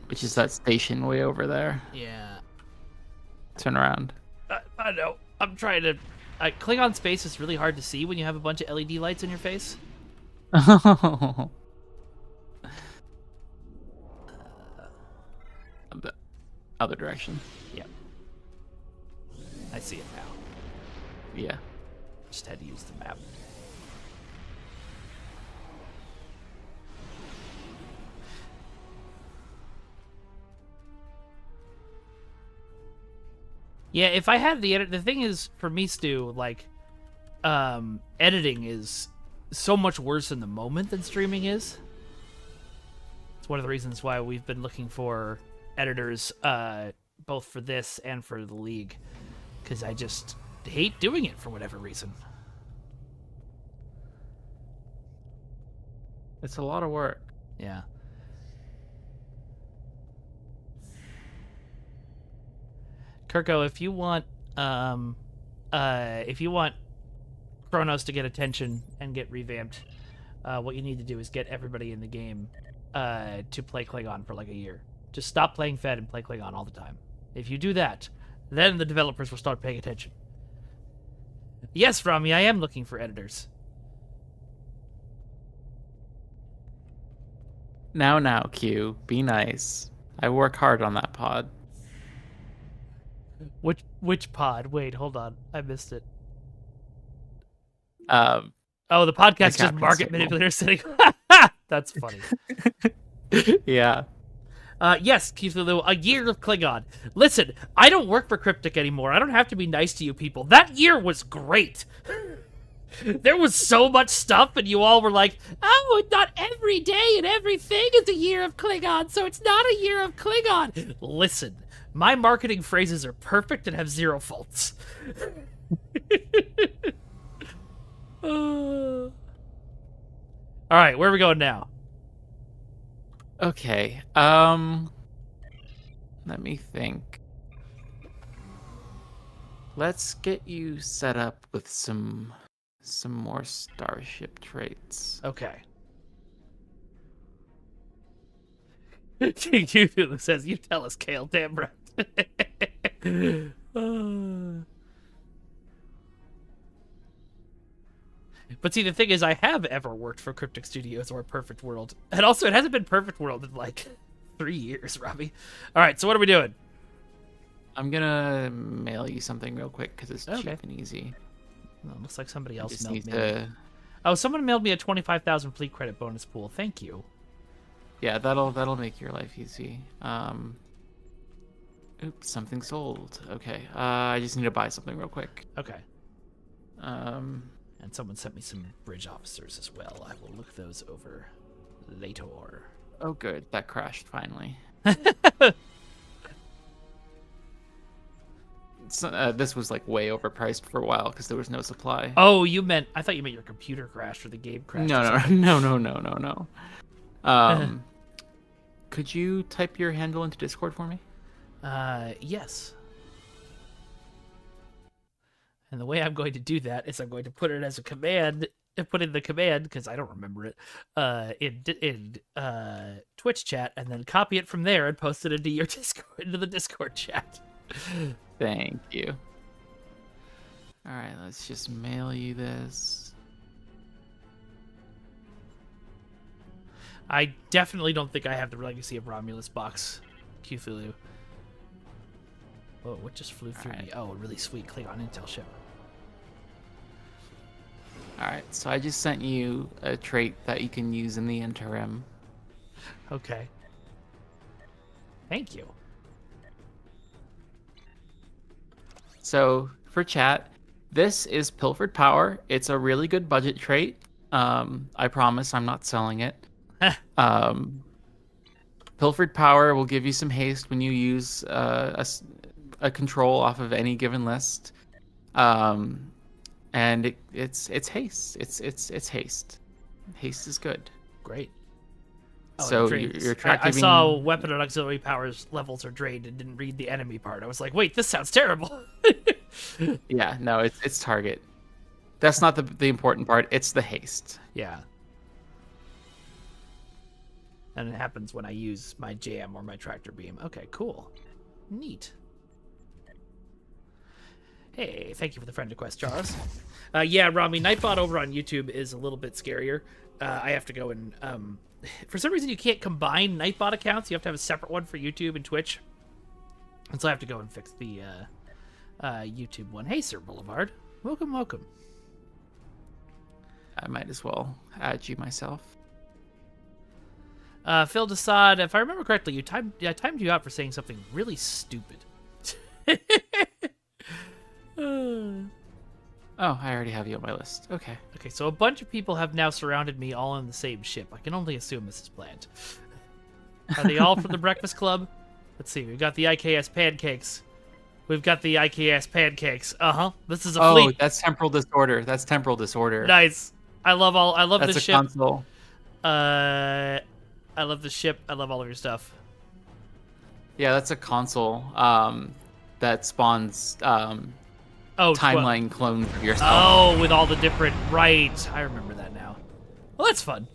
which is that station way over there. Yeah. Turn around. I know. I'm trying to. Klingon space is really hard to see when you have a bunch of LED lights in your face. The other direction. Yep. I see it now. Yeah. Just had to use the map. Yeah, if I had the thing is for me, Stu, like, editing is so much worse in the moment than streaming is. It's one of the reasons why we've been looking for editors, both for this and for the League, because I just hate doing it for whatever reason. It's a lot of work. Yeah. Kirko, if you want Kronos to get attention and get revamped, what you need to do is get everybody in the game to play Klingon for like a year. Just stop playing Fed and play Klingon all the time. If you do that, then the developers will start paying attention. Yes, Rami, I am looking for editors. Now, Q, be nice. I work hard on that pod. Which pod? Wait, hold on. I missed it. Oh, the podcast is just Captain market Signal. manipulator sitting. That's funny. Yeah. Yes, Keithlulu, a year of Klingon. Listen, I don't work for Cryptic anymore. I don't have to be nice to you people. That year was great. There was so much stuff, and you all were like, oh, not every day and everything is a year of Klingon, so it's not a year of Klingon. Listen, my marketing phrases are perfect and have zero faults. All right, where are we going now? Okay. Let me think. Let's get you set up with some more starship traits. Okay. Cthulhu says, you tell us, Kael, damn right. But see, the thing is, I have ever worked for Cryptic Studios or Perfect World. And also, it hasn't been Perfect World in, like, 3 years, Robbie. All right, so what are we doing? I'm gonna mail you something real quick because it's Okay. cheap and easy. Well, looks like somebody else Just mailed need me. to. Oh, someone mailed me a 25,000 fleet credit bonus pool. Thank you. Yeah, that'll make your life easy. Oops, something sold. Okay. I just need to buy something real quick. Okay. Um. And someone sent me some bridge officers as well. I will look those over later. Oh, good. That crashed finally. This was like way overpriced for a while because there was no supply. Oh, I thought you meant your computer crashed or the game crashed. or No. something. Could you type your handle into Discord for me? Yes. And the way I'm going to do that is I'm going to put it as a command, put in the command, because I don't remember it, in Twitch chat, and then copy it from there and post it into your Discord, into the Discord chat. Thank you. All right, let's just mail you this. I definitely don't think I have the Legacy of Romulus box, Cthulhu. Oh, what just flew through me? Oh, a really sweet Klingon intel ship. All right, so I just sent you a trait that you can use in the interim. Okay. Thank you. So for chat, this is Pilfered Power. It's a really good budget trait. I promise I'm not selling it. Pilfered Power will give you some haste when you use a control off of any given list. And it's haste. It's haste. Haste is good. Great. Oh, So it your drains. your tractor I beam. saw weapon and auxiliary powers levels are drained and didn't read the enemy part. I was like, wait, this sounds terrible. Yeah, no, it's target. That's not the important part. It's the haste. Yeah. And it happens when I use my jam or my tractor beam. Okay, cool. Neat. Hey, thank you for the friend request, Charles. Yeah, Rami, Nightbot over on YouTube is a little bit scarier. I have to go and... for some reason, you can't combine Nightbot accounts. You have to have a separate one for YouTube and Twitch. And so I have to go and fix the YouTube one. Hey, Sir Boulevard. Welcome, welcome. I might as well add you myself. Phil Desaad, if I remember correctly, I timed you out for saying something really stupid. Oh, I already have you on my list. Okay. Okay, so a bunch of people have now surrounded me all on the same ship. I can only assume this is planned. Are they all from the Breakfast Club? Let's see. We've got the IKS pancakes. We've got the IKS pancakes. Uh-huh. This is a Oh, fleet. that's temporal disorder. That's temporal disorder. Nice. I love That's this a ship. console. I love the ship. I love all of your stuff. Yeah, that's a console that spawns Oh, timeline clones of yourself. Oh, with all the different... Right. I remember that now. Well, that's fun.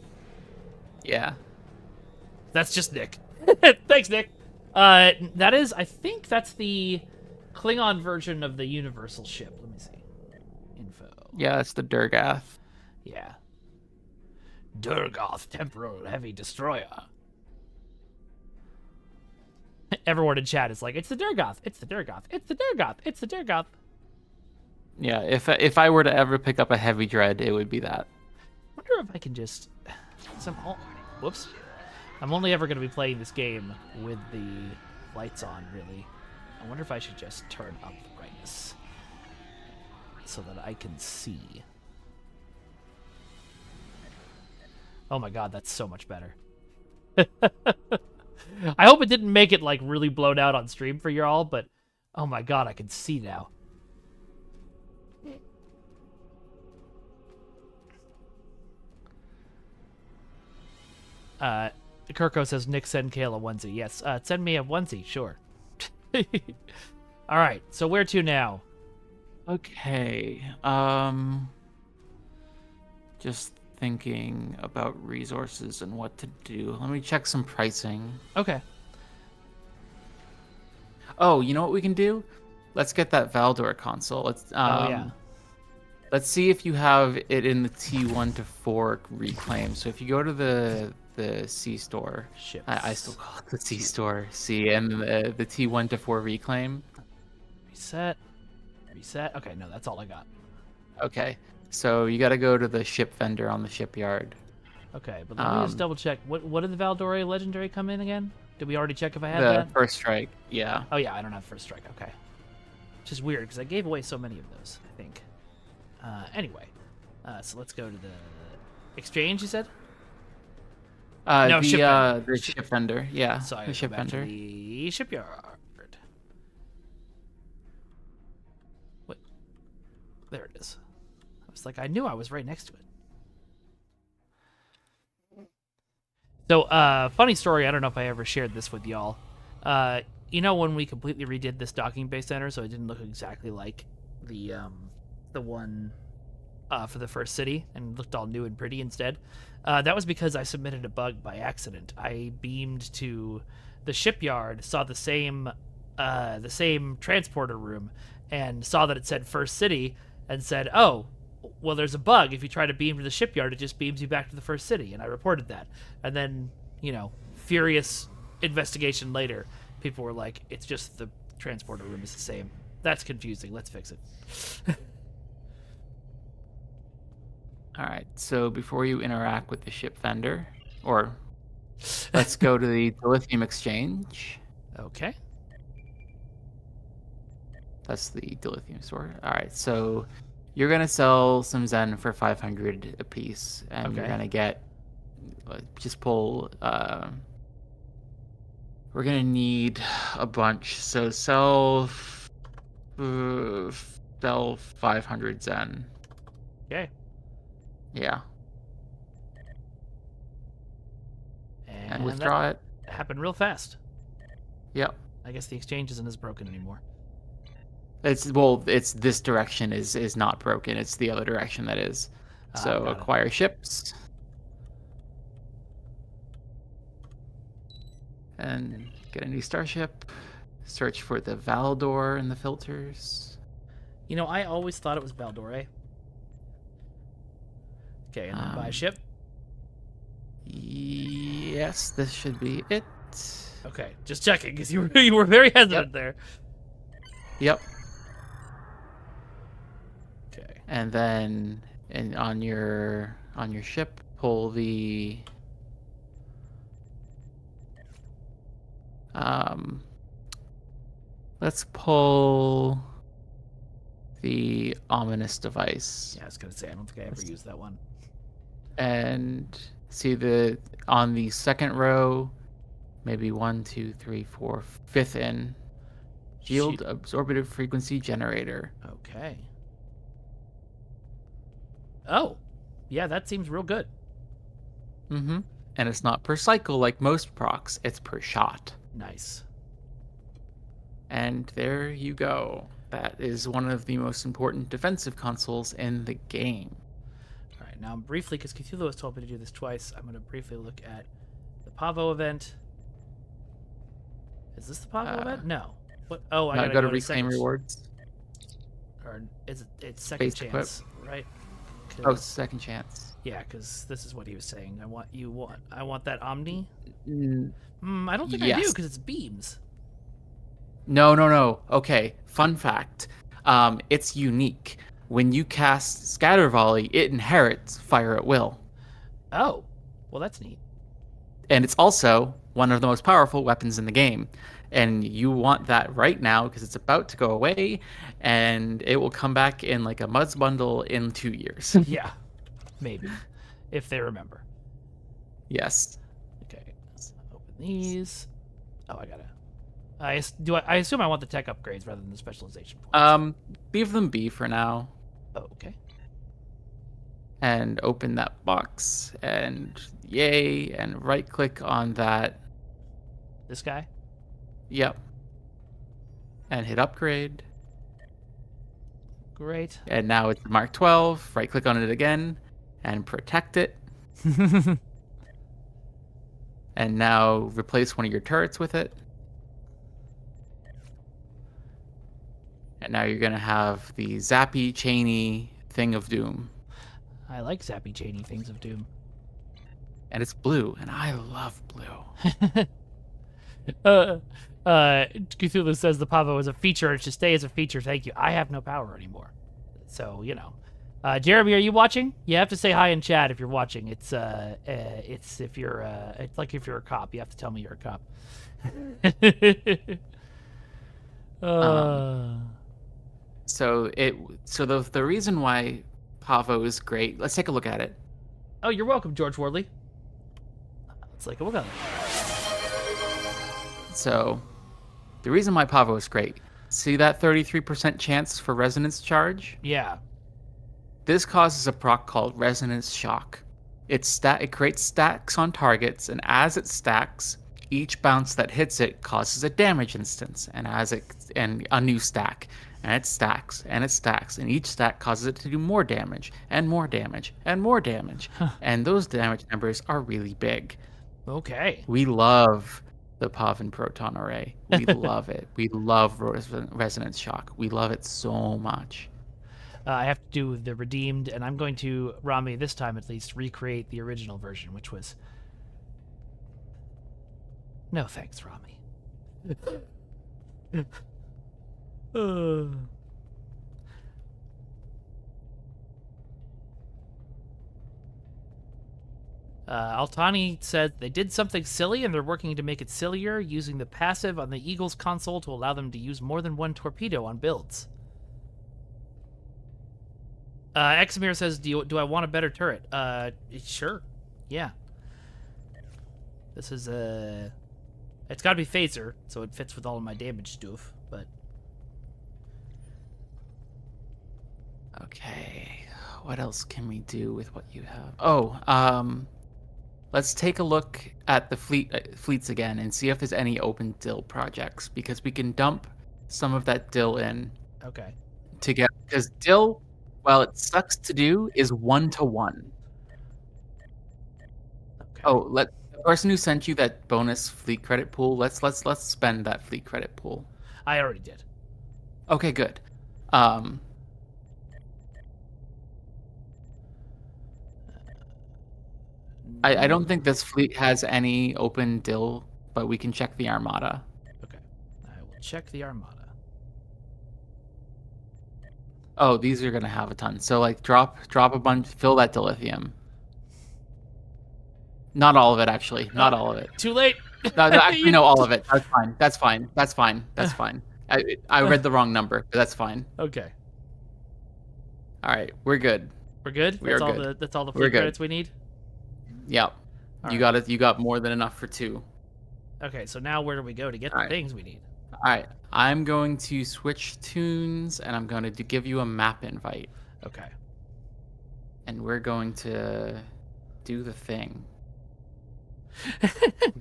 Yeah. That's just Nick. Thanks, Nick. That is... I think that's the Klingon version of the Universal ship. Let me see. Info. Yeah, that's the Durgath. Yeah. Durgoth Temporal Heavy Destroyer. Everyone in chat is like, it's the Durgoth. It's the Durgoth. It's the Durgoth. It's the Durgoth. Yeah, if I were to ever pick up a heavy dread, it would be that. Wonder if I can just... Whoops. I'm only ever going to be playing this game with the lights on, really. I wonder if I should just turn up the brightness so that I can see. Oh my god, that's so much better. I hope it didn't make it, like, really blown out on stream for y'all, but oh my god, I can see now. Kirko says, Nick, send Kael a onesie. Yes, send me a onesie, sure. All right, so where to now? Okay. Just thinking about resources and what to do. Let me check some pricing. Okay. Oh, you know what we can do? Let's get that Valdor console. Let's Oh, yeah. Let's see if you have it in the T1 to 4 reclaim. So if you go to the C store, Ships. I still call it the C store. C and the T1 to 4 reclaim. Reset. Reset. Okay, no, that's all I got. Okay, so you got to go to the ship vendor on the shipyard. Okay, but let me just double check. What did the Valdore Legendary come in again? Did we already check if I had The that? first strike, yeah. Oh, yeah, I don't have First Strike. Okay. Which is weird, because I gave away so many of those, I think. Anyway. So let's go to the exchange, you said? No, ship vendor. The ship vendor, yeah. So I the go ship back to vendor. the shipyard. What? There it is. I was like, I knew I was right next to it. So, funny story. I don't know if I ever shared this with y'all. You know when we completely redid this docking bay center, so it didn't look exactly like the one for the first city, and looked all new and pretty instead. That was because I submitted a bug by accident. I beamed to the shipyard, saw the same transporter room, and saw that it said First City, and said, "Oh, well, there's a bug. If you try to beam to the shipyard, it just beams you back to the First City." And I reported that. And then, furious investigation later, people were like, "It's just the transporter room is the same. That's confusing. Let's fix it." All right, so before you interact with the ship vendor, or let's go to the dilithium exchange. Okay. That's the dilithium store. All right, so you're gonna sell some Zen for 500 a piece, and you're Okay. gonna get just pull. We're gonna need a bunch, so sell 500 Zen. Okay. Yeah. and withdraw it. That happened real fast. Yep. I guess the exchange isn't as broken anymore. It's this direction is not broken. It's the other direction that is. So got it. acquire ships. And get a new starship. Search for the Valdor in the filters. You know, I always thought it was Valdore. Okay, and then buy a ship. Yes, this should be it. Okay, just checking because you were very hesitant there. Yep. Okay. And then on your ship, pull the let's pull the ominous device. Yeah, I was gonna say I don't think I ever used that one. And see on the second row, maybe 1, 2, 3, 4, fifth in. Shield absorptive frequency generator. Okay. Oh, yeah, that seems real good. Mm-hmm. And it's not per cycle like most procs, it's per shot. Nice. And there you go. That is one of the most important defensive consoles in the game. All right, now briefly, because Cthulhu has told me to do this twice, I'm going to briefly look at the Pavo event. Is this the Pavo event? No. What? Oh, I gotta go to to reclaim second, rewards. Or it's second Space chance, right? Oh, second chance. Yeah, because this is what he was saying. I want that Omni. Mm, I don't think I do yes. because it's beams. No. Okay, fun fact. It's unique. When you cast Scatter Volley, it inherits Fire at Will. Oh, well, that's neat. And it's also one of the most powerful weapons in the game. And you want that right now because it's about to go away, and it will come back in like a Muds bundle in 2 years. Yeah, maybe, if they remember. Yes. Okay, let's open these. Oh, I gotta. I assume I want the tech upgrades rather than the specialization points. Leave them be for now. Oh, okay. And open that box, and yay, and right click on that. This guy. Yep. And hit upgrade. Great. And now it's Mark 12. Right click on it again and protect it. And now replace one of your turrets with it. And now you're going to have the zappy, chainy Thing of Doom. I like zappy, chainy Things of Doom. And it's blue, and I love blue. Cthulhu says the Pavo is a feature. It should stay as a feature. Thank you. I have no power anymore. So, you know. Jeremy, are you watching? You have to say hi in chat if you're watching. It's if you're it's like if you're a cop. You have to tell me you're a cop. So the reason why Pavo is great. Let's take a look at it. Oh, you're welcome, George Wardley. Let's take a look at it. So, the reason why Pavo is great. See that 33% chance for resonance charge? Yeah. This causes a proc called Resonance Shock. It creates stacks on targets, and as it stacks, each bounce that hits it causes a damage instance, and a new stack, and it stacks, and it stacks, and each stack causes it to do more damage, and more damage, and more damage, and those damage numbers are really big. Okay. We love the Pavin Proton Array. We love it. We love Resonance Shock. We love it so much. I have to do the redeemed, and I'm going to, Rami, this time at least, recreate the original version, which was... No thanks, Rami. Altani said they did something silly and they're working to make it sillier, using the passive on the Eagles console to allow them to use more than one torpedo on builds. Examir says, do I want a better turret? Sure. Yeah. This is it's got to be phaser, so it fits with all of my damage stuff, but... Okay, what else can we do with what you have? Oh, let's take a look at the fleets again and see if there's any open dill projects, because we can dump some of that dill in Okay. to get, because dill, while it sucks to do, is 1-to-1. Okay. Oh, the person who sent you that bonus fleet credit pool, let's spend that fleet credit pool. I already did. Okay, good. Um, I don't think this fleet has any open dill, but we can check the armada. Okay. I will check the armada. Oh, these are gonna have a ton. So like drop a bunch, fill that dilithium. Not all of it, actually. Not all of it. Too late. No, actually, no, all of it. That's fine. That's fine. That's fine. That's fine. I read the wrong number, but that's fine. Okay. All right, we're good. We're good. We are all good. That's all the We're fleet good. credits we need. Yep. All You right. got it. You got more than enough for 2. Okay, so now where do we go to get the All right. things we need? All right. I'm going to switch tunes, and I'm going to give you a map invite, Okay. and we're going to do the thing.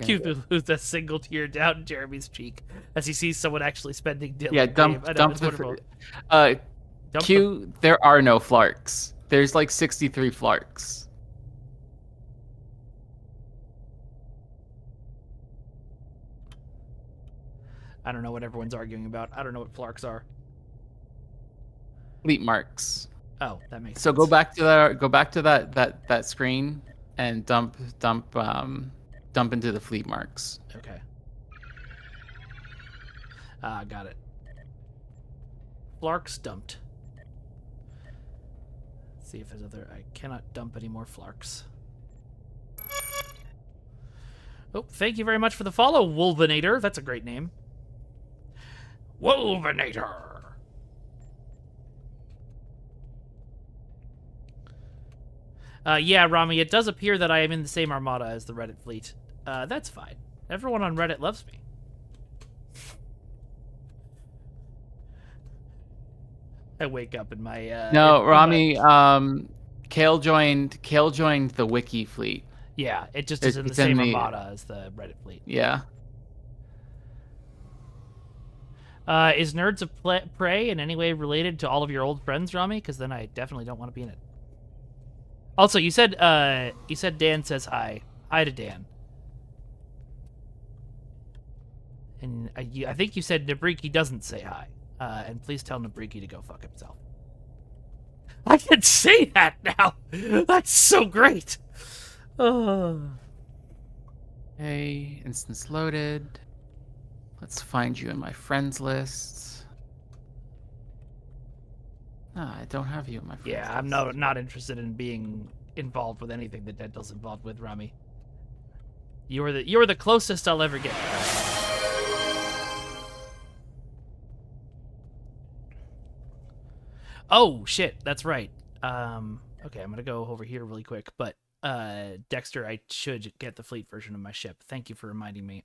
Cupid loses a single tear down Jeremy's cheek as he sees someone actually spending dill. Yeah, in game. I know, dump it's the. wonderful. Uh, Dump Q. There are no flarks. There's like 63 flarks. I don't know what everyone's arguing about. I don't know what flarks are. Fleet marks. Oh, that makes So sense. go back to that screen and dump into the fleet marks. Okay. Got it. Flarks dumped. Let's see if there's other. I cannot dump any more flarks. Oh, thank you very much for the follow, Wolvenator. That's a great name. Wolvenator. Yeah, Rami, it does appear that I am in the same armada as the Reddit fleet. That's fine. Everyone on Reddit loves me. I wake up in my No, Rami. Kael joined the Wiki fleet. Yeah, it just is in the It's in same the- armada as the Reddit fleet. Yeah. Is Nerds of Prey in any way related to all of your old friends, Rami? Because then I definitely don't want to be in it. Also, you said Dan says hi. Hi to Dan. And I think you said Nabriki doesn't say hi. And please tell Nabriki to go fuck himself. I can say that now. That's so great. Hey, instance loaded. Let's find you in my friends list. Ah, I don't have you in my friends Yeah, I'm list. not interested in being involved with anything that Dental's involved with, Rami. You're the closest I'll ever get. Oh shit, that's right. Okay, I'm gonna go over here really quick, but Dexter, I should get the fleet version of my ship. Thank you for reminding me.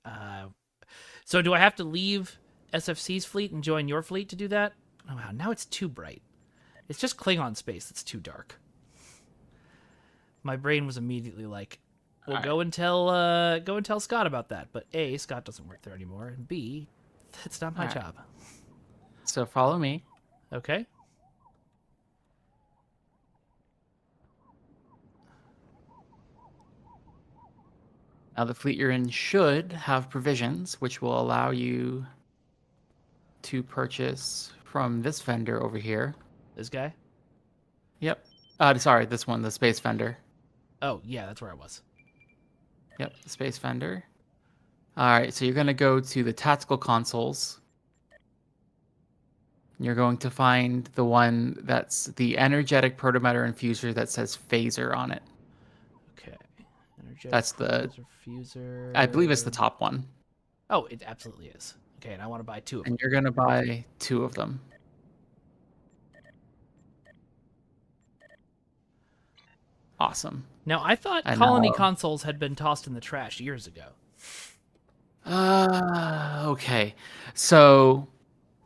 So do I have to leave SFC's fleet and join your fleet to do that? Oh wow, now it's too bright. It's just Klingon space that's too dark. My brain was immediately like, "Well, All go and tell Scott about that." But A, Scott doesn't work there anymore, and B, that's not my All right. job. So follow me. Okay. Now the fleet you're in should have provisions, which will allow you to purchase from this vendor over here. This guy? Yep. Sorry, this one, the space vendor. Oh, yeah, that's where I was. Yep, the space vendor. All right, so you're going to go to the tactical consoles. You're going to find the one that's the energetic protomatter infuser that says phaser on it. Okay. Energetic That's the- fuser. I believe it's the top one. Oh, it absolutely is. Okay, and I want to buy 2 of them. And you're going to buy 2 of them. Awesome. Now, I thought I colony know. consoles had been tossed in the trash years ago. Okay. So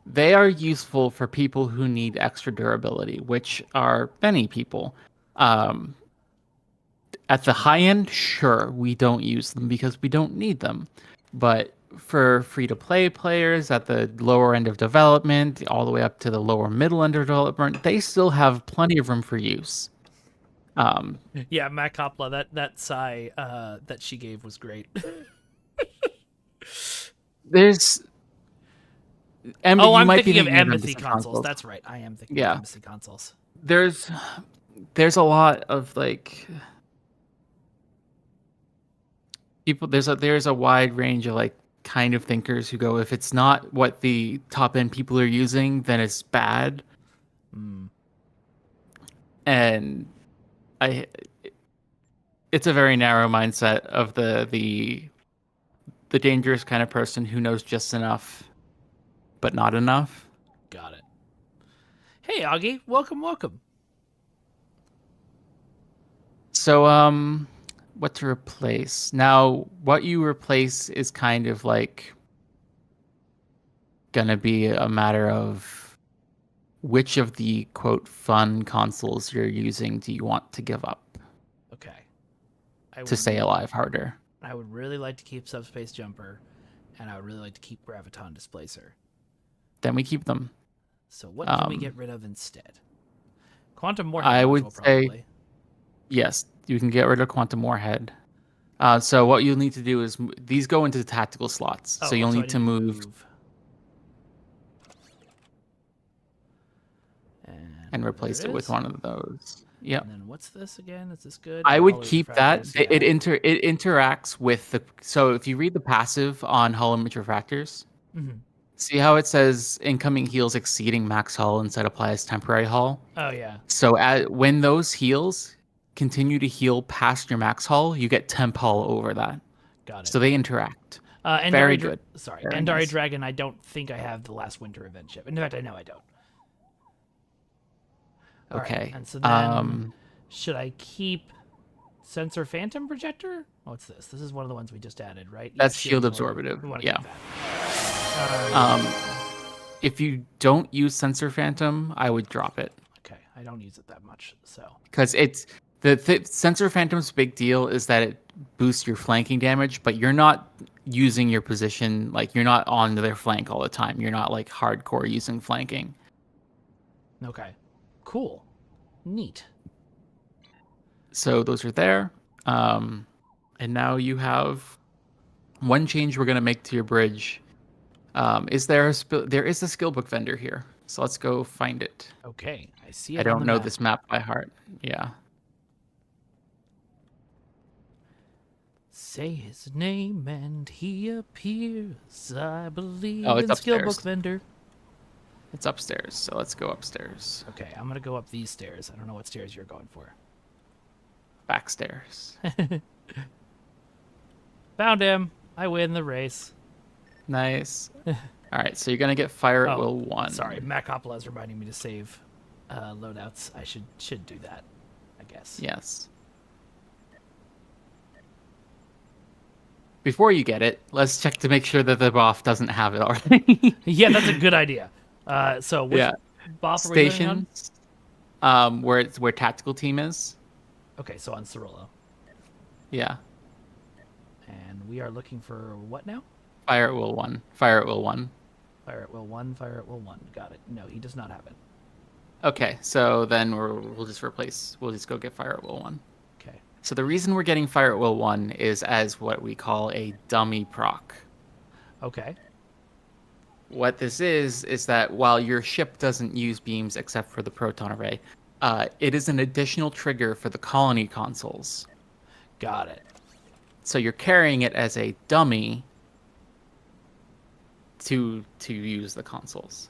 they are useful for people who need extra durability, which are many people. As At the high end, sure, we don't use them because we don't need them. But for free-to-play players at the lower end of development, all the way up to the lower middle end of development, they still have plenty of room for use. Yeah, Matt Coppola, that sigh that she gave was great. There's I'm you might be thinking of thinking Embassy consoles. That's right. I am thinking of Yeah. Embassy consoles. There's a lot of like people. There's a wide range of like kind of thinkers who go, if it's not what the top end people are using, then it's bad. And it's a very narrow mindset of the dangerous kind of person who knows just enough, but not enough. Got it. Hey, Augie, welcome. So, what to replace? Now, what you replace is kind of like gonna be a matter of which of the quote fun consoles you're using do you want to give up Okay. to stay alive harder? I would really like to keep Subspace Jumper, and I would really like to keep Graviton Displacer. Then we keep them. So what can we get rid of instead? Quantum Warhead I would module, say- probably. Yes, you can get rid of Quantum Warhead. So what you'll need to do is these go into the tactical slots. So you'll I need to move and replace there it with is. one of those. Yep. And then what's this again? Is this good? I would Hollow keep that. Refractors? It Yeah. it interacts with the. So if you read the passive on Hollow Image Refractors, Mhm. see how it says incoming heals exceeding max hull instead applies temporary hull. Oh yeah. So when those heals continue to heal past your max hull, you get temp hull over that. Got it. So they interact. Endari very good. Sorry, Very Endari nice. Dragon. I don't think I have the last winter event ship. In fact, I know I don't. All right, Okay. and so then should I keep Sensor Phantom Projector? What's this? This is one of the ones we just added, right? Yeah, That's shield absorptive. We want to Yeah. keep that. If you don't use Sensor Phantom, I would drop it. Okay, I don't use it that much, so. Because it's the Sensor Phantom's big deal is that it boosts your flanking damage, but you're not using your position, like you're not on their flank all the time. You're not like hardcore using flanking. Okay, cool, neat. So those are there. And now you have one change we're going to make to your bridge. There is a skill book vendor here. So let's go find it. Okay, I see it. I on don't the know map. this map by heart. Yeah. Say his name and he appears. I believe Oh, it's in skill upstairs. book vendor. It's upstairs. So let's go upstairs. Okay, I'm gonna go up these stairs. I don't know what stairs you're going for. Backstairs. Found him. I win the race. Nice. All right, so you're gonna get fire at will 1. Sorry, Matt Coppola is reminding me to save loadouts. I should do that, I guess. Yes. Before you get it, let's check to make sure that the BOF doesn't have it already. Yeah, that's a good idea. So which Yeah. boss are we going on? Stations, where tactical team is. Okay, so on Cirillo. Yeah. And we are looking for what now? Fire at will 1. Fire at will 1. Fire at will 1, fire at will 1. Got it. No, he does not have it. Okay, so then we'll just go get fire at will 1. Okay. So the reason we're getting fire at will 1 is as what we call a dummy proc. Okay. What this is that while your ship doesn't use beams except for the proton array, it is an additional trigger for the colony consoles. Got it. So you're carrying it as a dummy to use the consoles.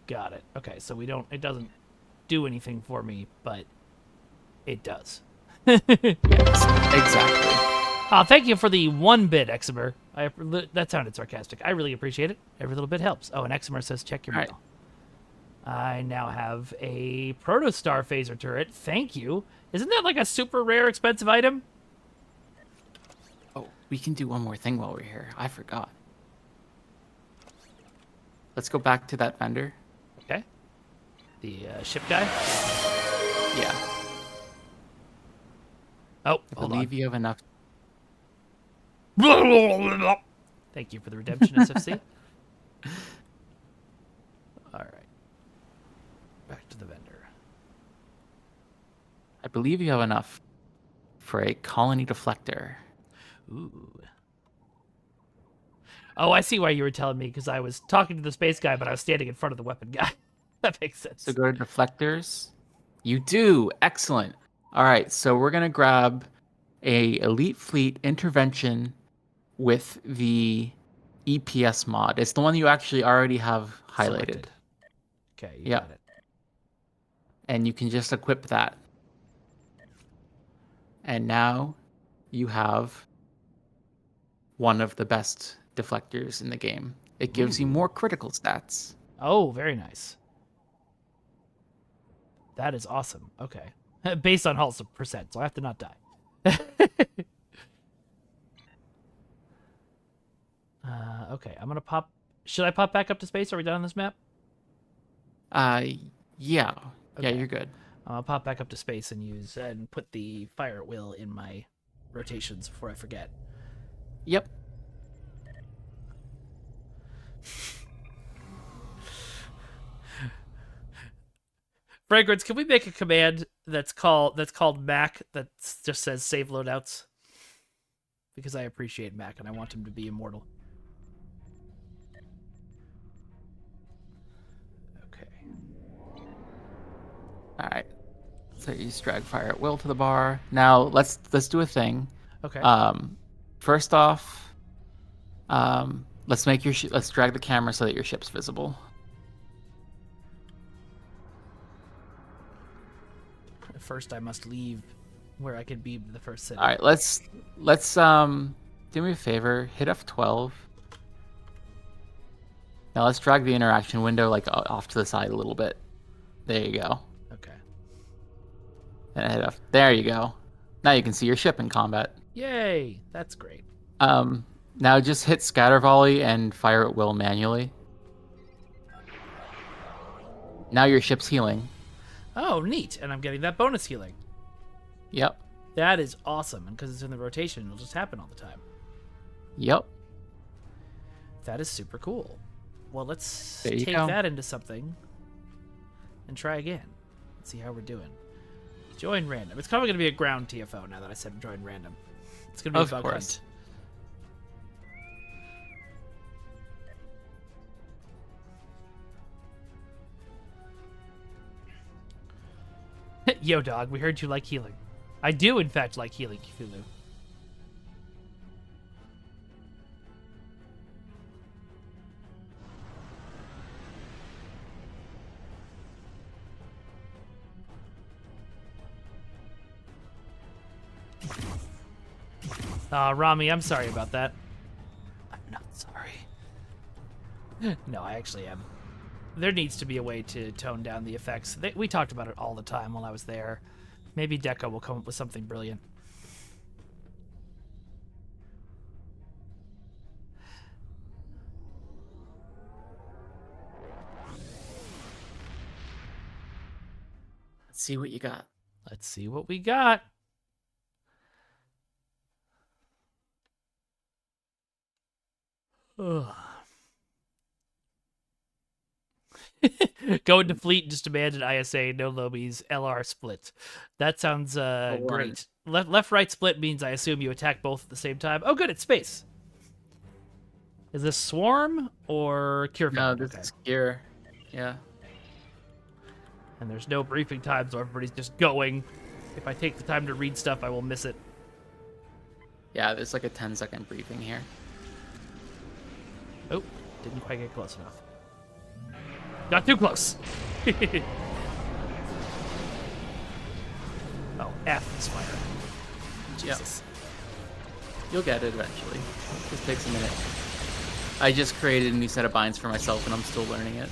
Got it. Okay, so it doesn't do anything for me, but it does. Yes, exactly. Thank you for the 1-bit, Eximer. That sounded sarcastic. I really appreciate it. Every little bit helps. Oh, and Eximer says check your All mail. I now have a Protostar phaser turret. Thank you. Isn't that like a super rare, expensive item? Oh, we can do one more thing while we're here. I forgot. Let's go back to that vendor. Okay. The ship guy. Yeah. Oh, I hold believe on. you have enough. Thank you for the redemption, SFC. All right. Back to the vendor. I believe you have enough for a colony deflector. Ooh. Oh, I see why you were telling me, because I was talking to the space guy, but I was standing in front of the weapon guy. That makes sense. So go to deflectors. You do. Excellent. All right. So we're going to grab a Elite Fleet intervention with the EPS mod. It's the one you actually already have highlighted. Selected. Okay, you got it. And you can just equip that. And now you have one of the best deflectors in the game. It gives you more critical stats. Oh, very nice. That is awesome. Okay. Based on Hull's percent, so I have to not die. Okay, I'm gonna pop. Should I pop back up to space? Are we done on this map? Yeah. Okay. Yeah, you're good. I'll pop back up to space and use and put the fire at will in my rotations before I forget. Yep. Fragrance, can we make a command that's called Mac that just says save loadouts? Because I appreciate Mac and I want him to be immortal. Okay. All right. So you just drag fire at will to the bar. Now let's do a thing. Okay. First off, let's make your let's drag the camera so that your ship's visible. First, I must leave where I can be the first city. All right. Let's do me a favor. Hit F12. Now let's drag the interaction window like off to the side a little bit. There you go. Okay. And hit F. There you go. Now you can see your ship in combat. Yay! That's great. Now just hit scatter volley and fire at will manually. Now your ship's healing. Oh, neat. And I'm getting that bonus healing. Yep. That is awesome. And because it's in the rotation, it'll just happen all the time. Yep. That is super cool. Well, let's There you take go. that into something and try again. Let's see how we're doing. Join random. It's probably going to be a ground TFO now that I said join random. It's going to be Of a bug course. hunt. Yo, dog, we heard you like healing. I do, in fact, like healing, Cthulhu. Rami, I'm sorry about that. I'm not sorry. No, I actually am. There needs to be a way to tone down the effects. We talked about it all the time while I was there. Maybe Deco will come up with something brilliant. Let's see what you got. Let's see what we got. Ugh. Go into fleet and just abandon ISA, no lobies, LR split. That sounds great. Left right split means I assume you attack both at the same time. Oh good, it's space. Is this swarm or cure? No, this is gear. Yeah. And there's no briefing time, so everybody's just going. If I take the time to read stuff, I will miss it. Yeah, there's like a 10-second briefing here. Oh, didn't quite get close enough. Not too close. Oh, F is fire. Jesus. You'll get it eventually. Just takes a minute. I just created a new set of binds for myself and I'm still learning it.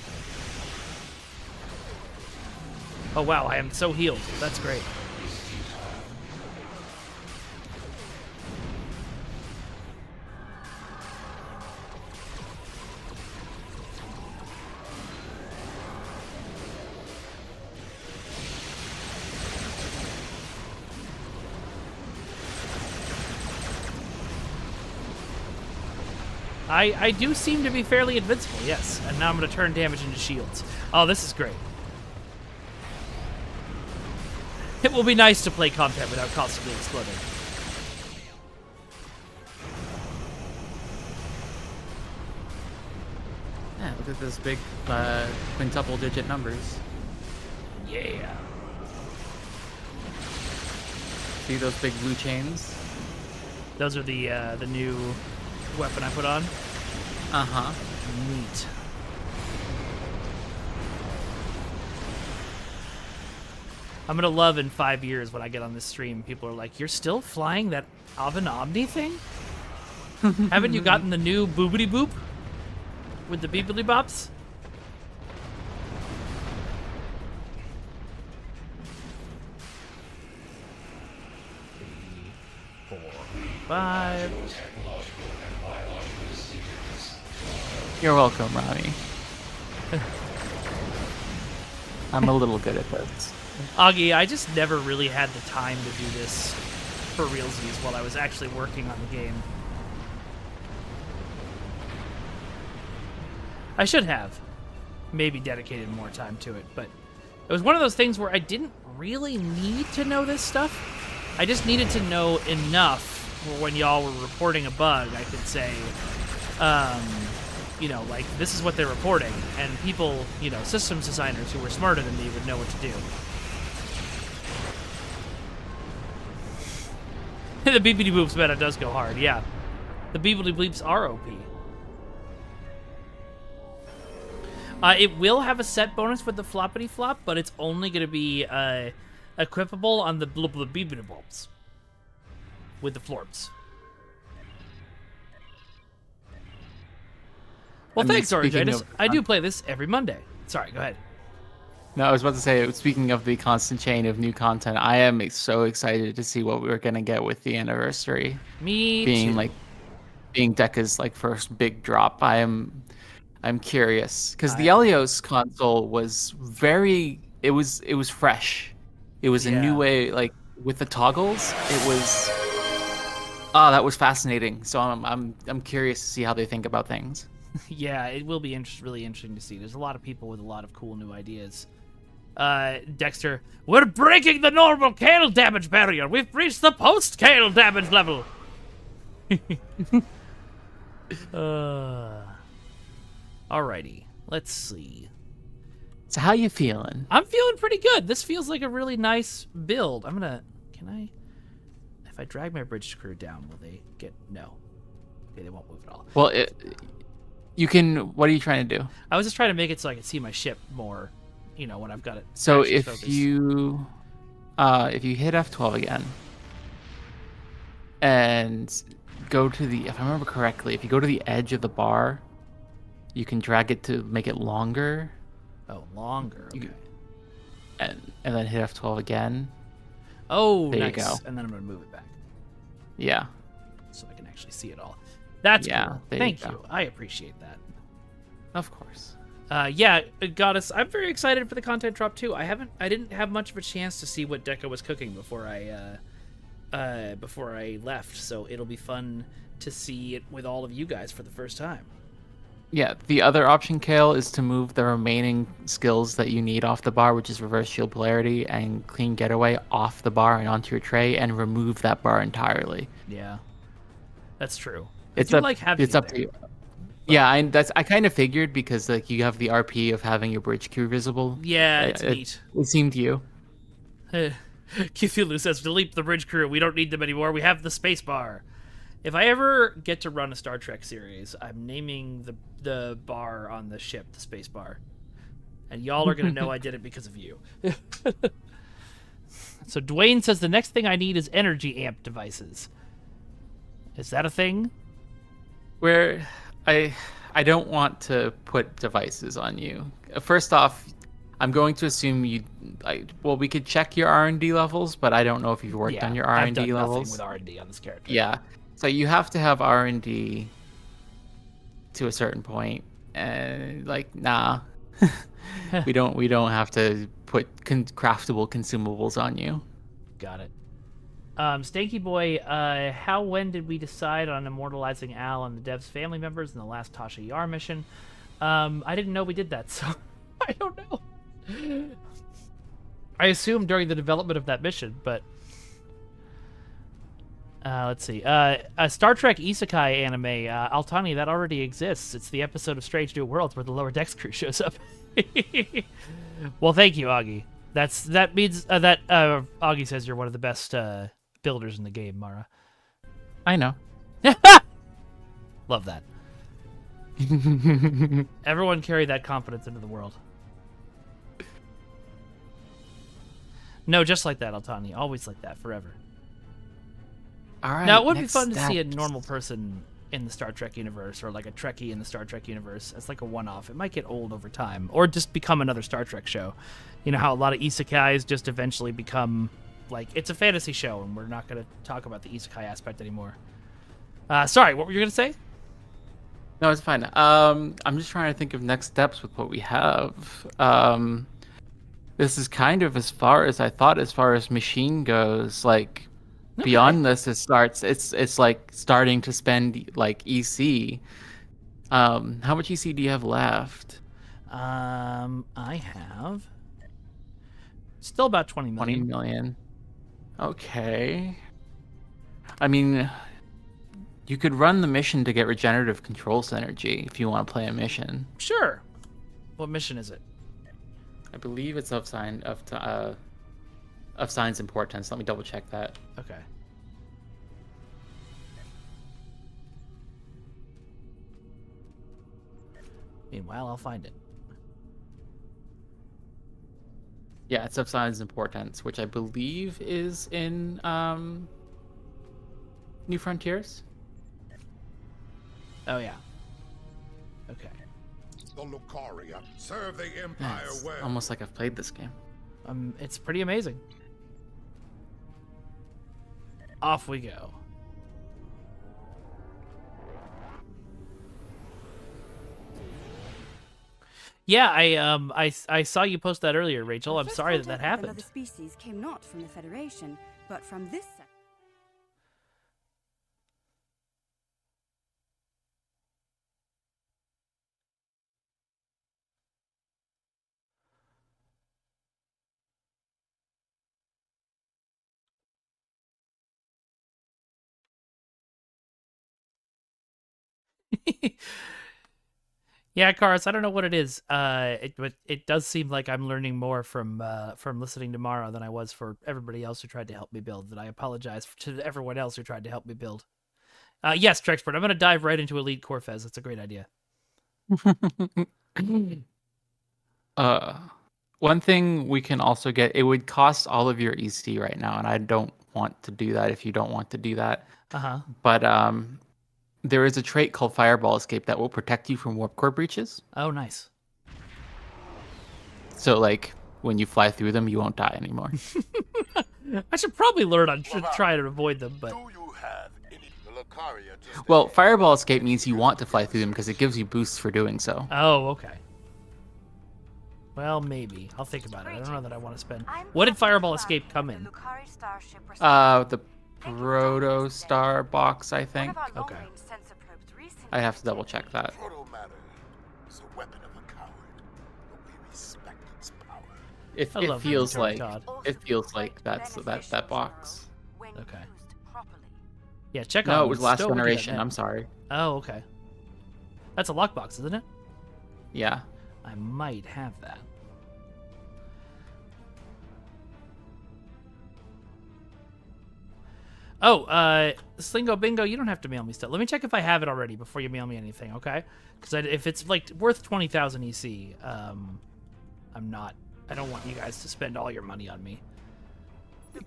Oh wow, I am so healed. That's great. I do seem to be fairly invincible, yes. And now I'm going to turn damage into shields. Oh, this is great. It will be nice to play content without constantly exploding. Yeah, look at those big quintuple digit numbers. Yeah. See those big blue chains? Those are the new weapon I put on. Uh-huh. Neat. I'm gonna love in 5 years when I get on this stream, people are like, "You're still flying that Oven Omni thing? Haven't you gotten the new boobity boop with the beepity bops?" Three, 4, 5. You're welcome, Rami. I'm a little good at this. Augie, I just never really had the time to do this for realsies while I was actually working on the game. I should have maybe dedicated more time to it, but it was one of those things where I didn't really need to know this stuff. I just needed to know enough for when y'all were reporting a bug, I could say, you know, like, this is what they're reporting, and people, you know, systems designers who were smarter than me would know what to do. The beepity boops meta does go hard, yeah. The beepity bleeps are OP. It will have a set bonus with the floppity flop, but it's only going to be equipable on the beepity bulbs with the florps. Well, thanks, Orange. I do play this every Monday. Sorry, go ahead. No, I was about to say, speaking of the constant chain of new content, I am so excited to see what we're gonna get with the anniversary. Me being too. like being Deca's like first big drop. I'm curious because the Elios console was it was fresh. It was a new way, like with the toggles. It was that was fascinating. So I'm curious to see how they think about things. Yeah, it will be really interesting to see. There's a lot of people with a lot of cool new ideas. Dexter, we're breaking the normal Kael damage barrier. We've reached the post-Kael damage level. Alrighty, let's see. So how you feeling? I'm feeling pretty good. This feels like a really nice build. If I drag my bridge crew down, will they get, no. Okay, they won't move at all. Well, you can, what are you trying to do? I was just trying to make it so I could see my ship more, you know, when I've got it. So if focused. you hit F12 again and go to the, if I remember correctly, if you go to the edge of the bar, you can drag it to make it longer. Oh, longer. Okay. And then hit F12 again. Oh, there nice. You go. And then I'm going to move it back. Yeah. So I can actually see it all. That's cool. Thank you. I appreciate that. Of course. Yeah, Goddess, I'm very excited for the content drop too. I didn't have much of a chance to see what Deca was cooking before I left, so it'll be fun to see it with all of you guys for the first time. Yeah, the other option, Kael, is to move the remaining skills that you need off the bar, which is reverse shield polarity and clean getaway, off the bar and onto your tray, and remove that bar entirely. Yeah, that's true. It's up to you. Yeah, I kind of figured because like you have the RP of having your bridge crew visible. Yeah, it's neat. It seemed to you. Cthulhu says, delete the bridge crew. We don't need them anymore. We have the space bar. If I ever get to run a Star Trek series, I'm naming the bar on the ship the space bar. And y'all are going to know I did it because of you. So Dwayne says, the next thing I need is energy amp devices. Is that a thing? Where I don't want to put devices on you. First off, I'm going to assume we could check your R&D levels, but I don't know if you've worked on your R&D I've done levels. nothing with R&D on this character. Yeah. So you have to have R&D to a certain point, and nah, we don't have to put craftable consumables on you. Got it. Stanky Boy, when did we decide on immortalizing Al and the dev's family members in the last Tasha Yar mission? I didn't know we did that, so I don't know. I assumed during the development of that mission, but let's see. A Star Trek Isekai anime, Altani, that already exists. It's the episode of Strange New Worlds where the Lower Decks crew shows up. Well, thank you, Augie. That means that Augie says you're one of the best builders in the game, Mara. I know. Love that. Everyone carry that confidence into the world. No, just like that, Altani. Always like that, forever. All right. Now, it would be fun to see a normal person in the Star Trek universe, or like a Trekkie in the Star Trek universe, as like a one-off. It might get old over time, or just become another Star Trek show. You know how a lot of isekais just eventually become, like, it's a fantasy show, and we're not going to talk about the isekai aspect anymore. Sorry, what were you going to say? No, it's fine. I'm just trying to think of next steps with what we have. This is kind of as far as I thought as far as machine goes. Like, beyond this, it's like starting to spend like EC. How much EC do you have left? I have still about 20 million. 20 million. Okay. I mean, you could run the mission to get regenerative control synergy if you want to play a mission. Sure. What mission is it? I believe it's of sign's importance. Let me double check that. Okay. Meanwhile, I'll find it. Yeah, it's of sign's importance, which I believe is in New Frontiers. Oh yeah. Okay. The Lucaria serve the Empire It's well. almost like I've played this game. It's pretty amazing. Off we go. Yeah, I saw you post that earlier, Rachel. I'm sorry that happened. Another species came not from the Federation, but from this. Yeah, Karis, I don't know what it is. But it does seem like I'm learning more from listening to Mara than I was for everybody else who tried to help me build. And I apologize to everyone else who tried to help me build. Yes, Trexpert, I'm going to dive right into Elite Corfez. That's a great idea. One thing we can also get, it would cost all of your EC right now, and I don't want to do that if you don't want to do that. But there is a trait called Fireball Escape that will protect you from warp core breaches. Oh, nice. So, like, when you fly through them, you won't die anymore. I should probably learn on try to avoid them, but... Do you have any Lucaria just Well, Fireball Escape means you want to fly through them because it gives you boosts for doing so. Oh, okay. Well, maybe. I'll think about it. I don't know that I want to spend... What did Fireball Escape come in? The Proto-Star box, I think. Okay. I have to double check that. Proto matter is a weapon of a coward, but we respect its power. It love feels Mr. like Todd. that's that box. Okay. Yeah, check No, on it was last still looking at generation. that. I'm sorry. Oh, okay. That's a lockbox, isn't it? Yeah. I might have that. Oh, Slingo Bingo, you don't have to mail me stuff. Let me check if I have it already before you mail me anything, okay? Because if it's like worth 20,000 EC, I don't want you guys to spend all your money on me.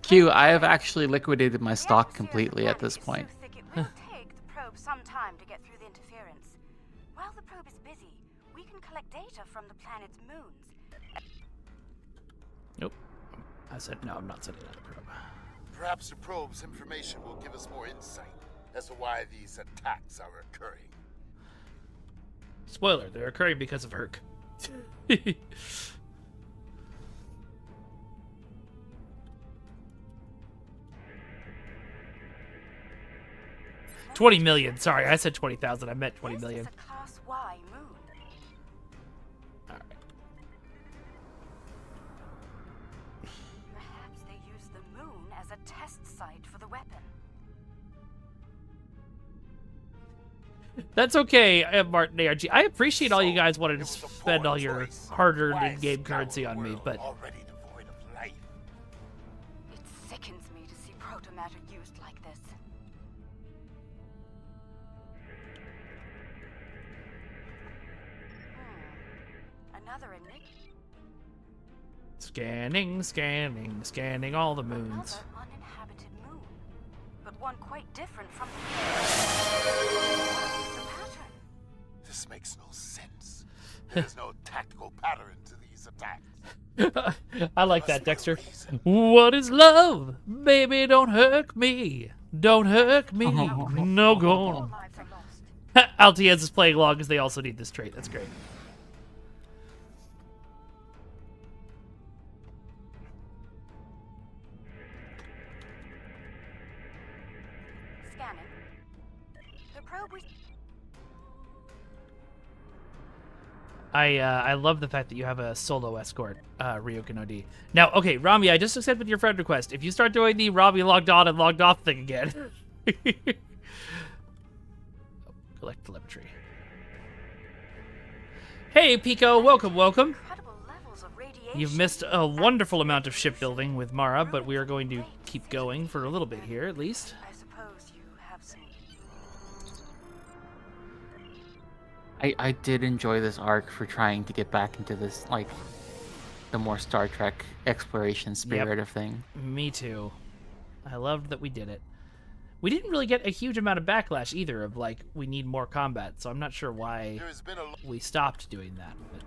Q, I have actually liquidated my stock completely at this point. It will take the probe some time to get through the interference. While the probe is busy, we can collect data from the planet's moons. Nope. I said no, I'm not sending out a probe. Perhaps the probe's information will give us more insight as to why these attacks are occurring. Spoiler, they're occurring because of Herc. 20 million. Sorry, I said 20,000. I meant 20 million. This is a Class Y moon. All right. Perhaps they use the moon as a test site for the weapon. That's okay, Martin ARG. I appreciate all you guys wanted to spend all your hard-earned in-game currency on me, but Already devoid of life. It sickens me to see protomatter used like this. Another enigma. scanning all the moons. Another uninhabited moon, but one quite different from the pattern. This makes no sense. There's no tactical pattern to these attacks. I like that, Dexter. What is love? Baby, don't hurt me. Don't hurt me. No All go. lives are lost. Altiez is playing along because they also need this trait. That's great. Scanning. The probe was... I love the fact that you have a solo escort, Ryokan OD. Now, okay, Rami, I just accepted your friend request. If you start doing the Rami logged on and logged off thing again. Collect telemetry. Hey, Pico, welcome. incredible levels of radiation. You've missed a wonderful amount of shipbuilding with Mara, but we are going to keep going for a little bit here, at least. I suppose you have some... I did enjoy this arc for trying to get back into this, like, the more Star Trek exploration spirit of thing. Me too. I loved that we did it. We didn't really get a huge amount of backlash either of, like, we need more combat, so I'm not sure why There's been a we stopped doing that. But...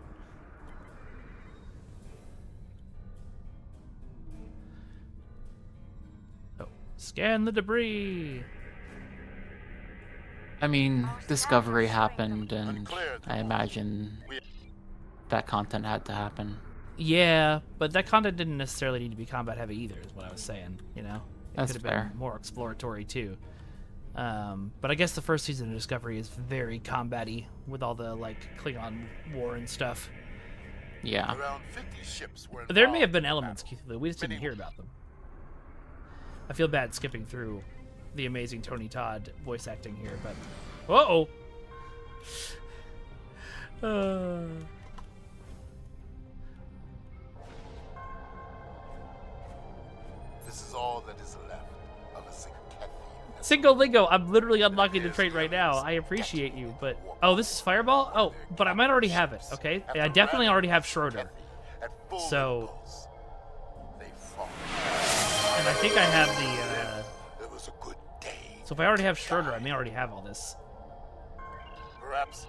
Oh, scan the debris! I mean, Discovery happened, and I imagine that content had to happen. Yeah, but that content didn't necessarily need to be combat heavy either, is what I was saying, you know? It That's could have fair. been more exploratory too. But I guess the first season of Discovery is very combat-y with all the, like, Klingon war and stuff. Yeah. around 50 ships were But there may involved have been in the elements, battle. Keith, we just didn't hear about them. I feel bad skipping through the amazing Tony Todd voice acting here, but... Uh-oh! This is all that is left of a Sincathian. Single Lingo, I'm literally unlocking the trait right now. I appreciate you, but... Oh, this is Fireball? Oh, but I might already have it, okay? I definitely already have Schroeder. At full So- impulse, they fought. And I think I have the, It was a good day. So if I already have Schroeder, I may already have all this. Perhaps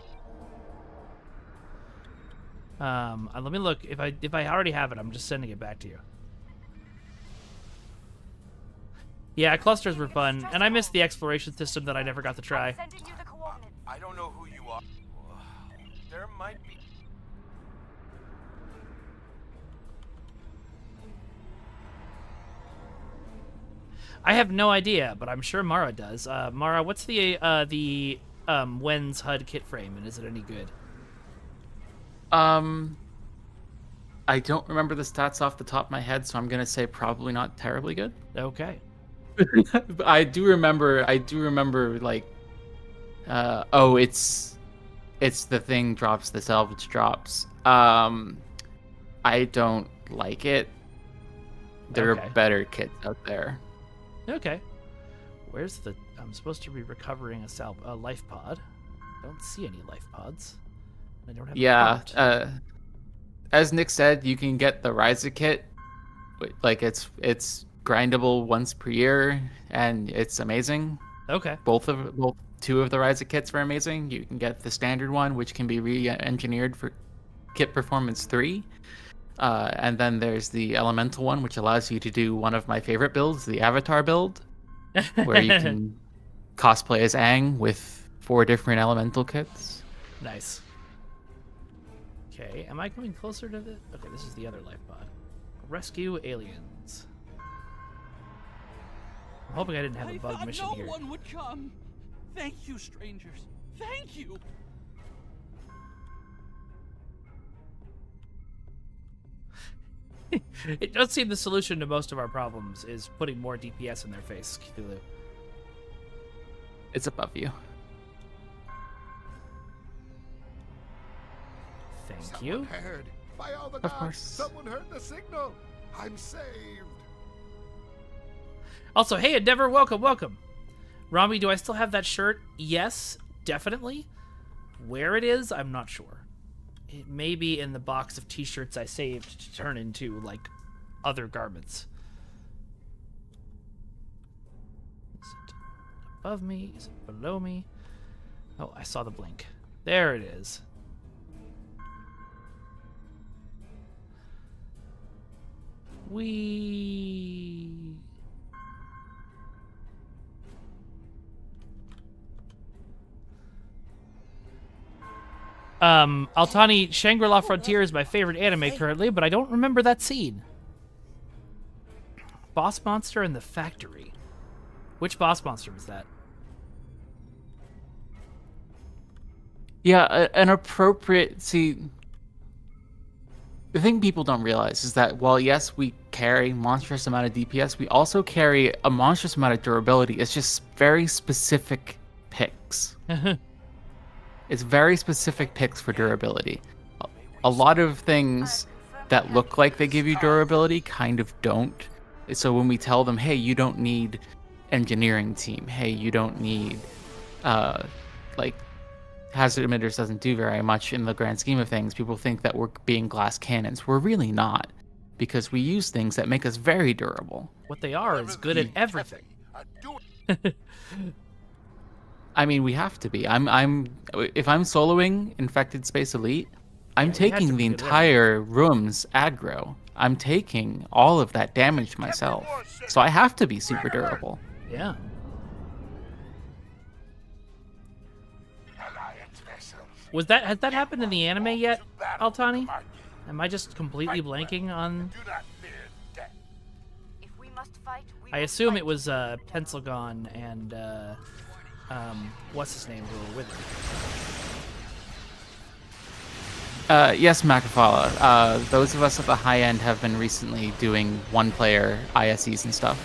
Let me look. If I already have it, I'm just sending it back to you. Yeah, clusters were fun, and I missed the exploration system that I never got to try. Sending you the coordinates. I don't know who you are. There might be... I have no idea, but I'm sure Mara does. Mara, what's the Wen's HUD kit frame, and is it any good? I don't remember the stats off the top of my head, so I'm gonna say probably not terribly good. Okay. But I do remember like, oh, it's the thing drops, the salvage drops. I don't like it. There Okay. are better kits out there. Okay. Where's the... I'm supposed to be recovering a life pod. I don't see any life pods. I don't have Yeah, a part. as Nick said, you can get the Ryza kit. Like, it's grindable once per year, and it's amazing. Okay. Two of the Ryza kits are amazing. You can get the standard one, which can be re-engineered for Kit Performance 3. And then there's the Elemental one, which allows you to do one of my favorite builds, the Avatar build, where you can cosplay as Aang with 4 different Elemental kits. Nice. Okay, am I coming closer to the... Okay, this is the other life pod. Rescue aliens. I'm hoping I didn't have a bug mission here. one would come. Thank you, strangers. Thank you. It does seem the solution to most of our problems is putting more DPS in their face, Cthulhu. It's above you. Thank you. Heard. By all the Of gods, course. someone heard the signal. I'm saved. Also, hey, Endeavor, welcome. Rami, do I still have that shirt? Yes, definitely. Where it is, I'm not sure. It may be in the box of t-shirts I saved to turn into, like, other garments. Is it above me? Is it below me? Oh, I saw the blink. There it is. We... Altani, Shangri-La Frontier is my favorite anime currently, but I don't remember that scene. Boss monster in the factory. Which boss monster was that? Yeah, an appropriate... See, the thing people don't realize is that while, yes, we carry monstrous amount of DPS, we also carry a monstrous amount of durability. It's just very specific picks. It's very specific picks for durability. A lot of things that look like they give you durability kind of don't. So when we tell them, hey, you don't need engineering team, hey, you don't need, like, hazard emitters doesn't do very much in the grand scheme of things, people think that we're being glass cannons. We're really not, because we use things that make us very durable. What they are is good at everything. I mean, we have to be. If I'm soloing Infected Space Elite, I'm Yeah, you have to taking be the good at entire room's aggro. I'm taking all of that damage myself. So I have to be super durable. Yeah. Has that happened in the anime yet, Altani? Am I just completely blanking on... If we must fight, we I will assume fight. it was Pencilgon and what's his name who were with him. Yes, Macafala. Those of us at the high end have been recently doing one-player ISEs and stuff.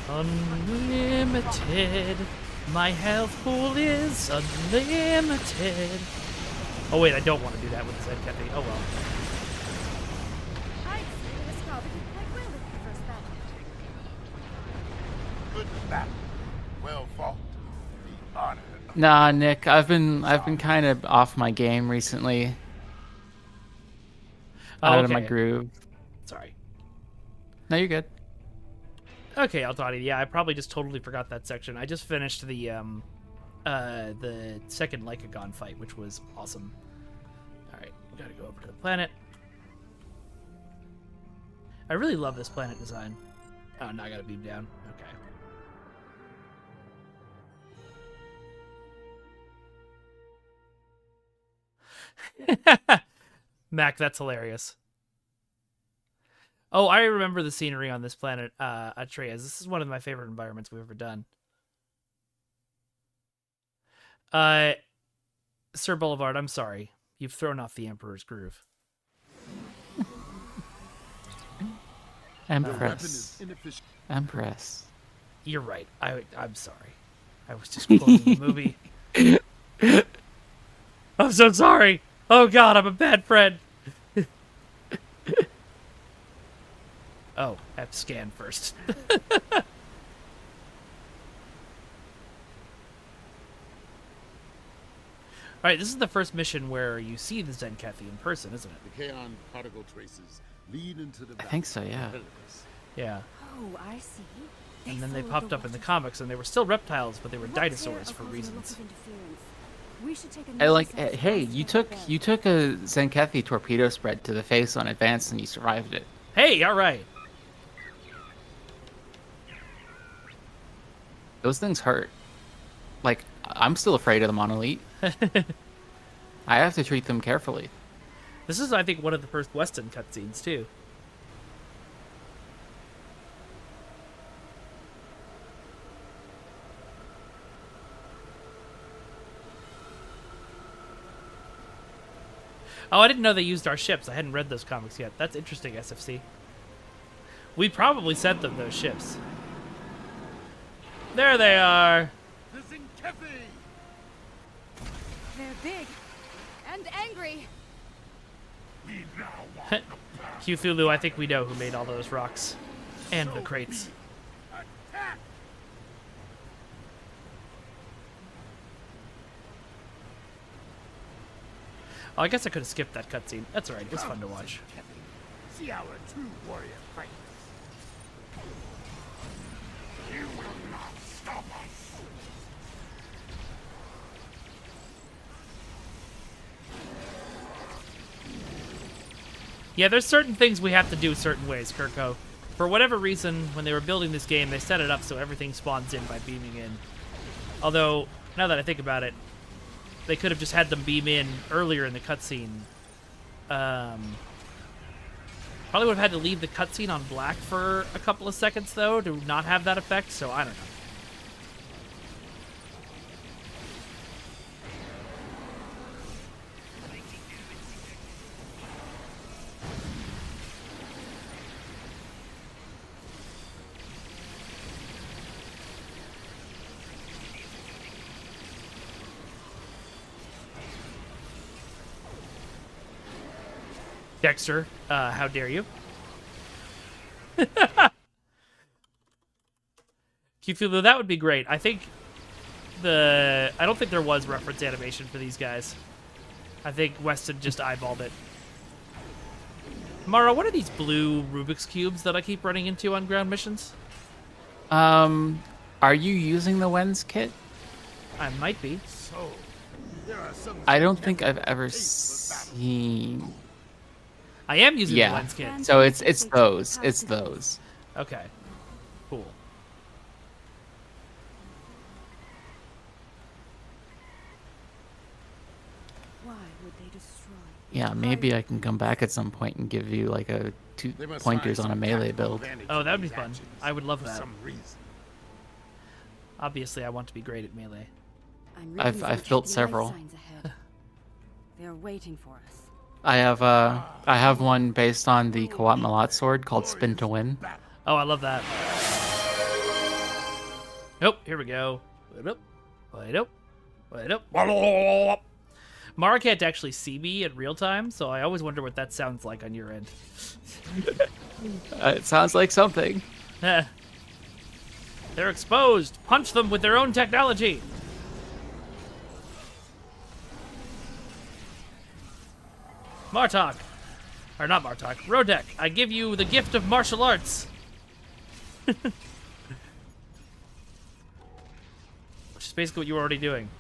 Unlimited. My health pool is unlimited. Oh wait, I don't want to do that with the Zenkethi. Oh well. I'd say the Scarlet did quite well in the first battle. Good battle. Well fought. The honor. Nah, Nick, I've been kind of off my game recently. Out of my okay. groove. Sorry. No, you're good. Okay, Altani. Yeah, I probably just totally forgot that section. I just finished the second Lycagon fight, which was awesome. All right, we gotta go over to the planet. I really love this planet design. Oh, now I gotta beam down. Okay. Mac, that's hilarious. Oh, I remember the scenery on this planet, Atreus. This is one of my favorite environments we've ever done. Sir Boulevard, I'm sorry. You've thrown off the Emperor's groove. Empress. Empress. You're right. I'm sorry. I was just quoting the movie. I'm so sorry. Oh God, I'm a bad friend. Oh, I have to scan first. Alright, this is the first mission where you see the Zenkethi in person, isn't it? The Kaon particle traces lead into the I think so, yeah. Yeah. Oh, I see. And then they followed popped the up in the water. comics, and they were still reptiles, but they were What's here dinosaurs for opposes a lot reasons. of interference? We should take a I like, notice of hey, the you fast took a Zenkethi torpedo spread to the face on advance and you survived it. Hey, alright. Those things hurt. Like, I'm still afraid of the monolith. I have to treat them carefully. This is, I think, one of the first Weston cutscenes, too. Oh, I didn't know they used our ships. I hadn't read those comics yet. That's interesting, SFC. We probably sent them those ships. There they are. They're big and angry. Cthulhu, I think we know who made all those rocks. And the crates. Oh, I guess I could have skipped that cutscene. That's alright. It was fun to watch. See our true warrior fight. You will not stop us. Yeah, there's certain things we have to do certain ways, Kirko. For whatever reason, when they were building this game, they set it up so everything spawns in by beaming in. Although, now that I think about it, they could have just had them beam in earlier in the cutscene. Probably would have had to leave the cutscene on black for a couple of seconds, though, to not have that effect, so I don't know. Dexter, how dare you? Cthulhu, that would be great. I don't think there was reference animation for these guys. I think Weston just eyeballed it. Mara, what are these blue Rubik's Cubes that I keep running into on ground missions? Are you using the Wens kit? I might be. So, there are some I don't think I've ever seen. I am using the Yeah. lens kit. So it's those. It's those. Okay. Cool. Why would they destroy? Yeah, maybe I can come back at some point and give you like a two They must pointers find on a some melee tactical build. advantage Oh, in that would be these fun. actions I would love for that. some reason. Obviously, I want to be great at melee. I'm I've reading built some several. light signs ahead. They're waiting for us. I have one based on the Kawat Malat sword called Spin to Win. Oh, I love that. Nope, here we go. Wait up. Wait up. Wait up. Mara can't actually see me in real time, so I always wonder what that sounds like on your end. It sounds like something. They're exposed. Punch them with their own technology. Martok. Or not Martok. Rodek, I give you the gift of martial arts. Which is basically what you were already doing.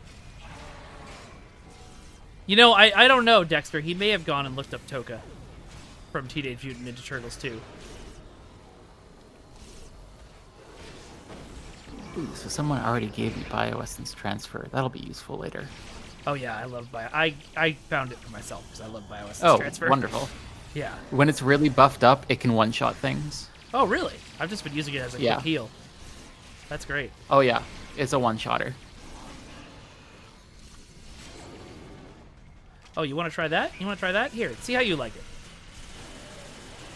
You know, I don't know, Dexter. He may have gone and looked up Toka from Teenage Mutant Ninja Turtles 2. Ooh, so someone already gave me Bioessence transfer. That'll be useful later. Oh yeah, I love I found it for myself because I love Bioessence Oh, transfer. wonderful. Yeah. When it's really buffed up, it can one-shot things. Oh really? I've just been using it as a Yeah. quick heal. That's great. Oh yeah, it's a one-shotter. Oh, you want to try that? You want to try that? Here, see how you like it.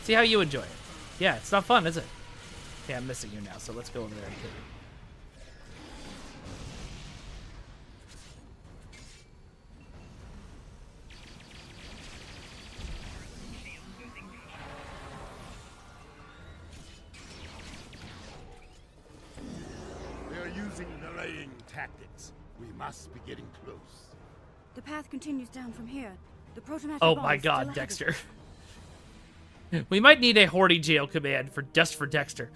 See how you enjoy it. Yeah, it's not fun, is it? Yeah, I'm missing you now, so let's go over there and kill you. They are using delaying tactics. We must be getting close. The path continues down from here. The protomatter Oh bomb my is still god, ahead of Dexter. us. We might need a Horty jail command for just for Dexter.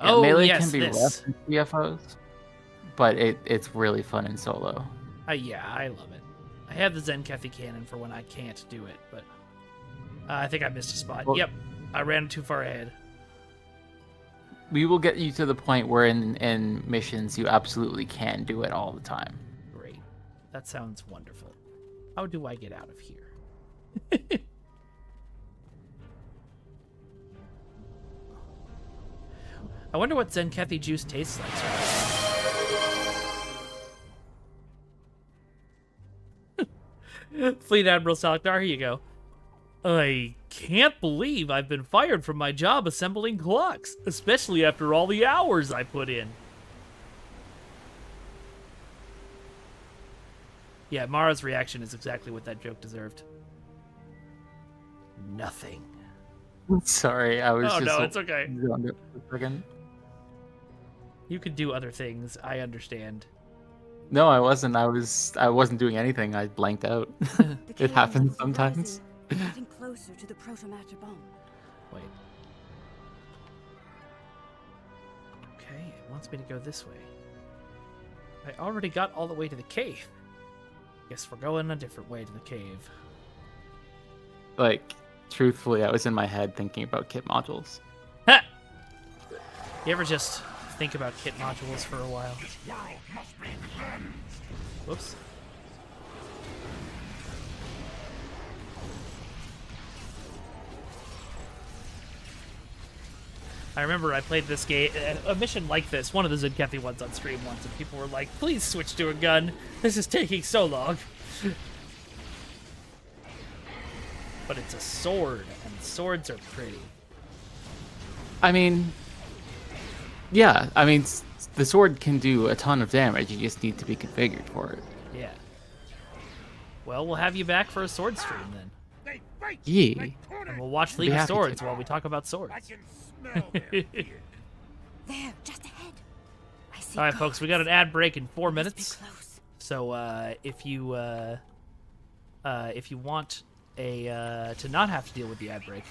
Yeah, Oh, melee yes, can be this. rough in CFOs, but it's really fun in solo. Yeah, I love it. I have the Zenkethy cannon for when I can't do it, but I think I missed a spot. Well- Yep, I ran too far ahead. We will get you to the point where in missions you absolutely can do it all the time. Great. That sounds wonderful. How do I get out of here? I wonder what Zenkethy juice tastes like. Fleet Admiral Salakdar, here you go. I can't believe I've been fired from my job assembling clocks, especially after all the hours I put in. Yeah, Mara's reaction is exactly what that joke deserved. Nothing. Sorry, I was Oh, just no, it's okay. zoned out for a second. You could do other things, I understand. No, I wasn't. I wasn't doing anything. I blanked out. It happens sometimes. Getting closer to the protomatter bomb. Wait. Okay, it wants me to go this way. I already got all the way to the cave. Guess we're going a different way to the cave. Like, truthfully, I was in my head thinking about kit modules. Ha! You ever just think about kit modules for a while? Whoops. I remember I played this game, a mission like this, one of the Zenkethy ones on stream once, and people were like, please switch to a gun. This is taking so long. But it's a sword, and swords are pretty. I mean, yeah, I mean, the sword can do a ton of damage. You just need to be configured for it. Yeah. Well, we'll have you back for a sword stream then. Yeah. And we'll watch Be League of happy to. Swords while we talk about swords. There, just ahead. I see. All right, folks, we got an ad break in 4 Must be minutes. close. So if you want to not have to deal with the ad break,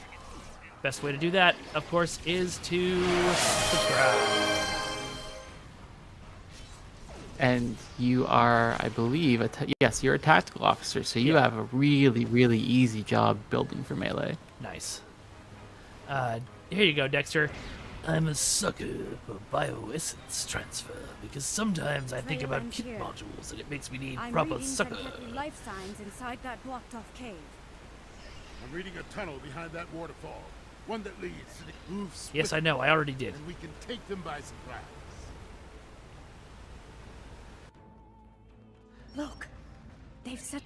best way to do that, of course, is to subscribe. And you are, I believe, yes, you're a tactical officer, so you Yeah. have a really, really easy job building for melee. Nice. Here you go, Dexter. I'm a sucker for bioessence transfer because sometimes I think about kit Here. modules and it makes me need I'm proper reading sucker. Zenkethy life signs inside that blocked-off cave. I'm reading a tunnel behind that waterfall. One that leads to the move Yes, I know. I already did. and we can take them by surprise. Look, they've set.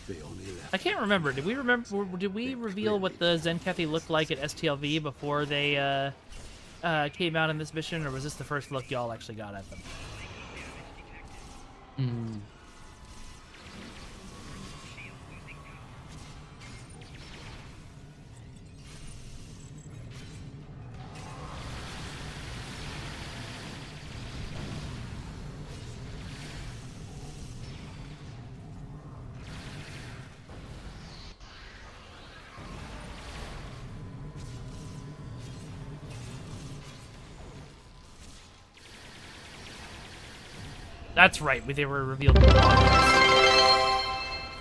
They only left. I can't remember. Did we reveal what the Zenkethy looked like at STLV before they came out in this mission, or was this the first look y'all actually got at them? That's right. They were revealed.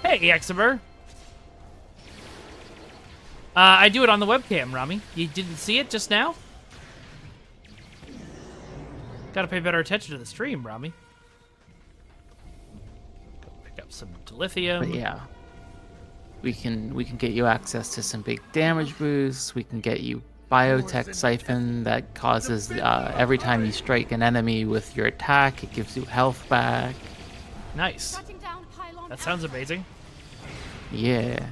Hey, Eximer. I do it on the webcam, Rami. You didn't see it just now? Gotta pay better attention to the stream, Rami. Go pick up some dilithium. But yeah, we can get you access to some big damage boosts. We can get you biotech siphon that causes every time you strike an enemy with your attack, it gives you health back. Nice. Shutting down pylon That sounds amazing. Yeah.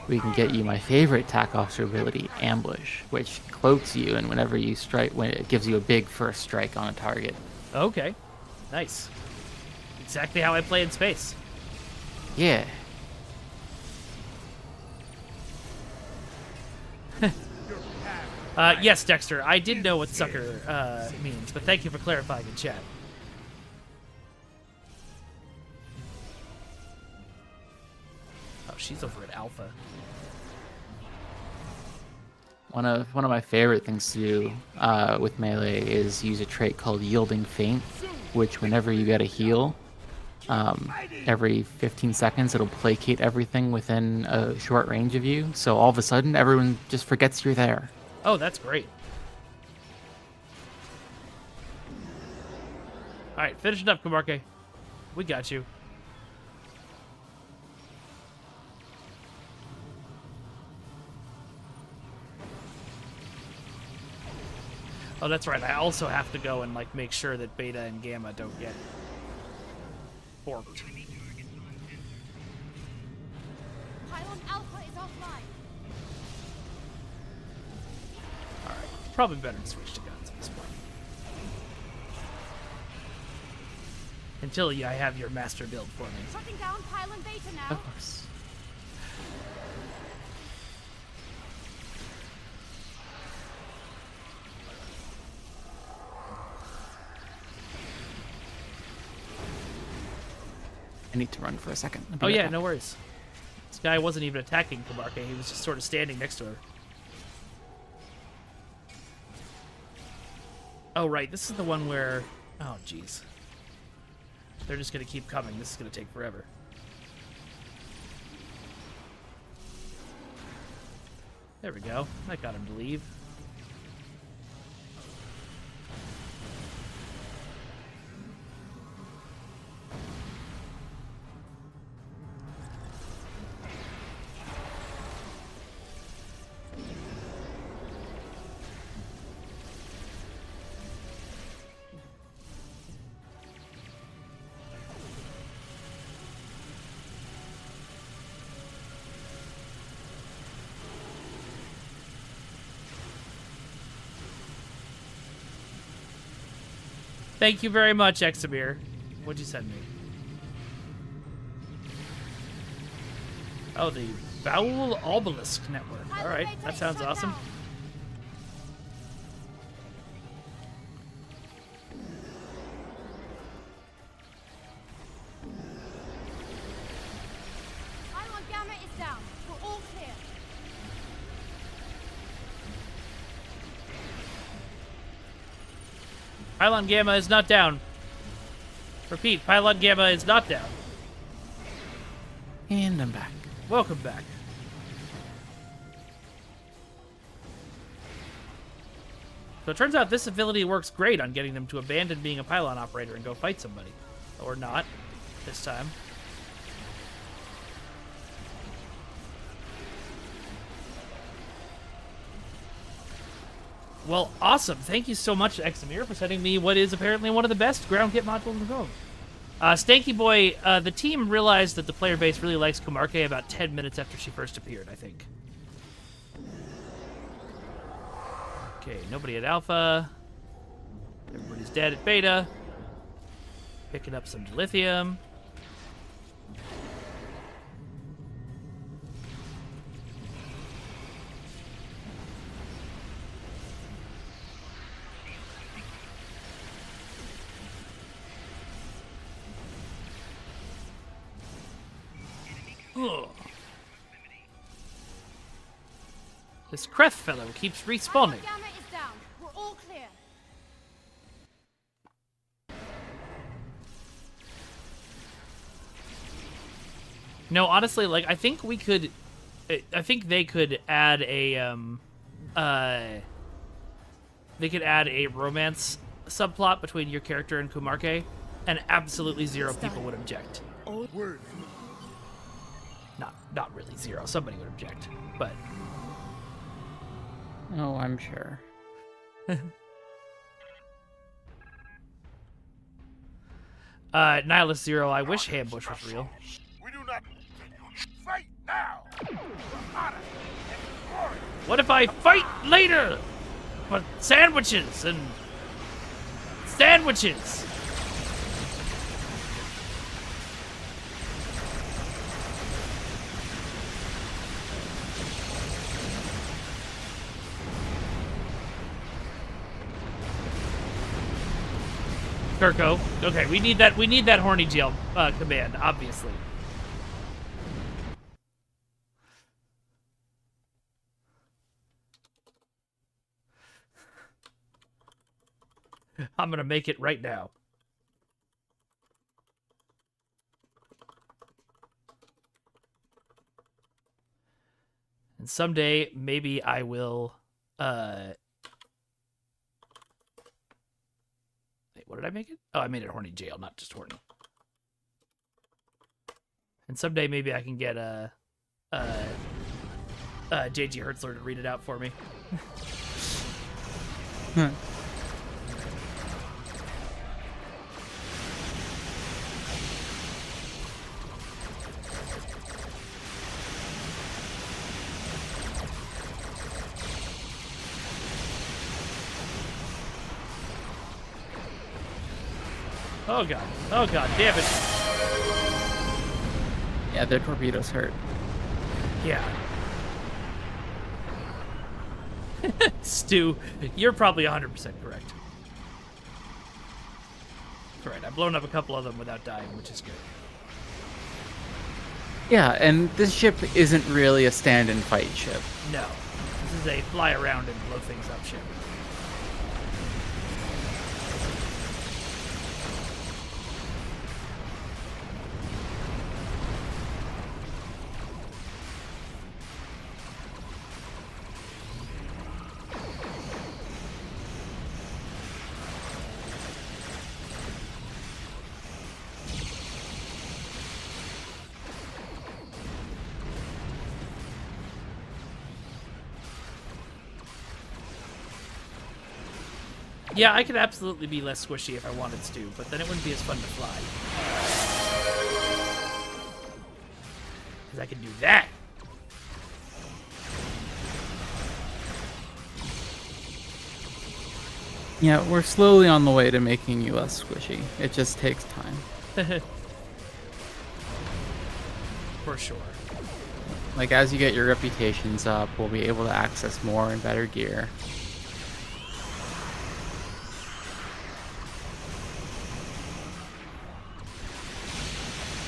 We can get you my favorite attack officer ability, Ambush, which cloaks you, and whenever you strike, when it gives you a big first strike on a target. Okay. Nice. Exactly how I play in space. Yeah. Yes, Dexter, I did know what sucker means, but thank you for clarifying in chat. Oh, she's over at Alpha. One of my favorite things to do with melee is use a trait called Yielding Feint, which whenever you get a heal, every 15 seconds it'll placate everything within a short range of you. So all of a sudden, everyone just forgets you're there. Oh, that's great. All right, finish it up, Kamarke. We got you. Oh, that's right. I also have to go and like make sure that Beta and Gamma don't get borked. Pylon Alpha is offline. All right, probably better to switch to guns at this point. Until I have your master build for me. Shutting down Pylon Beta now. Of course. I need to run for a second. Oh yeah, no worries. This guy wasn't even attacking Kamarke. He was just sort of standing next to her. Oh right, this is the one where... Oh jeez. They're just gonna keep coming. This is gonna take forever. There we go. That got him to leave. Thank you very much, Examir. What'd you send me? Oh, the Bowel Obelisk Network. Alright, that sounds awesome. Pylon Gamma is down. We're all clear. Pylon Gamma is not down. Repeat, Pylon Gamma is not down. And I'm back. Welcome back. So it turns out this ability works great on getting them to abandon being a pylon operator and go fight somebody. Or not, this time. Well, awesome. Thank you so much, Examir, for sending me what is apparently one of the best ground kit modules in the world. Stanky Boy, the team realized that the player base really likes Kamarke about 10 minutes after she first appeared, I think. Okay, nobody at Alpha. Everybody's dead at Beta. Picking up some dilithium. Ugh. This Kreth fellow keeps respawning. Gamma is down. We're all clear. No, honestly, like I think we could. I think they could add a They could add a romance subplot between your character and Kamarke, and absolutely zero people would object. Word. Not really zero. Somebody would object, but. Oh, I'm sure. Nihilus Zero, I wish Hambush was real. We do not fight now. What if I fight later? But sandwiches and sandwiches. Kirko. Okay, we need that horny jail command, obviously. I'm gonna make it right now. And someday, maybe I will, wait, what did I make it? Oh, I made it Horny Jail, not just Horny. And someday, maybe I can get, J.G. Hertzler to read it out for me. Oh god. Oh god, damn it. Yeah, their torpedoes hurt. Yeah. Stu, you're probably 100% correct. Correct. I've blown up a couple of them without dying, which is good. Yeah, and this ship isn't really a stand and fight ship. No. This is a fly around and blow things up ship. Yeah, I could absolutely be less squishy if I wanted to, but then it wouldn't be as fun to fly. Because I can do that. Yeah, we're slowly on the way to making you less squishy. It just takes time. For sure. Like, as you get your reputations up, we'll be able to access more and better gear.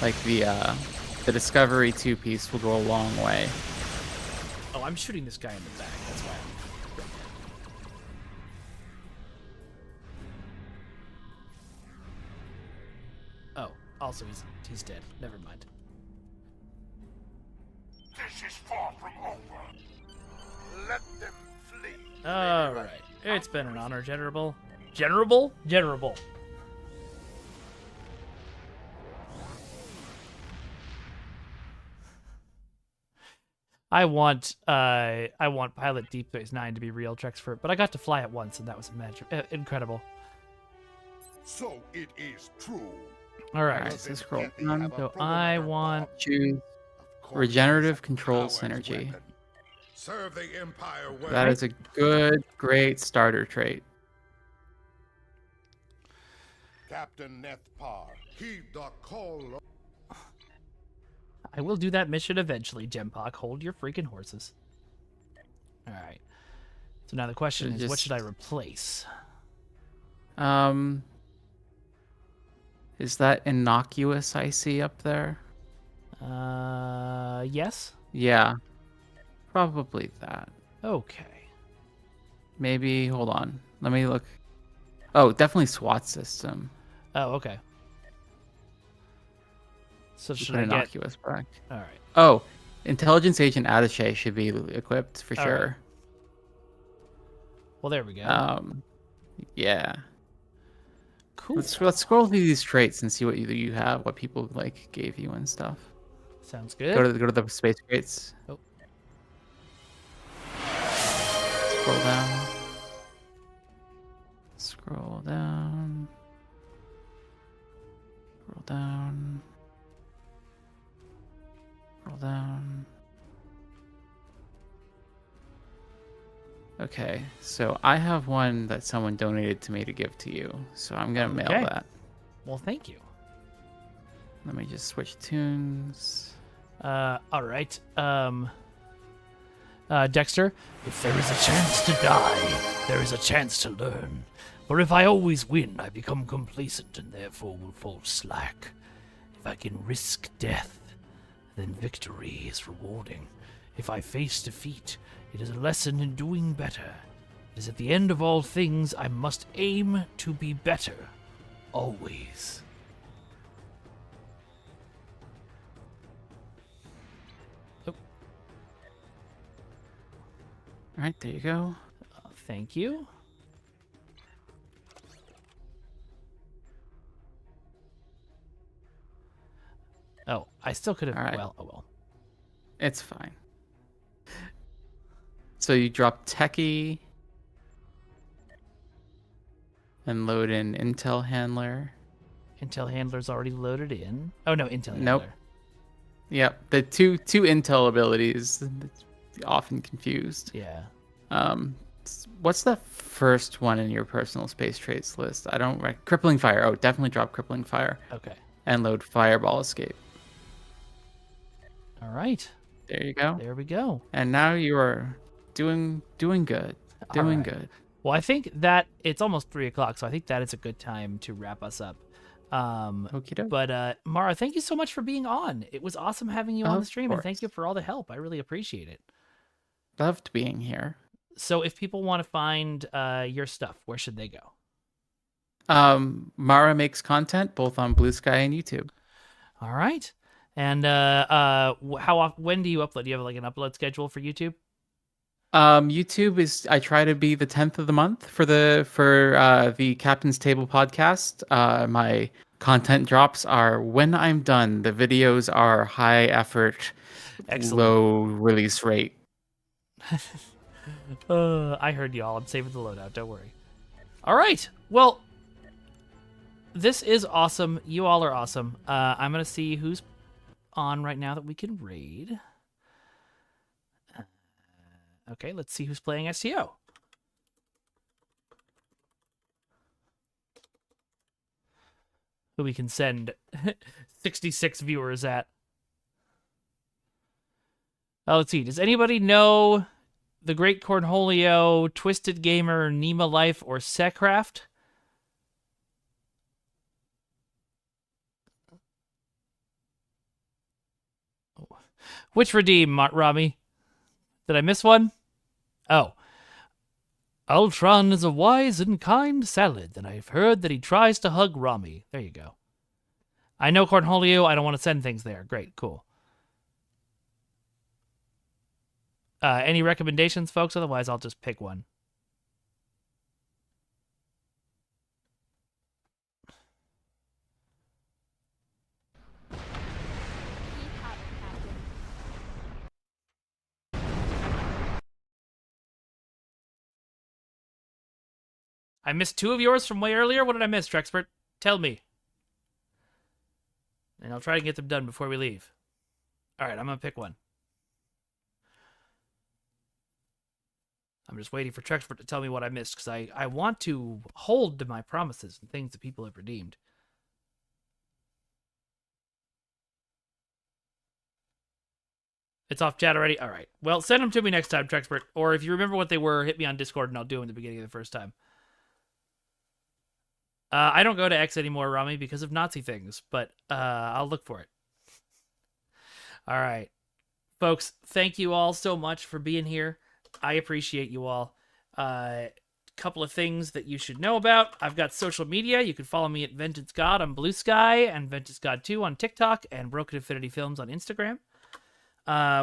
Like the Discovery 2-piece will go a long way. Oh, I'm shooting this guy in the back. That's why I'm... Oh, also he's dead. Never mind. This is far from over. Let them flee. All right. It's been an honor, Generable. Generable? Generable. I want Pilot Deep Space Nine to be real Treks for it, but I got to fly it once, and that was incredible. So it is true. All right. Alright, so scroll. So I want Choose regenerative control synergy. Serve the Empire well. That is a good, great starter trait. Captain Nethpar, heed the call. I will do that mission eventually, Gempok. Hold your freaking horses. All right. So now the question is, what should I replace? Is that innocuous I see up there? Yes. Yeah, probably that. Okay. Maybe, hold on. Let me look. Oh, definitely SWAT system. Oh, okay. So You should put I get... innocuous back. All right. Oh, intelligence agent attaché should be equipped for All sure. right. Well, there we go. Yeah. Cool. Let's scroll through these traits and see what you have, what people like gave you and stuff. Sounds good. Go to the space traits. Oh. Scroll down. Scroll down. Scroll down. Scroll down. Okay, so I have one that someone donated to me to give to you, so I'm gonna mail that. Well, thank you. Let me just switch tunes. All right. Dexter, if there is a chance to die, there is a chance to learn. For if I always win, I become complacent and therefore will fall slack. If I can risk death, then victory is rewarding. If I face defeat, it is a lesson in doing better. Is at the end of all things, I must aim to be better. Always. Oh. All right, there you go. Thank you. Oh, I still could have. All right. Well, oh well. It's fine. So you drop Techie and load in Intel Handler. Intel handler's already loaded in. Oh no, Intel Nope. handler. Yep, the two Intel abilities. It's often confused. Yeah. What's the first one in your personal space traits list? I don't. Crippling Fire. Oh, definitely drop Crippling Fire. Okay. And load Fireball Escape. All right. There you go. There we go. And now you are doing good. Doing right. good. Well, I think that it's almost 3:00, so I think that is a good time to wrap us up. Okie doke. But Mara, thank you so much for being on. It was awesome having you on Of the stream, and thank course. you for all the help. I really appreciate it. Loved being here. So, if people want to find your stuff, where should they go? Mara makes content both on Blue Sky and YouTube. All right. And when do you upload? Do you have like an upload schedule for YouTube? YouTube is I try to be the 10th of the month for the Captain's Table podcast. My content drops are when I'm done. The videos are high effort, Excellent. low release rate. I heard y'all. I'm saving the loadout. Don't worry. All right. Well, this is awesome. You all are awesome. I'm gonna see who's on right now that we can raid. Okay, let's see who's playing STO. Who we can send 66 viewers at. Let's see. Does anybody know the Great Cornholio, Twisted Gamer, Nema Life, or Secraft? Which redeem, Rami? Did I miss one? Oh. Ultron is a wise and kind salad, and I've heard that he tries to hug Rami. There you go. I know Cornholio. I don't want to send things there. Great, cool. Any recommendations, folks? Otherwise, I'll just pick one. I missed two of yours from way earlier. What did I miss, Trexpert? Tell me. And I'll try to get them done before we leave. All right, I'm going to pick one. I'm just waiting for Trexpert to tell me what I missed, because I want to hold to my promises and things that people have redeemed. It's off chat already? All right. Well, send them to me next time, Trexpert. Or if you remember what they were, hit me on Discord, and I'll do them at the beginning of the first time. I don't go to X anymore, Rami, because of Nazi things, but I'll look for it. All right. Folks, thank you all so much for being here. I appreciate you all. Couple of things that you should know about. I've got social media. You can follow me at Vengeance God on Blue Sky and Vengeance God 2 on TikTok and Broken Infinity Films on Instagram.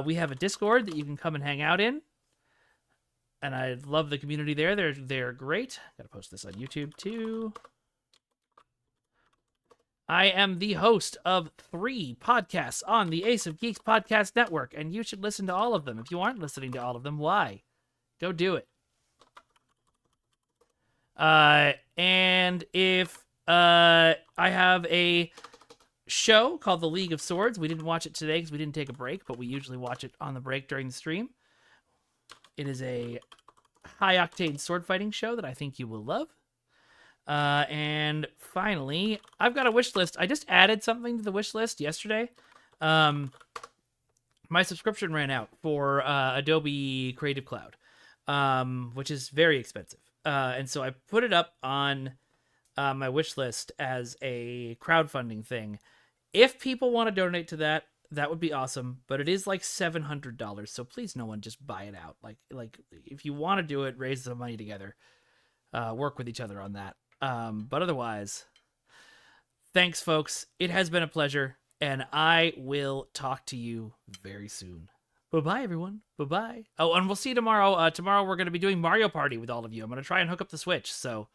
We have a Discord that you can come and hang out in. And I love the community there. They're great. Gotta post this on YouTube too. I am the host of 3 podcasts on the Ace of Geeks Podcast Network, and you should listen to all of them. If you aren't listening to all of them, why? Go do it. And if I have a show called The League of Swords. We didn't watch it today because we didn't take a break, but we usually watch it on the break during the stream. It is a high-octane sword fighting show that I think you will love. And finally, I've got a wish list. I just added something to the wish list yesterday. My subscription ran out for Adobe Creative Cloud, which is very expensive. And so I put it up on my wish list as a crowdfunding thing. If people want to donate to that, that would be awesome. But it is like $700, so please, no one just buy it out. Like if you want to do it, raise the money together. Work with each other on that. But otherwise, thanks, folks. It has been a pleasure, and I will talk to you very soon. Bye-bye, everyone. Bye-bye. Oh, and we'll see you tomorrow. Tomorrow we're going to be doing Mario Party with all of you. I'm going to try and hook up the Switch, so...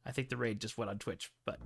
I think the raid just went on Twitch, but...